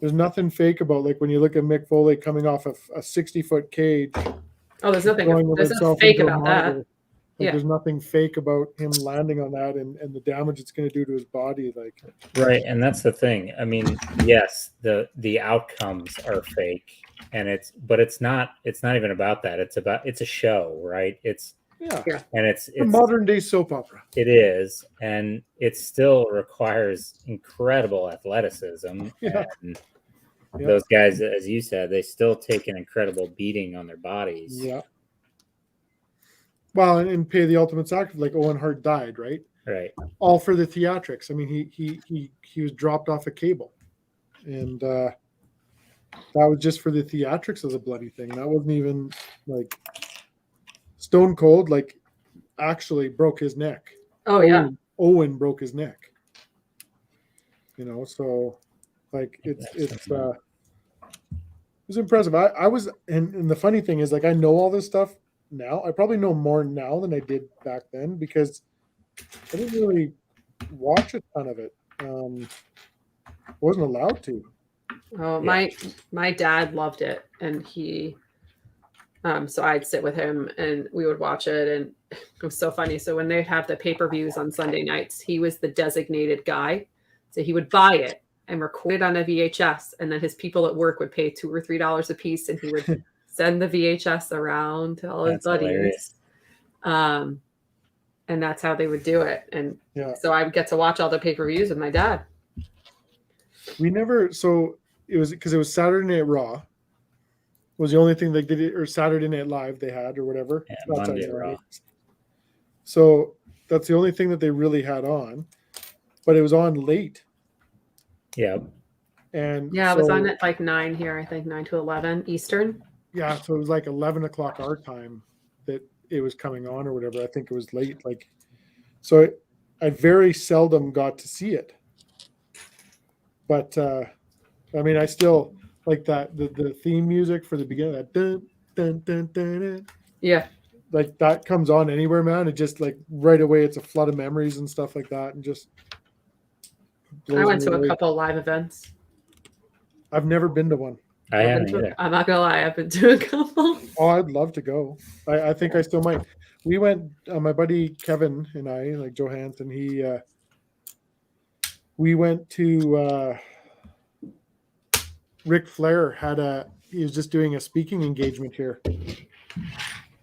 there's nothing fake about, like, when you look at Mick Foley coming off a 60-foot cage. Oh, there's nothing himself fake into a about that. monitor. Like, there's nothing fake about him landing on that and the damage it's going to do to his body. Like, right, and that's the thing. I mean, yes, the outcomes are fake, and it's not even about that. It's a show, right? And it's a modern day soap opera. It is, and it still requires incredible athleticism. Yeah. And those guys, as you said, they still take an incredible beating on their bodies. Yeah. Well, and pay the ultimate sacrifice, like Owen Hart died, right? Right. All for the theatrics. I mean, he was dropped off a cable, and that was just for the theatrics of the bloody thing. That wasn't even like Stone Cold, like, actually broke his neck. Oh yeah. Owen broke his neck. So like it was impressive. I was, and the funny thing is, like, I know all this stuff now. I probably know more now than I did back then because I didn't really watch a ton of it. Wasn't allowed to. Oh, my dad loved it, and he so I'd sit with him and we would watch it, and it was so funny. So when they'd have the pay-per-views on Sunday nights, he was the designated guy. So he would buy it and record it on a VHS, and then his people at work would pay $2 or $3 a piece, and he would send the VHS around to all his buddies. And that's how they would do it. And so I would get to watch all the pay-per-views with my dad. So it was because it was Saturday Night Raw was the only thing they did, or Saturday Night Live they had, or whatever. Yeah, Monday Raw. So that's the only thing that they really had on, but it was on late. Yeah. And it was on at like 9 here, I think 9 to 11 Eastern. Yeah, so it was like 11 o'clock our time that it was coming on, or whatever. I think it was late. Like, so I very seldom got to see it. But I mean, I still like that the theme music for the beginning, that dun dun dun dun dun. Yeah. Like, that comes on anywhere, man. It just, like, right away, it's a flood of memories and stuff like that, and just. I went to a couple of live events. I've never been to one. I haven't either. I'm not gonna lie, I've been to a couple. Oh, I'd love to go. I think I still might. We went. My buddy Kevin and I, like Joe Hansen, we went to. Ric Flair he was just doing a speaking engagement here,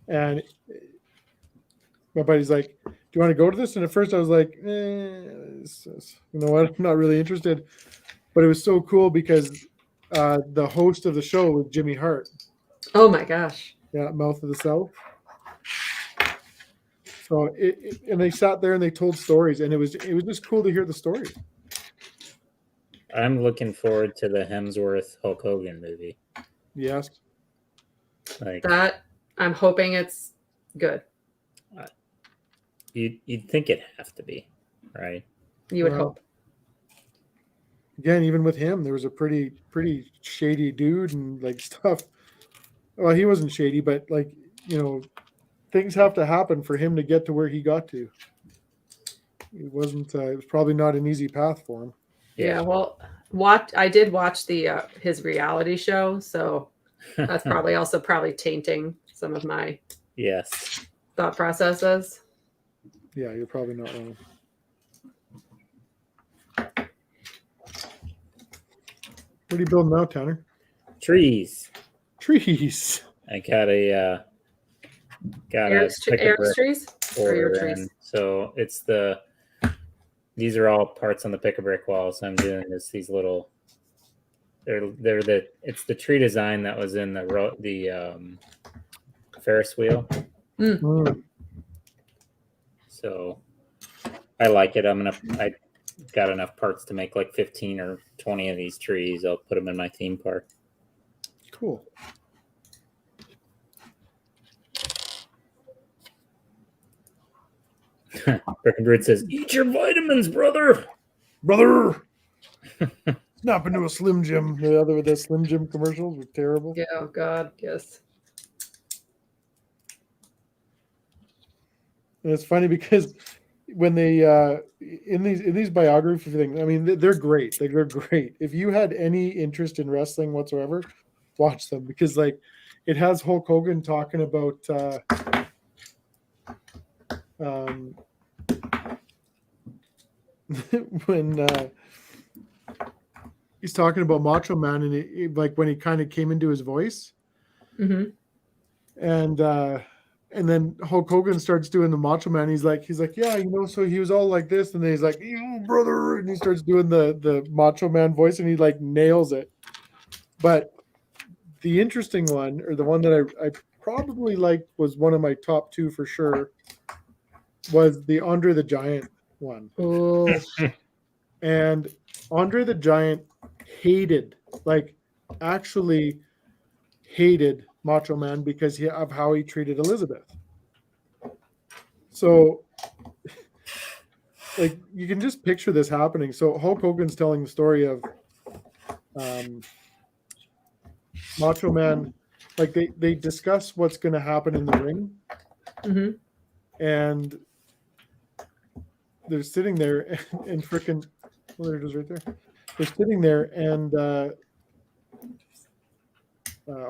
and my buddy's like, "Do you want to go to this?" And at first I was like, you know what, I'm not really interested. But it was so cool because the host of the show was Jimmy Hart. Oh my gosh! Yeah, Mouth of the South. So and they sat there and they told stories, and it was just cool to hear the stories. I'm looking forward to the Hemsworth Hulk Hogan movie. Yes. Like that, I'm hoping it's good. You'd think it'd have to be, right? You would hope. Again, even with him, there was a pretty shady dude and, like, stuff. Well, he wasn't shady, but, like, things have to happen for him to get to where he got to. It wasn't. It was probably not an easy path for him. Yeah, well, I did watch the his reality show, so that's probably tainting some of my thought processes. Yeah, you're probably not wrong. What are you building now, Tanner? Trees. I got a Eric's trees or your trees. So it's these are all parts on the pick-a-brick wall. So I'm doing these little. It's the tree design that was in the Ferris wheel. Mm. So I like it. I got enough parts to make like 15 or 20 of these trees. I'll put them in my theme park. Cool. Breckenbridge says, "Eat your vitamins, brother." So Snap into a Slim Jim. The Slim Jim commercials were terrible. Yeah, oh God, yes. And it's funny because when they in these biography things, I mean, they're great. Like, they're great. If you had any interest in wrestling whatsoever, watch them, because like it has Hulk Hogan talking about when he's talking about Macho Man, and like when he kind of came into his voice, and then Hulk Hogan starts doing the Macho Man. He's like, yeah, so he was all like this, and then he's like, you brother, and he starts doing the Macho Man voice, and he like nails it. But the interesting one, or the one that I probably liked, was one of my top two for sure, was the Andre the Giant one. Oh. And Andre the Giant actually hated Macho Man because of how he treated Elizabeth. So, like, you can just picture this happening. So Hulk Hogan's telling the story of Macho Man. Like, they discuss what's going to happen in the ring. And they're sitting there and freaking, well, there it is right there. They're sitting there, and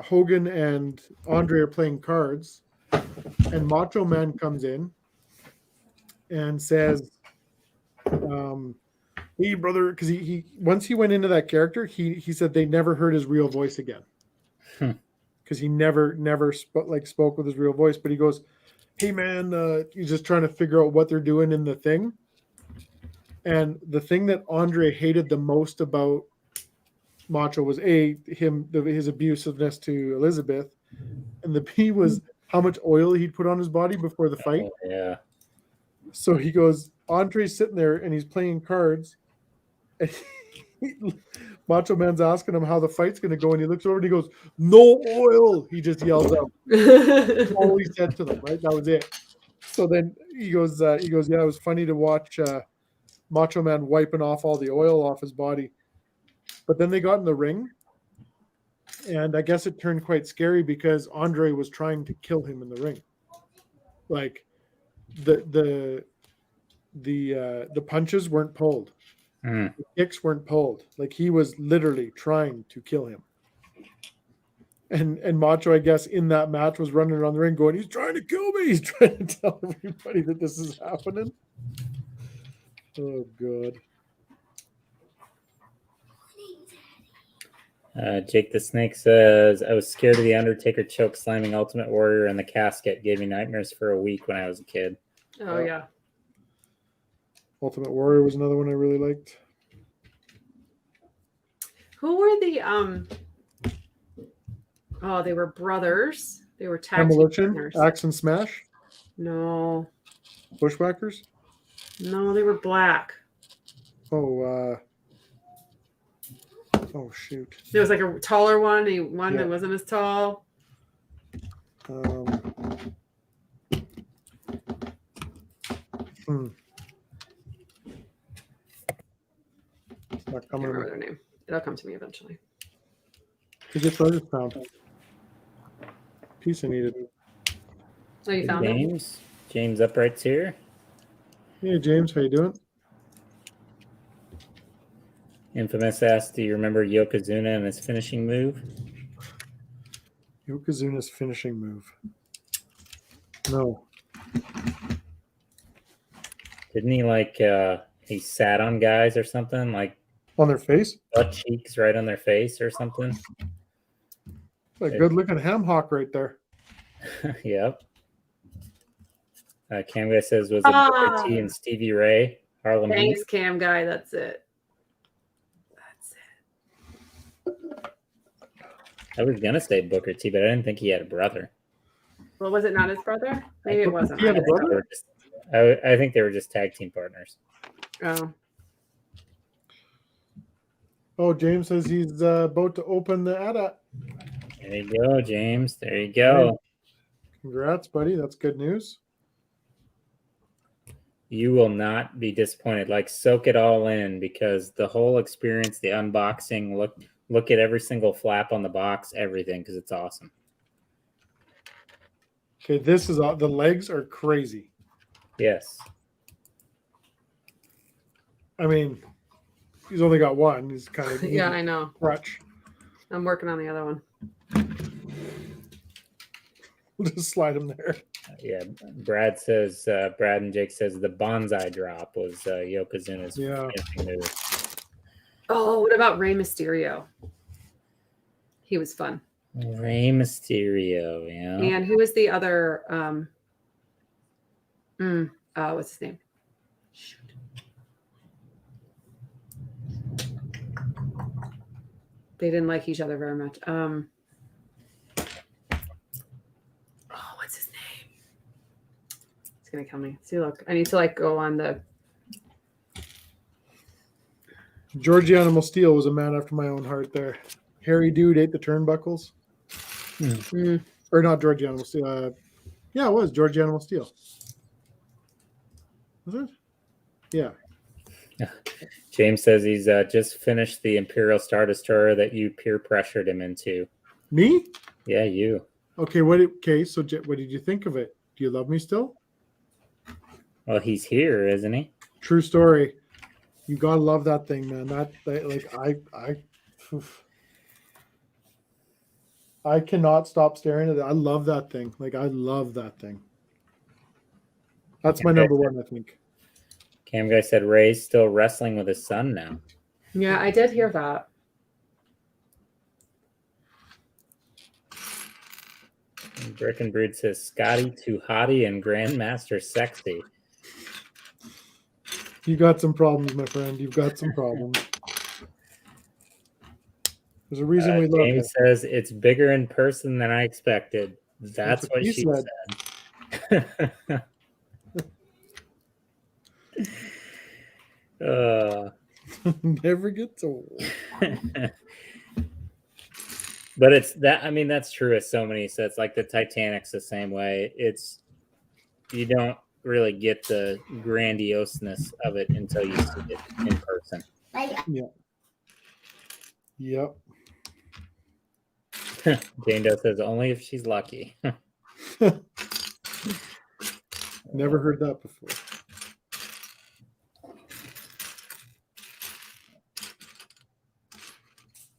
Hogan and Andre are playing cards, and Macho Man comes in and says, hey brother, because he once he went into that character, he said they never heard his real voice again, because he never spoke with his real voice. But he goes, hey man, he's just trying to figure out what they're doing in the thing. And the thing that Andre hated the most about Macho was his abusiveness to Elizabeth, and the B was how much oil he'd put on his body before the fight. Oh, yeah. So he goes, Andre's sitting there and he's playing cards, and Macho Man's asking him how the fight's going to go, and he looks over and he goes, no oil. He just yells out. That's all he said to them, right? That was it. So then he goes, yeah, it was funny to watch Macho Man wiping off all the oil off his body. But then they got in the ring, and I guess it turned quite scary because Andre was trying to kill him in the ring. Like, the punches weren't pulled. The kicks weren't pulled. Like, he was literally trying to kill him. And Macho, I guess, in that match was running around the ring going, he's trying to kill me. He's trying to tell everybody that this is happening. Oh, God. Jake the Snake says, I was scared of the Undertaker choke slamming Ultimate Warrior in the casket. Gave me nightmares for a week when I was a kid. Oh, yeah. Ultimate Warrior was another one I really liked. Who were the oh, they were brothers. They were tag team partners. Axe and Smash? No. Bushwhackers? No, they were black. Oh, shoot. There was like a taller one, that wasn't as tall. It's not I coming. can't remember their name. It'll come to me eventually. He just started found. Piece I needed. Oh, you found it? James Upright's here. Hey, James, how you doing? Infamous asked, do you remember Yokozuna and his finishing move? Yokozuna's finishing move. No. Didn't he he sat on guys or something? Like on their face? Butt cheeks right on their face or something? A good looking ham hock right there. Yep. Cam Guy says, was it Booker T and Stevie Ray? Harlem Thanks, Heat? Cam Guy. That's it. I was going to say Booker T, but I didn't think he had a brother. Well, was it not his brother? Maybe it wasn't. He had a brother? I think they were just tag team partners. Oh. Oh, James says he's about to open the ADA. There you go, James. There you go. Congrats, buddy. That's good news. you will not be disappointed. Like, soak it all in, because the whole experience, the unboxing, look at every single flap on the box, everything, because it's awesome. Okay, this is the legs are crazy. Yes. I mean, he's only got one. He's kind of Yeah, I know. crutch. I'm working on the other one. We'll just slide him there. Yeah, Brad and Jake says the bonsai drop was Yokozuna's finishing move. Oh, what about Rey Mysterio? He was fun. Rey Mysterio, yeah. And who was the other? What's his name? Shoot. They didn't like each other very much. What's his name? It's gonna kill me. See, look, I need to go on the. Georgiano Steel was a man after my own heart there. Hairy dude ate the turnbuckles. Or not Georgiano Steel. Yeah, it was Georgiano Steel. Was it? Yeah. James says he's just finished the Imperial Star Destroyer that you peer pressured him into. Me? Yeah, you. Okay, so what did you think of it? Do you love me still? Well, he's here, isn't he? True story. You gotta love that thing, man. I cannot stop staring at it. I love that thing. I love that thing. That's my number one, I think. Cam Guy said Ray's still wrestling with his son now. Yeah, I did hear that. And Brick and Brood says Scotty too hottie and Grandmaster sexy. You got some problems, my friend. You've got some problems. There's a reason we love it. James says it's bigger in person than I expected. That's what she said. Never gets old. But it's that. I mean, that's true of so many sets. Like the Titanic's the same way. You don't really get the grandioseness of it until you see it in person. Yeah. Yep. Jane Doe says only if she's lucky. Never heard that before.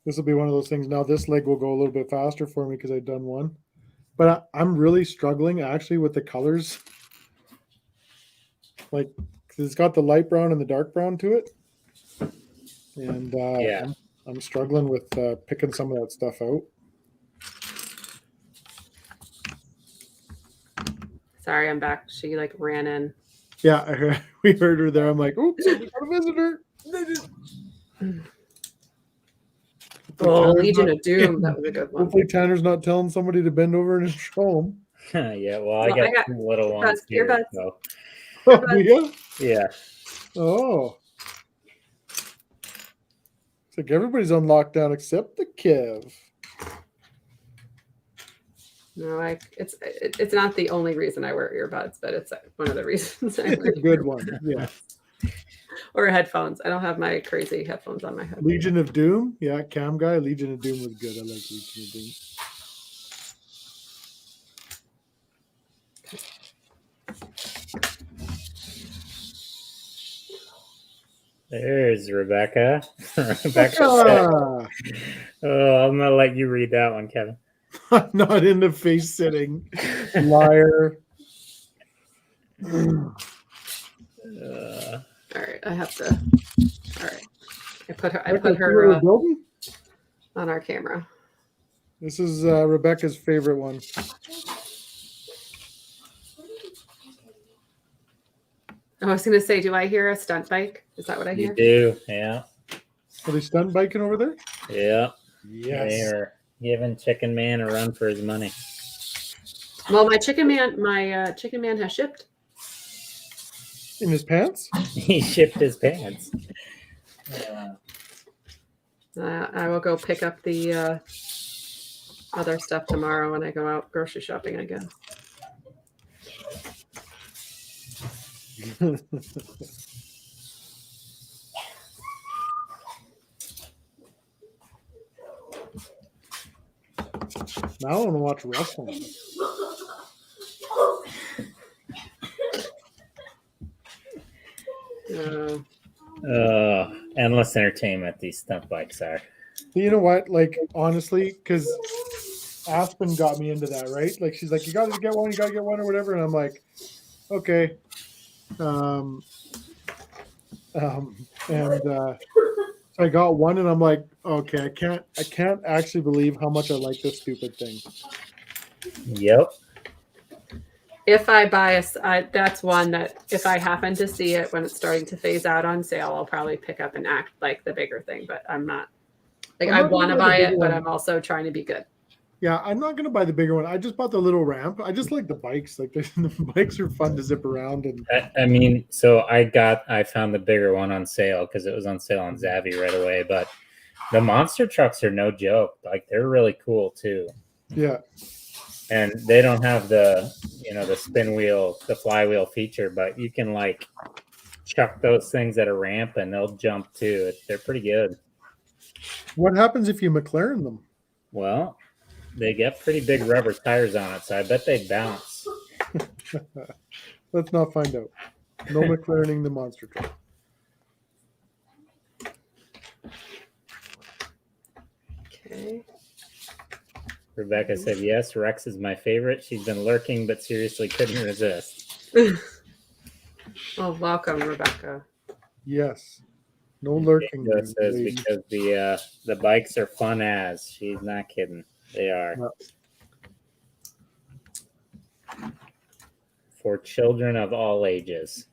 This will be one of those things. Now this leg will go a little bit faster for me because I've done one. But I'm really struggling actually with the colors. Cause it's got the light brown and the dark brown to it. And I'm struggling with picking some of that stuff out. Sorry, I'm back. She ran in. Yeah, we heard her there. I'm like, oops, we got a visitor. Legion of Doom. That was a good one. Hopefully Tanner's not telling somebody to bend over and show him. Yeah, well, I got two little ones here. Earbuds. So. Oh, do you? Yeah. Oh. It's like everybody's on lockdown except the Kev. No, it's not the only reason I wear earbuds, but it's one of the reasons I wear It's a good one. Yeah. Or headphones. I don't have my crazy headphones on my head. Legion of Doom. Yeah, Cam Guy. Legion of Doom was good. I like Legion of Doom. There's Rebecca. Rebecca. Oh, I'm gonna let you read that one, Kevin. I'm not in the face sitting. Liar. All right, I have to. All right, I put her on our camera. This is Rebecca's favorite one. I was going to say, do I hear a stunt bike? Is that what I hear? You do, yeah. Are they stunt biking over there? Yeah. Yes. They are giving Chicken Man a run for his money. Well, my Chicken Man has shipped. In his pants? He shipped his pants. I will go pick up the other stuff tomorrow when I go out grocery shopping again. Now I want to watch wrestling. Endless entertainment these stunt bikes are. You know what? Like, honestly, because Aspen got me into that, right? Like, she's like, you got to get one, or whatever. And I'm like, okay. So I got one, and I'm like, okay, I can't actually believe how much I like this stupid thing. Yep. If I buy that's one that if I happen to see it when it's starting to phase out on sale, I'll probably pick up and act like the bigger thing. But I'm not. Like, I want to buy it, but I'm also trying to be good. Yeah, I'm not going to buy the bigger one. I just bought the little ramp. I just like the bikes. Like, the bikes are fun to zip around. And I mean, so I found the bigger one on sale because it was on sale on Zavvi right away. But the monster trucks are no joke. Like, they're really cool too. Yeah. And they don't have the spin wheel, the flywheel feature, but you can like chuck those things at a ramp and they'll jump too. They're pretty good. What happens if you McLaren them? Well, they get pretty big rubber tires on it, so I bet they'd bounce. Let's not find out. No McLarening the monster truck. Okay. Rebecca said, yes, Rex is my favorite. She's been lurking, but seriously couldn't resist. Oh, welcome, Rebecca. Yes. No lurking. Says because the bikes are fun as. She's not kidding. They are. Yeah. For children of all ages.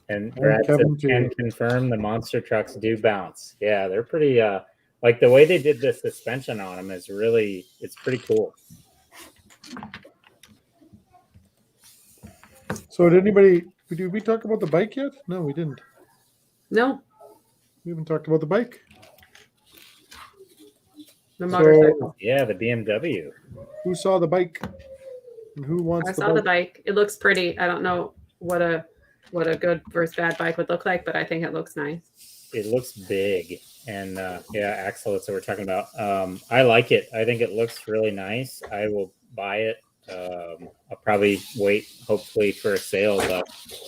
And Brad can confirm the monster trucks do bounce. Yeah, they're pretty like the way they did the suspension on them is really, it's pretty cool. So did we talk about the bike yet? No, we didn't. No. We haven't talked about the bike. The motorcycle. Yeah, the BMW. Who saw the bike? And who wants I saw the bike. It looks pretty. I don't know what a good versus bad bike would look like, but I think it looks nice. It looks big. And Axel, that's what we're talking about. I like it. I think it looks really nice. I will buy it. I'll probably wait, hopefully, for a sale, but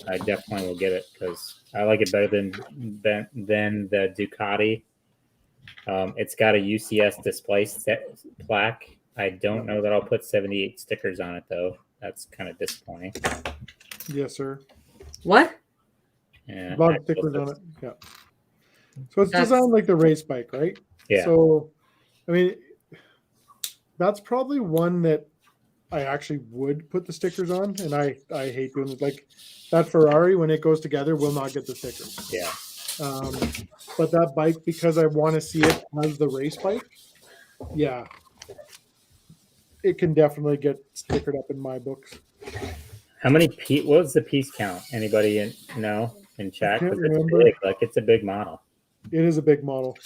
I definitely will get it because I like it better than the Ducati. It's got a UCS display plaque. I don't know that I'll put 78 stickers on it, though. That's kind of disappointing. Yes, sir. What? Yeah, a lot of stickers on it. Yeah. So it's designed like the race bike, right? Yeah. So, I mean, that's probably one that I actually would put the stickers on, and I hate doing it. Like that Ferrari, when it goes together, will not get the stickers. Yeah. But that bike, because I want to see it as the race bike, yeah, it can definitely get stickered up in my books. How many what was the piece count? Anybody in chat? I can't remember. It's big. Like, it's a big model. It is a big model.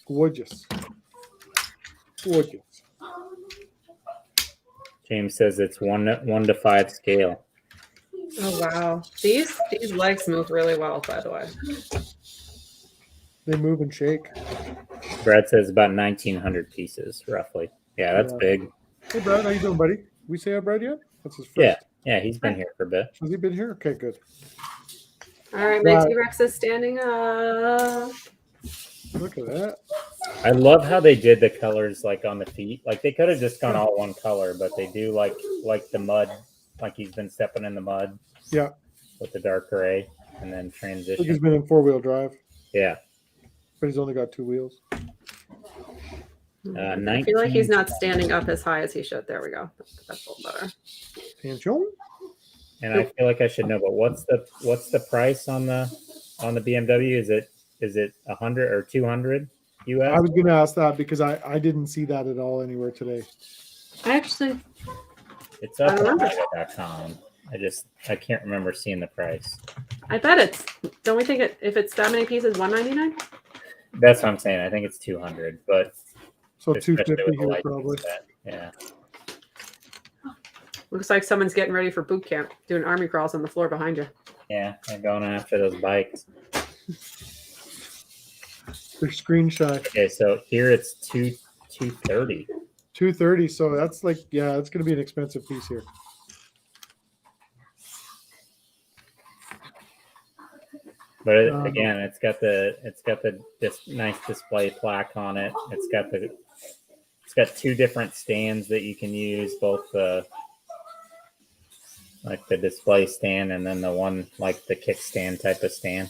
Gorgeous. James says it's 1 to 5 scale. Oh wow! These legs move really well, by the way. They move and shake. Brad says about 1,900 pieces, roughly. Yeah, that's big. Hey, Brad, how you doing, buddy? We say hi, Brad, yet? That's his first. Yeah, he's been here for a bit. Has he been here? Okay, good. All right, my T-Rex is standing up. Look at that. I love how they did the colors like on the feet. Like they could have just gone all one color, but they do like the mud, like he's been stepping in the mud. Yeah. With the dark gray and then transition. I think he's been in 4-wheel drive. Yeah. But he's only got 2 wheels. I feel like he's not standing up as high as he should. There we go. That's a little better. And I feel like I should know, but what's the price on the BMW? Is it 100 or 200 US? I was going to ask that because I didn't see that at all anywhere today. It's up on .com. I can't remember seeing the price. I bet it's. Don't we think if it's that many pieces, $199? That's what I'm saying. I think it's 200, but so $250 here probably. Yeah. Looks like someone's getting ready for boot camp, doing army crawls on the floor behind you. Yeah, they're going after those bikes. They're screen shy. Okay, so here it's 230. 230. So that's like, yeah, it's going to be an expensive piece here. But again, it's got this nice display plaque on it. It's got two different stands that you can use, both the display stand and then the one like the kickstand type of stand.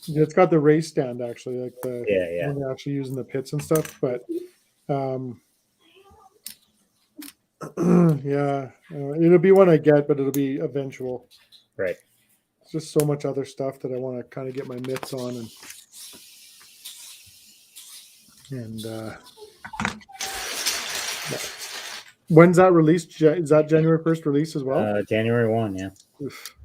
Yeah, it's got the race stand actually, like the yeah. one they're actually using the pits and stuff. But yeah, it'll be one I get, but it'll be eventual. Right. It's just so much other stuff that I want to kind of get my mitts on and when's that released? Is that January 1st release as well? January 1, yeah. Oof.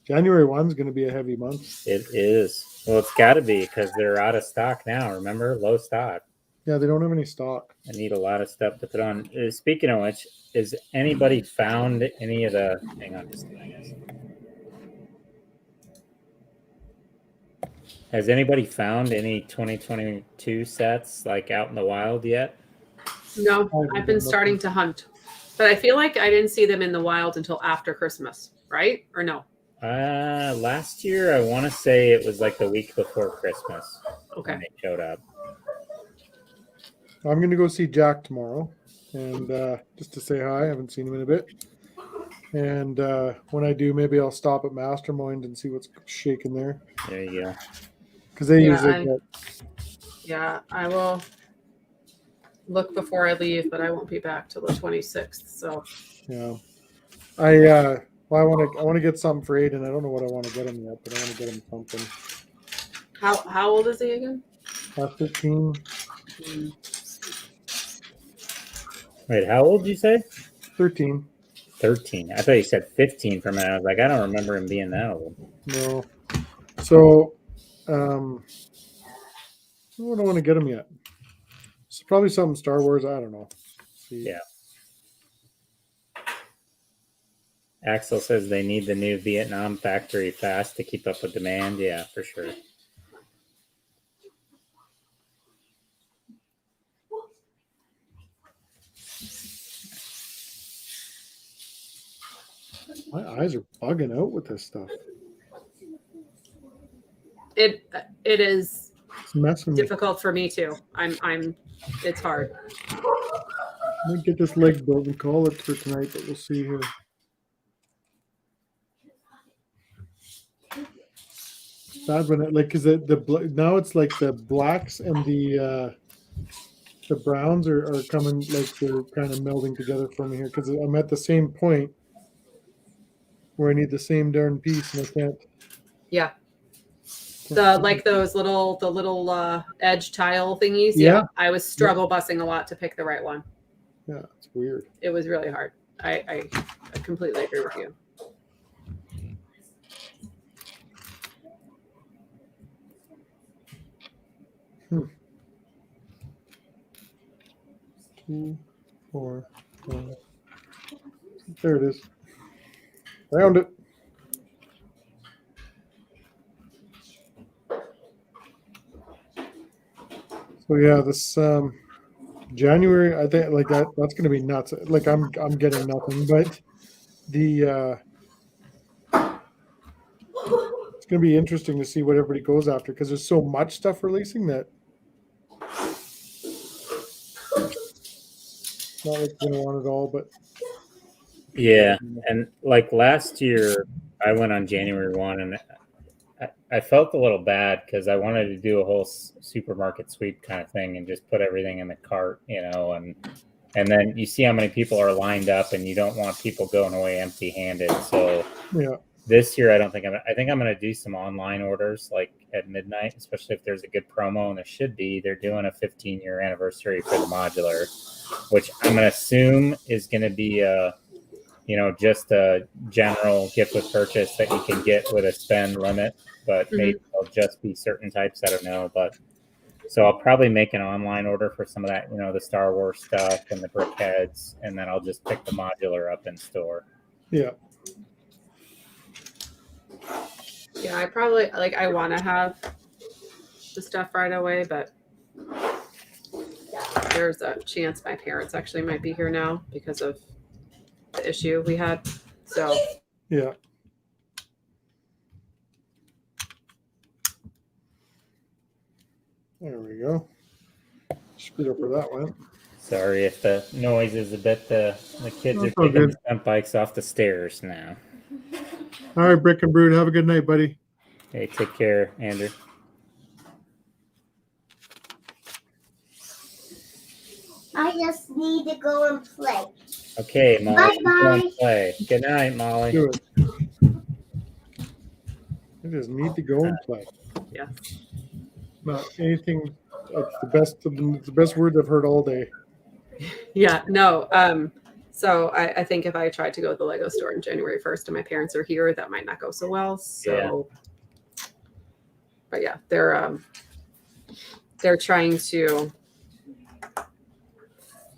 January 1 is going to be a heavy month. It is. Well, it's got to be because they're out of stock now. Remember, low stock. Yeah, they don't have any stock. I need a lot of stuff to put on. Speaking of which, has anybody found any of the? Hang on just a minute. Has anybody found any 2022 sets like out in the wild yet? No, I've been starting to hunt, but I feel like I didn't see them in the wild until after Christmas, right? Or no? Last year, I want to say it was like the week before Christmas. Okay. When they showed up. I'm going to go see Jack tomorrow, and just to say hi. I haven't seen him in a bit. And when I do, maybe I'll stop at Mastermind and see what's shaking there. There you go. Because they usually get. Yeah, I will look before I leave, but I won't be back till the 26th. So. Yeah, I want to get something for Aiden. I don't know what I want to get him yet, but I want to get him something. How old is he again? 15. Wait, how old did you say? 13. 13. I thought you said 15 for a minute. I was like, I don't remember him being that old. No. So, I don't want to get him yet. It's probably something Star Wars. I don't know. See. Yeah. Axel says they need the new Vietnam factory fast to keep up with demand. Yeah, for sure. My eyes are bugging out with this stuff. It is It's messing me. difficult for me too. It's hard. I might get this leg built and call it for tonight, but we'll see here. Bad when it because now it's like the blacks and the browns are coming, like they're kind of melding together for me here because I'm at the same point where I need the same darn piece and I can't. Yeah. The little edge tile thingies. Yeah. I was struggle busing a lot to pick the right one. Yeah, it's weird. It was really hard. I completely agree with you. Two, 4, 5. There it is. Found it. So yeah, this January, I think like that's going to be nuts. Like I'm getting nothing, but the it's going to be interesting to see what everybody goes after because there's so much stuff releasing that it's not like you're going to want it all, but yeah. And like last year, I went on January 1 and I felt a little bad because I wanted to do a whole supermarket sweep kind of thing and just put everything in the cart, and then you see how many people are lined up and you don't want people going away empty-handed. So yeah. This year, I think I'm going to do some online orders like at midnight, especially if there's a good promo, and there should be. They're doing a 15-year anniversary for the modular, which I'm going to assume is going to be just a general gift with purchase that you can get with a spend limit, but maybe it'll just be certain types. I don't know, but So I'll probably make an online order for some of that, the Star Wars stuff and the brickheads, and then I'll just pick the modular up in store. Yeah. Yeah, I probably I want to have the stuff right away, but there's a chance my parents actually might be here now because of the issue we had. So yeah. There we go. Screwed up for that one. Sorry if the noise is a bit. The kids That's are all taking good. the stunt bikes off the stairs now. All right, Brick and Brood. Have a good night, buddy. Hey, take care, Andrew. I just need to go and play. Okay, Molly. Bye-bye. Go and play. Good night, Molly. Do it. I just need to go and play. yeah. Not anything. It's the best words I've heard all day. Yeah, no. So I think if I tried to go to the Lego store on January 1st and my parents are here, that might not go so well. So, but yeah, they're trying to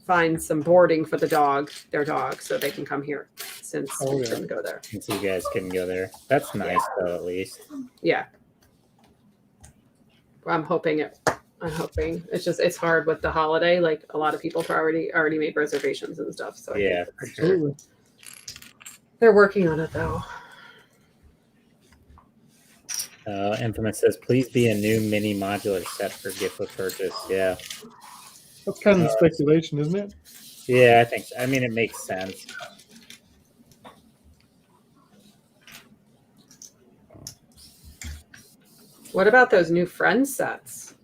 find some boarding for their dog, so they can come here since we couldn't go there. Since you guys couldn't go there, that's nice though. At least. Yeah. I'm hoping it's hard with the holiday. Like a lot of people already made reservations and stuff. So Yeah, for sure. Absolutely. They're working on it though. Infamous says, please be a new mini modular set for gift with purchase. Yeah. That's kind of speculation, isn't it? Yeah, I think so. I mean, it makes sense. What about those new Friends sets?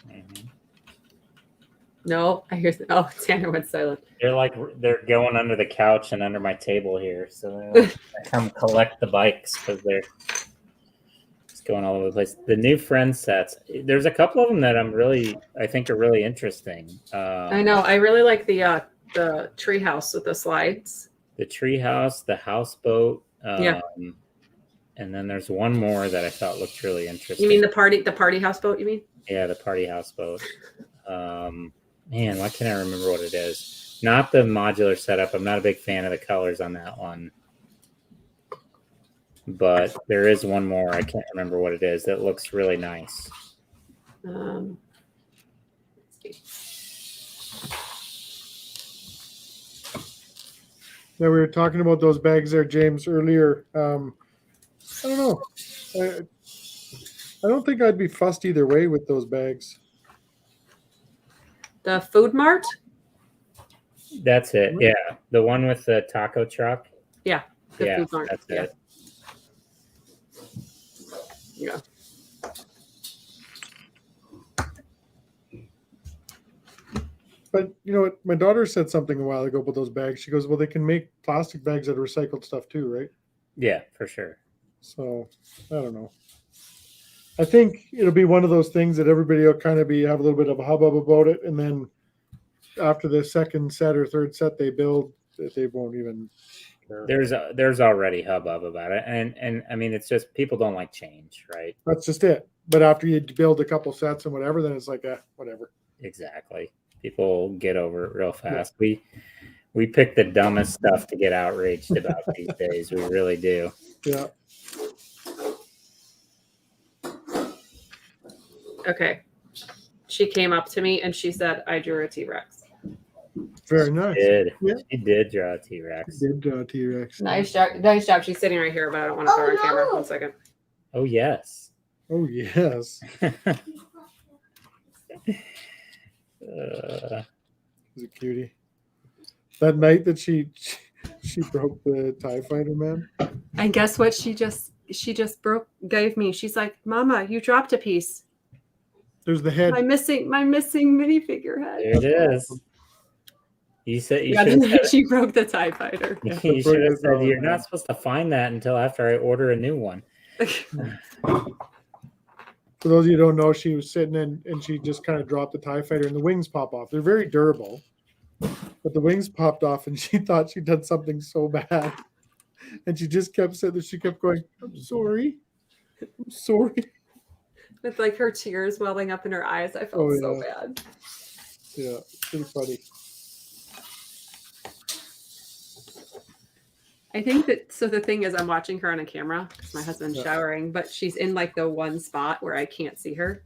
Mhm. No, I hear. Oh, Tanner went silent. They're going under the couch and under my table here. So they come collect the bikes because they're just going all over the place. The new Friends sets, there's a couple of them that I think are really interesting. I know. I really like the treehouse with the slides. The treehouse, the houseboat. Yeah. And then there's one more that I thought looked really interesting. You mean the party houseboat? You mean? Yeah, the party houseboat. Man, why can't I remember what it is? Not the modular setup. I'm not a big fan of the colors on that one. But there is one more. I can't remember what it is. That looks really nice. Let's see. Yeah, we were talking about those bags there, James, earlier. I don't know. I don't think I'd be fussed either way with those bags. The Food Mart? That's it. Yeah, the one with the taco truck. Yeah, the Food Mart. That's it. Yeah. But you know what? My daughter said something a while ago about those bags. She goes, well, they can make plastic bags out of recycled stuff too, right? Yeah, for sure. So I don't know. I think it'll be one of those things that everybody will kind of have a little bit of a hubbub about it. And then after the second set or third set they build, they won't even care. There's already hubbub about it. And I mean, it's just people don't like change, right? That's just it. But after you build a couple sets and whatever, then it's like, whatever. Exactly. People get over it real fast. Yeah. We pick the dumbest stuff to get outraged about these days. We really do. Yeah. Okay. She came up to me and she said, I drew a T-Rex. Very nice. She did draw a T-Rex. She did draw a T-Rex. Nice job. She's sitting right here, but I don't want to throw her on camera. 1 second. Oh, yes. Oh, yes. He's a cutie. That night that she broke the TIE Fighter, man. And guess what? She just gave me. She's like, Mama, you dropped a piece. There's the head. My missing minifigure head. There it is. You said she broke the TIE Fighter. You should have said you're not supposed to find that until after I order a new one. For those of you who don't know, she was sitting and she just kind of dropped the TIE Fighter and the wings pop off. They're very durable, but the wings popped off and she thought she'd done something so bad. And she just kept saying that she kept going, I'm sorry. with like her tears welling up in her eyes. I felt so bad. Yeah, pretty funny. I think that, so the thing is, I'm watching her on a camera because my husband's showering, but she's in like the one spot where I can't see her.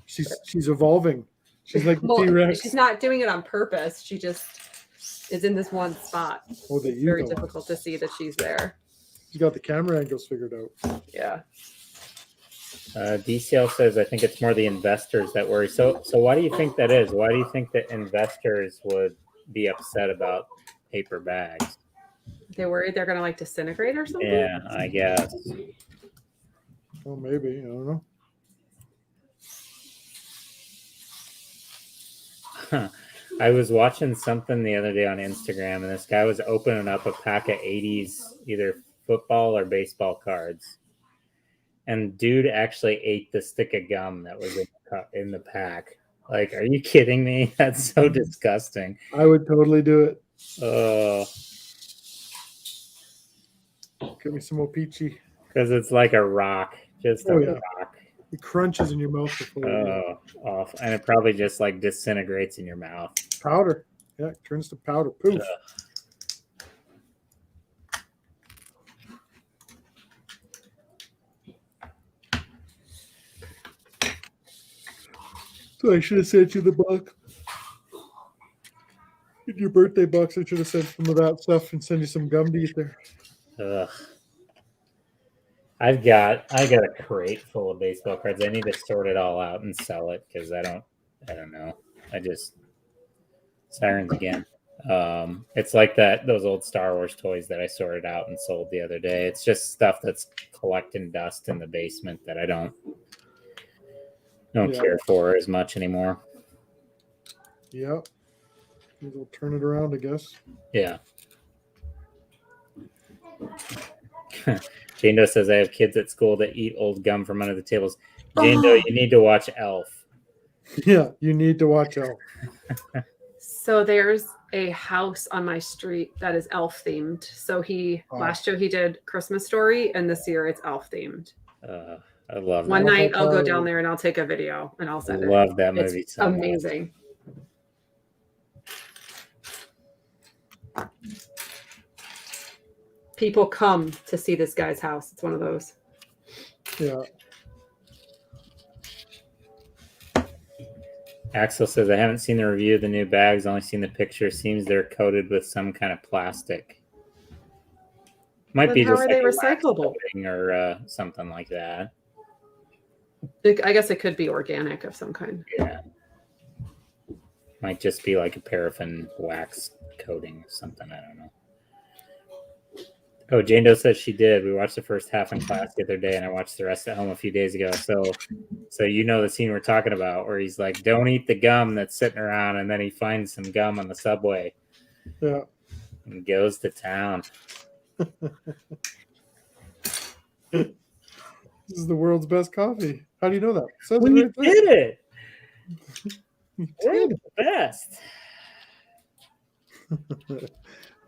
She's evolving. She's like T-Rex. She's not doing it on purpose. She just is in this one spot. Oh, it's very difficult to see that she's there. She's got the camera angles figured out. Yeah. DCL says, I think it's more the investors that worry. So why do you think that is? Why do you think that investors would be upset about paper bags? They're worried they're going to like disintegrate or something? Yeah, I guess. Oh, maybe. I don't know. Huh. I was watching something the other day on Instagram, and this guy was opening up a pack of 80s, either football or baseball cards. And dude actually ate the stick of gum that was in the pack. Like, are you kidding me? That's so disgusting. I would totally do it. Oh. Give me some more peachy. Because it's like a rock. Just a rock. It crunches in your mouth before. Oh, awful. And it probably just like disintegrates in your mouth. Powder. Yeah, it turns to powder. Poof. So I should have sent you the box. In your birthday box, I should have sent some of that stuff and send you some gum to eat there. Ugh. I got a crate full of baseball cards. I need to sort it all out and sell it because I don't know. Sirens again. It's like those old Star Wars toys that I sorted out and sold the other day. It's just stuff that's collecting dust in the basement that I don't care for as much anymore. Yeah. We'll turn it around, I guess. Yeah. Jane Doe says, I have kids at school that eat old gum from under the tables. Jane Doe, you need to watch Elf. Yeah, you need to watch Elf. So there's a house on my street that is Elf themed. So last year he did Christmas Story, and this year it's Elf themed. I love that. One night I'll go down there and I'll take a video and I'll send it. I love that movie. It's so amazing. People come to see this guy's house. It's one of those. Yeah. Axel says, I haven't seen the review of the new bags, only seen the picture. Seems they're coated with some kind of plastic. Might be just like they recyclable or something like that. I guess it could be organic of some kind. Yeah. Might just be like a paraffin wax coating or something. I don't know. Oh, Jane Doe says she did. We watched the first half in class the other day, and I watched the rest at home a few days ago. So you know the scene we're talking about, where he's like, "Don't eat the gum that's sitting around," and then he finds some gum on the subway. Yeah. And goes to town. This is the world's best coffee. How do you know that? We did it. We're the best.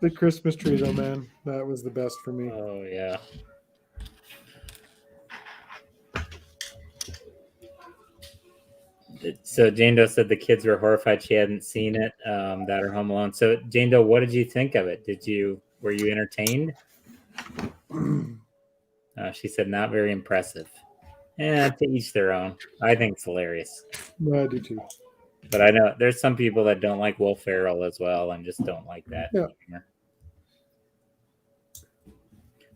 The Christmas tree, though, man, that was the best for me. Oh yeah. So Jane Doe said the kids were horrified she hadn't seen it. That or Home Alone. So Jane Doe, what did you think of it? Were you entertained? She said not very impressive. Yeah, to each their own. I think it's hilarious. No, I do too. But I know there's some people that don't like Will Ferrell as well and just don't like that humor.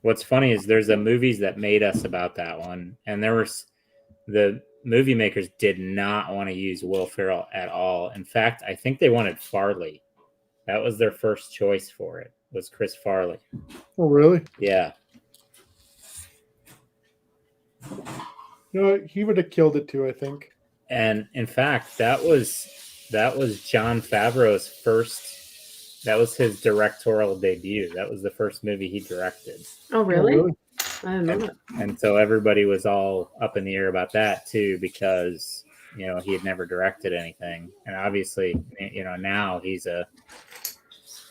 What's funny is there's a movies that made us about that one, and the movie makers did not want to use Will Ferrell at all. In fact, I think they wanted Farley. That was their first choice for it, was Chris Farley. Oh, really? Yeah. No, he would have killed it too, I think. And in fact, that was Jon Favreau's first. That was his directorial debut. That was the first movie he directed. Oh, really? I didn't know that. And so everybody was all up in the air about that too, because he had never directed anything, and obviously, now he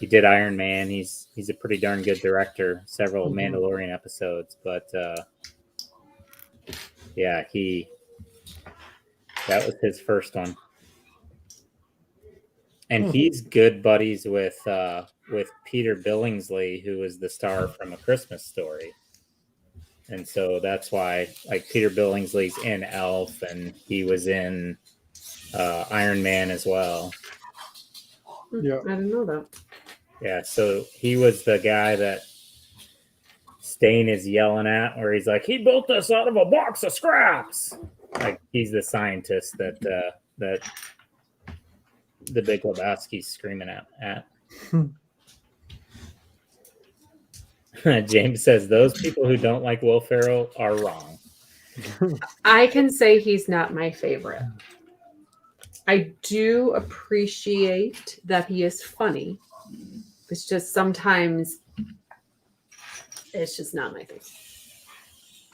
did Iron Man. He's a pretty darn good director. Several Mandalorian episodes, but yeah, he That was his first one. And he's good buddies with Peter Billingsley, who was the star from A Christmas Story. And so that's why, like, Peter Billingsley's in Elf, and he was in Iron Man as well. Yeah. I didn't know that. Yeah, so he was the guy that Stain is yelling at, where he's like, he built this out of a box of scraps. Like, he's the scientist that the Big Lebowski's screaming at. James says, those people who don't like Will Ferrell are wrong. I can say he's not my favorite. I do appreciate that he is funny. It's just sometimes it's just not my thing.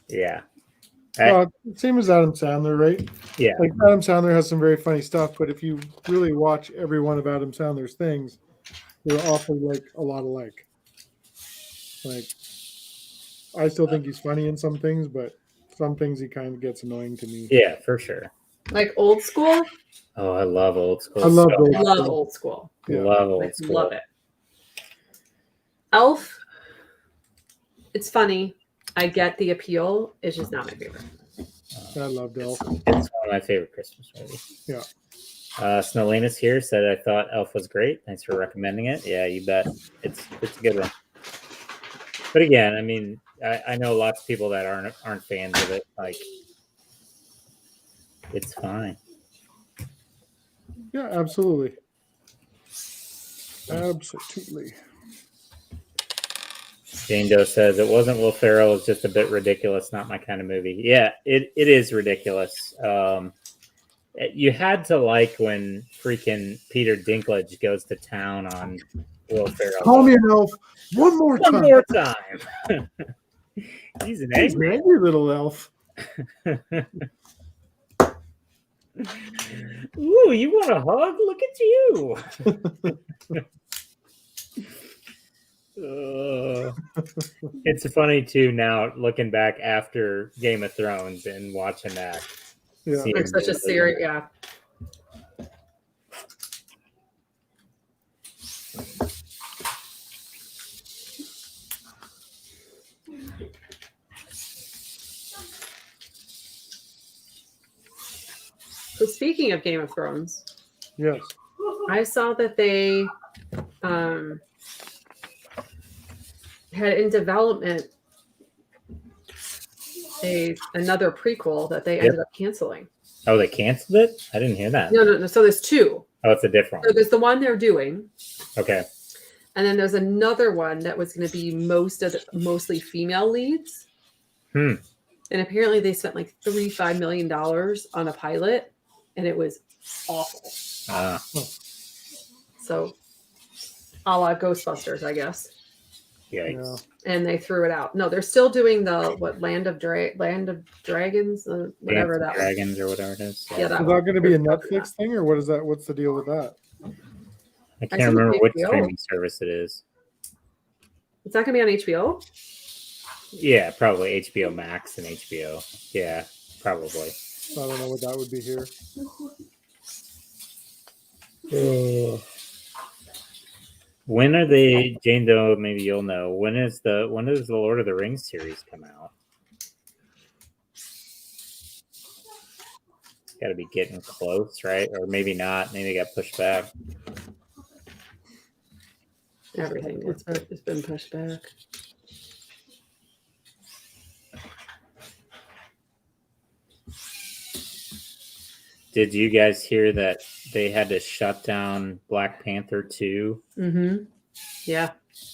Yeah. Same as Adam Sandler, right? Yeah. Like Adam Sandler has some very funny stuff, but if you really watch every one of Adam Sandler's things, they're awfully like a lot alike. Like, I still think he's funny in some things, but some things he kind of gets annoying to me. Yeah, for sure. Like Old School? Oh, I love Old School. I love Old School. Yeah. Love Old Like, School. love it. Elf, it's funny. I get the appeal. It's just not my favorite. I loved Elf. It's one of my favorite Christmas movies. Yeah. Snowlanus here said, I thought Elf was great. Thanks for recommending it. Yeah, you bet. It's a good one. But again, I mean, I know lots of people that aren't fans of it. Like, it's fine. Yeah, absolutely. Absolutely. Jane Doe says, it wasn't Will Ferrell. It's just a bit ridiculous. Not my kind of movie. Yeah, it is ridiculous. You had to like when freaking Peter Dinklage goes to town on Will Ferrell. Call me an elf one more time. One more time. He's an He's an angry. angry little elf. Ooh, you want a hug? Look at you. It's funny too now looking back after Game of Thrones and watching that. Yeah. Like such a serious, yeah. So speaking of Game of Thrones, Yes. I saw that they had in development another prequel that they ended up canceling. Oh, they canceled it? I didn't hear that. No. So there's two. Oh, it's a different So one. there's the one they're doing, Okay. and then there's another one that was going to be mostly female leads. And apparently they spent like $35 million on a pilot, and it was awful. So, a la Ghostbusters, I guess. Yikes. And they threw it out. No, they're still doing the Land of Dragons, whatever that was. Dragons or whatever it is. Yeah, Is that that one. going to be a Netflix thing, or what is that? What's the deal with that? I can't I think remember which HBO. streaming service it is. It's not going to be on HBO. Yeah, probably HBO Max and HBO. Yeah, probably. I don't know what that would be here. When are they, Jane Doe? Maybe you'll know. When does the Lord of the Rings series come out? Got to be getting close, right? Or maybe not. Maybe it got pushed back. Everything. It's been pushed back. Did you guys hear that they had to shut down Black Panther 2 Mm-hmm. Yeah.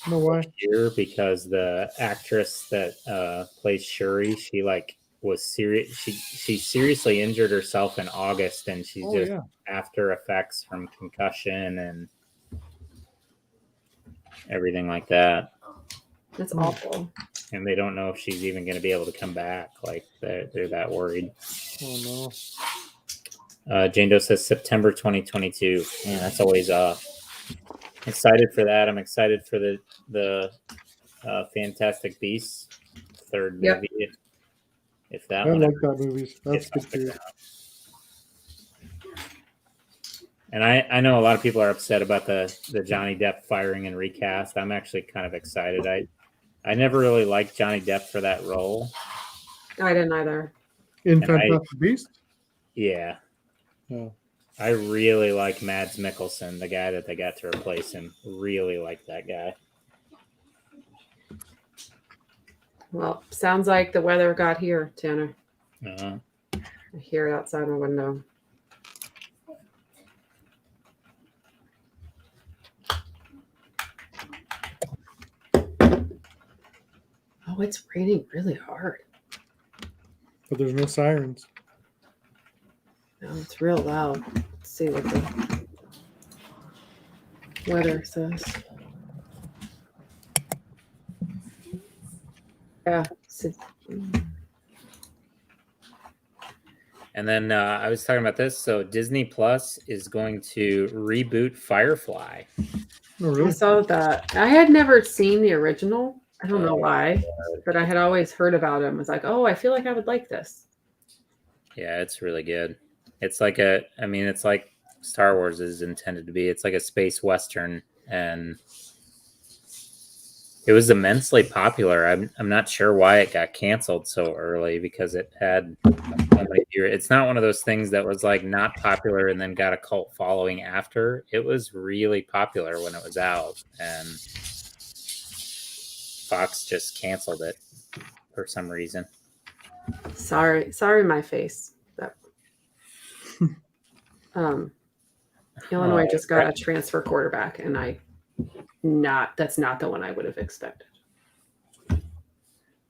No way. here because the actress that plays Shuri, she like was serious. She seriously injured herself in August, and she's just after effects from concussion and everything like that. That's awful. And they don't know if she's even going to be able to come back. Like they're that worried. Oh Jane Doe says September 2022. Man, that's always off. Excited for that. I'm excited for the Fantastic Beasts third movie. If that no. I one like that movie. That's gets good off the too. ground. And I know a lot of people are upset about the Johnny Depp firing and recast. I'm actually kind of excited. I never really liked Johnny Depp for that role. I didn't either. In And Fantastic Beasts? Yeah. Oh. I really like Mads Mikkelsen, the guy that they got to replace him. Really like that guy. Well, sounds like the weather got here, Tanner. Uh-huh. I hear it outside my window. Oh, it's raining really hard. But there's no sirens. No, it's real loud. Let's see what the weather says. Yeah. And then I was talking about this. So Disney Plus is going to reboot Firefly. Oh, I really? saw that. I had never seen the original. I don't know why, but I had always heard about it and was like, oh, I feel like I would like this. Yeah, it's really good. It's like it's like Star Wars is intended to be. It's like a space western, and it was immensely popular. I'm not sure why it got canceled so early because it had so many viewers. It's not one of those things that was like not popular and then got a cult following after. It was really popular when it was out, and Fox just canceled it for some reason. Sorry, my face. That Illinois just got a transfer quarterback, and that's not the one I would have expected.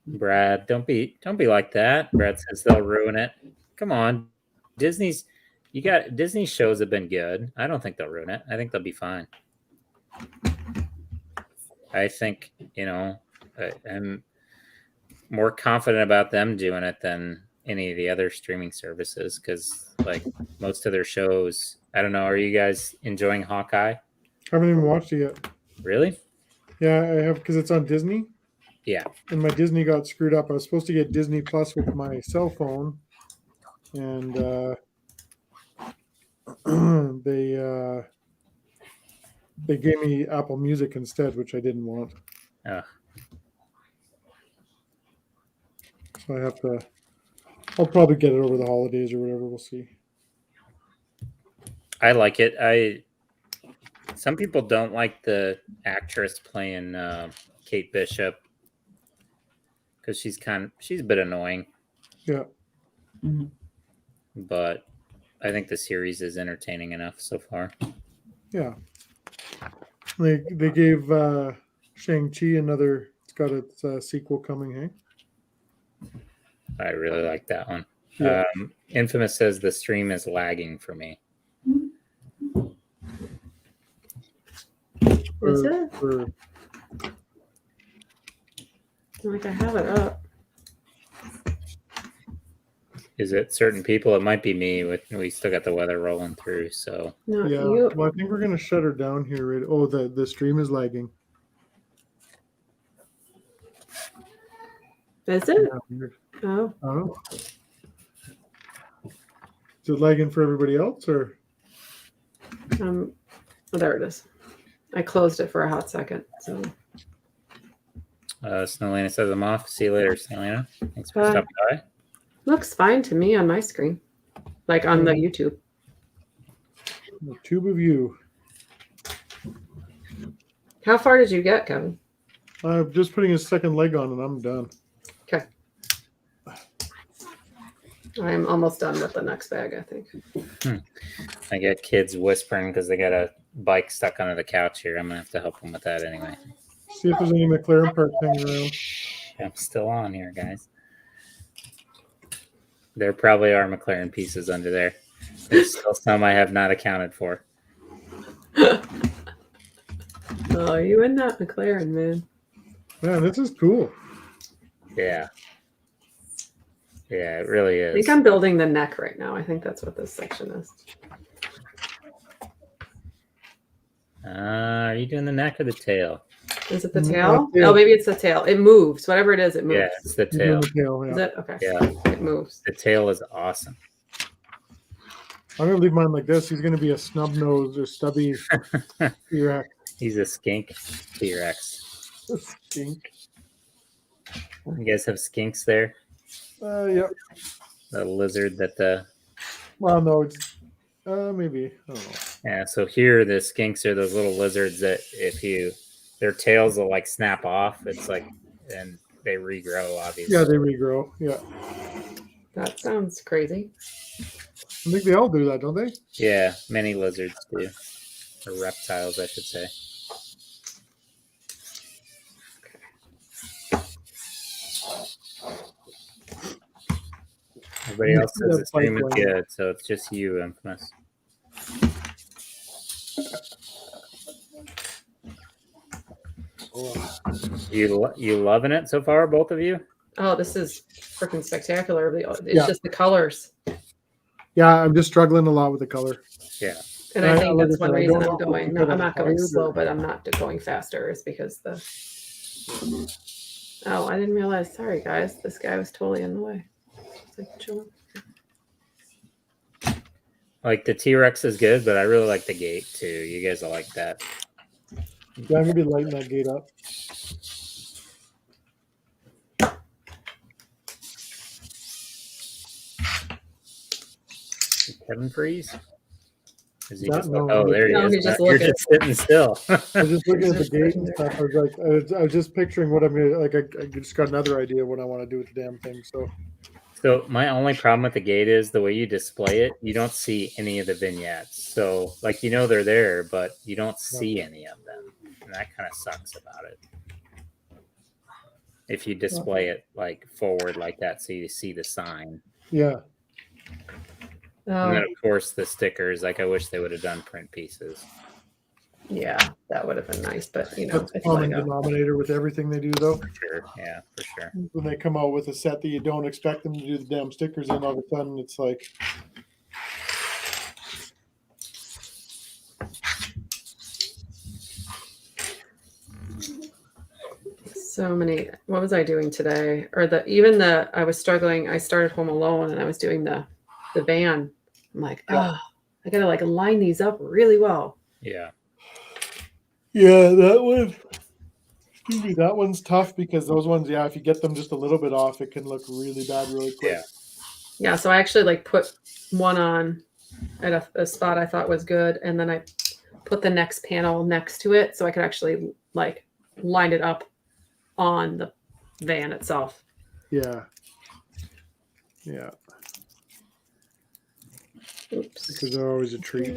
Brad, don't be like that. Brad says they'll ruin it. Come on. Disney shows have been good. I don't think they'll ruin it. I think they'll be fine. I think, I'm more confident about them doing it than any of the other streaming services because like most of their shows, I don't know. Are you guys enjoying Hawkeye? I haven't even watched it yet. Really? Yeah, I have because it's on Disney. Yeah. And my Disney got screwed up. I was supposed to get Disney Plus with my cell phone, and they gave me Apple Music instead, which I didn't want. So I'll probably get it over the holidays or whatever. We'll see. I like it. Some people don't like the actress playing Kate Bishop because she's a bit annoying. Yeah. Mm-hmm. But I think the series is entertaining enough so far. Yeah. They gave Shang-Chi another. It's got its sequel coming. Hey. I really like that one. Yeah. Infamous says the stream is lagging for me. Is it? Like I have it up. Is it certain people? It might be me. We still got the weather rolling through. So No, Yeah. Well, I think we're gonna shut her down here. Right? Oh, the stream is lagging. Is it? Yeah, weird. Oh, I don't know. Is it lagging for everybody else or? oh, there it is. I closed it for a hot second. So Snowlana says I'm off. See you later, Snowlana. Thanks for stopping by. looks fine to me on my screen, like on the YouTube. A tube of you. How far did you get, Kevin? I'm just putting a second leg on and I'm done. Okay. I'm almost done with the next bag, I think. I got kids whispering because they got a bike stuck under the couch here. I'm gonna have to help them with that anyway. See if there's any McLaren parts hanging around. I'm still on here, guys. There probably are McLaren pieces under there. There's still some I have not accounted for. Oh, you and that McLaren, man. Man, this is cool. Yeah. Yeah, it really I is. think I'm building the neck right now. I think that's what this section is. Are you doing the neck or the tail? Is it the Mm, tail? tail. Oh, maybe it's the tail. It moves. Whatever it is, it moves. Yeah, it's the He's on tail. the tail, Is yeah. it? Okay. Yeah, It moves. the tail is awesome. I'm gonna leave mine like this. He's gonna be a snub nose or stubby T-Rex. He's a skink T-Rex. Skink. You guys have skinks there? Yep. The lizard that the Well, no, it's maybe. I don't know. yeah. So here the skinks are those little lizards that their tails will like snap off. It's like and they regrow. Obviously. Yeah, they regrow. Yeah. That sounds crazy. I think they all do that, don't they? Yeah, many lizards do, or reptiles, I should say. Everybody else says the stream is good, so it's just you, Infamous. Oh. You loving it so far, both of you? Oh, this is freaking spectacular. It's just the colors. Yeah, I'm just struggling a lot with the color. Yeah. And I think that's one I reason don't I'm know going. if No, it's I'm not going tired slow, or- but I'm not going faster. Is because the. Oh, I didn't realize. Sorry, guys. This guy was totally in the way. It's like, chill. Like the T-Rex is good, but I really like the gate too. You guys will like that. Yeah, I'm gonna be lighting that gate up. Did Kevin freeze? Is he Not- just no, like, oh, there he no, is. he's just You're looking. just sitting still. I was just looking at the gate and stuff. I was like, I was just picturing what I'm gonna like. I just got another idea of what I want to do with the damn thing. So my only problem with the gate is the way you display it, you don't see any of the vignettes. So like they're there, but you don't see any of them. And that kind of sucks about it. If you display it like forward like that so you see the sign. Yeah, And then of course the stickers, like I wish they would have done print pieces. Yeah, that would have been nice, but that's it's a common Lego. denominator with everything they do, though. For sure. Yeah, for sure. When they come out with a set that you don't expect them to do the damn stickers in, all of a sudden it's like, So many. What was I doing today? Or I was struggling. I started Home Alone and I was doing the van. I'm like, oh, I gotta like line these up really well. Yeah. yeah, that one. Excuse me, that one's tough because those ones, yeah, if you get them just a little bit off, it can look really bad really quick. Yeah. Yeah, so I actually like put one on at a spot I thought was good, and then I put the next panel next to it so I could actually like line it up on the van itself. Yeah. Yeah. Oops. Because they're always a treat.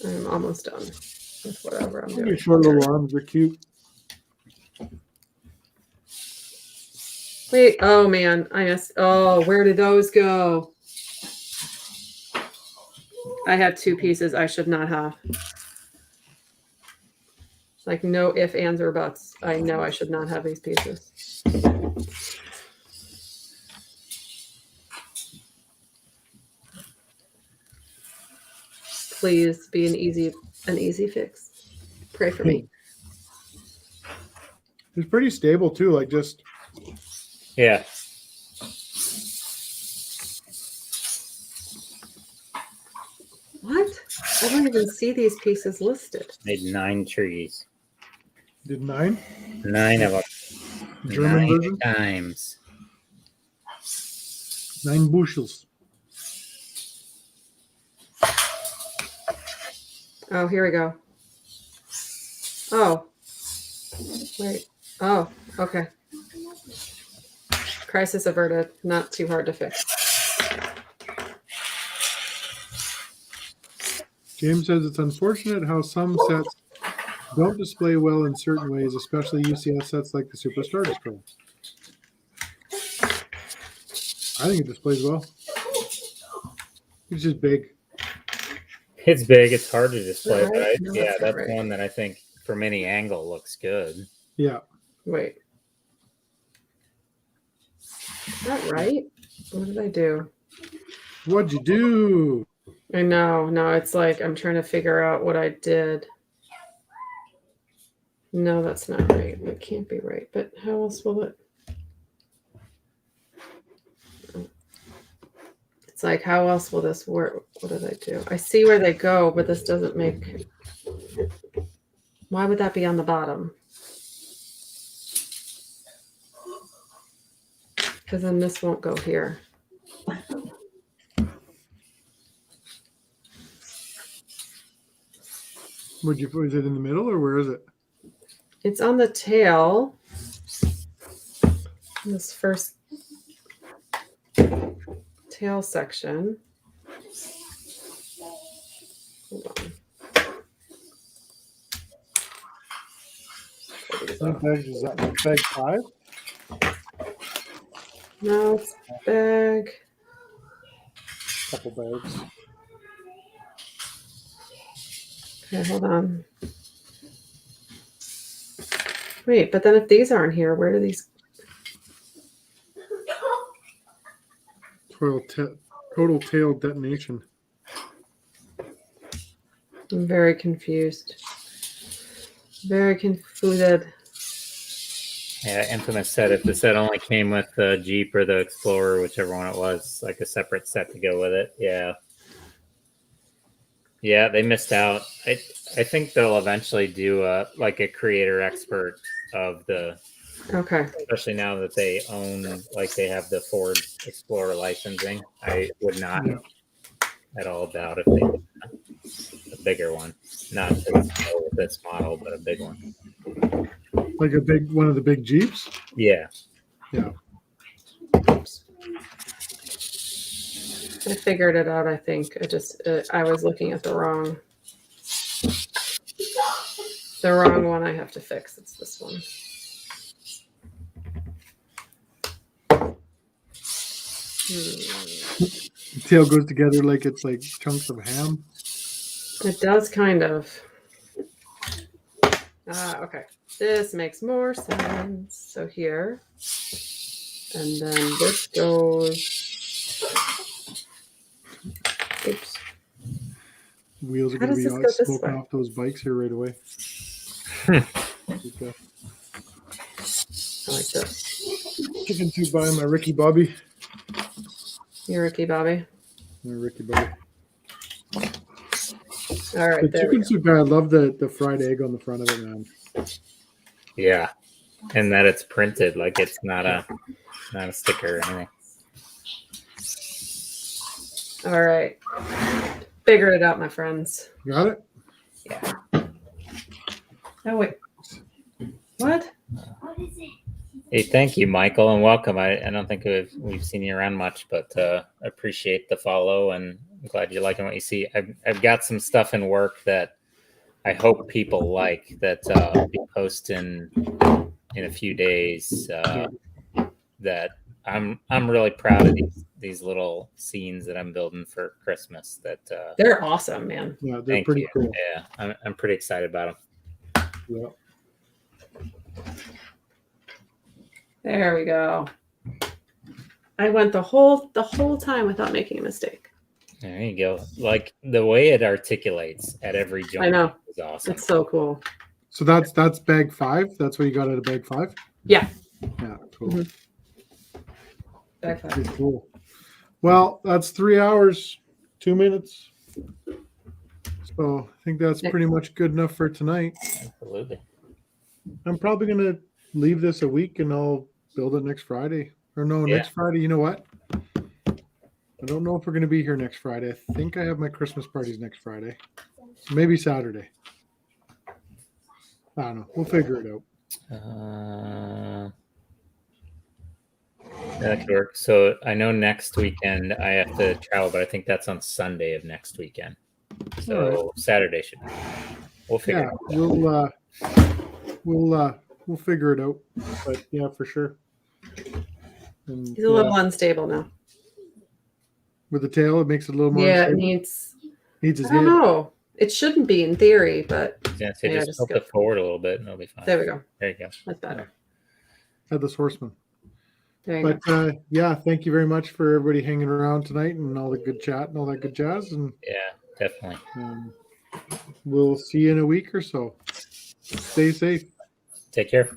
I'm almost done with whatever I'm Your doing. short little arms are cute. Wait, oh man, I missed. Oh, where did those go? I had two pieces I should not have. Like no ifs, ands, or buts. I know I should not have these pieces. Please be an easy fix. Pray for me. It's pretty stable too. Like just Yeah. What? I don't even see these pieces listed. Made 9 trees. did 9 9 of them. German 9 version? times. 9 bushels. Oh, here we go. Oh. Wait. Oh, okay. Crisis averted. Not too hard to fix. James says it's unfortunate how some sets don't display well in certain ways, especially UCS sets like the Super Star Destroyer. I think it displays well. It's just big. It's big. It's hard to display, Right? but No, yeah, that's not that's right. one that I think from any angle looks good. Yeah. Wait. Is that right? What did I do? What'd you do? I know. No, it's like I'm trying to figure out what I did. No, that's not right. It can't be right. But how else will it? It's like, how else will this work? What did I do? I see where they go, but this doesn't make. Why would that be on the bottom? Because then this won't go here. Is it in the middle or where is it? It's on the tail. This first tail section. Hold on. What bag is that? Bag 5? No, it's bag. Couple bags. Okay, hold on. Wait, but then if these aren't here, where do these? Total tail detonation. I'm very confused. Very confused. Yeah, Infamous said if the set only came with the Jeep or the Explorer, whichever one it was, like a separate set to go with it. Yeah. Yeah, they missed out. I think they'll eventually do a creator expert of the. Okay. Especially now that they own, like they have the Ford Explorer licensing. I would not at all doubt if they did a bigger one, not just with this model, but a big one. Like one of the big Jeeps? Yeah. Yeah. Oops. I figured it out, I think. I was looking at the wrong one I have to fix. It's this one. The tail goes together like it's like chunks of ham. It does kind of. Okay. This makes more sense. So here. And then this goes. Oops. Wheels are How going to does be this go this smoking way? off those bikes here right away. I like this. Chicken soup by my Ricky Bobby. You're Ricky Bobby. My Ricky Bobby. All right. The There we chicken go. soup guy, I love the fried egg on the front of it, man. Yeah. And that it's printed, like it's not a sticker or anything. All right. Figured it out, my friends. Got it? Yeah. Oh, wait. What? What is it? Hey, thank you, Michael, and welcome. I don't think we've seen you around much, but appreciate the follow, and I'm glad you're liking what you see. I've got some stuff in work that I hope people like that I'll be posting in a few days. That I'm really proud of these little scenes that I'm building for Christmas. That They're awesome, man. Yeah, they're pretty cool. Yeah, I'm pretty excited about them. Yeah. There we go. I went the whole time without making a mistake. There you go. Like the way it articulates at every joint I know. is awesome. It's so cool. So that's bag 5. That's what you got out of bag 5? Yeah. Yeah, cool. Mm-hmm. Back five. Pretty cool. Well, that's 3 hours, 2 minutes. So I think that's pretty much good enough for tonight. Absolutely. I'm probably going to leave this a week and I'll build it next Friday. Or no, next Friday. You know what? I don't know if we're going to be here next Friday. I think I have my Christmas parties next Friday. So maybe Saturday. I don't know. We'll figure it out. That could work. So I know next weekend I have to travel, but I think that's on Sunday of next weekend. So Saturday should be. We'll figure it out. We'll figure it out. But yeah, for sure. And, He's a little unstable now. with the tail, it makes it a little more. Yeah, it unstable. needs Needs his I don't head. know. It shouldn't be in theory, but Yeah, so Yeah, just just tilt go. it forward a little bit and it'll be fine. there we go. There you go. That's better. Headless horseman. There you But yeah, thank you very much for everybody hanging around tonight and all the good chat and all that good jazz. And Yeah, definitely. we'll see you in a week or so. Stay safe. Take care.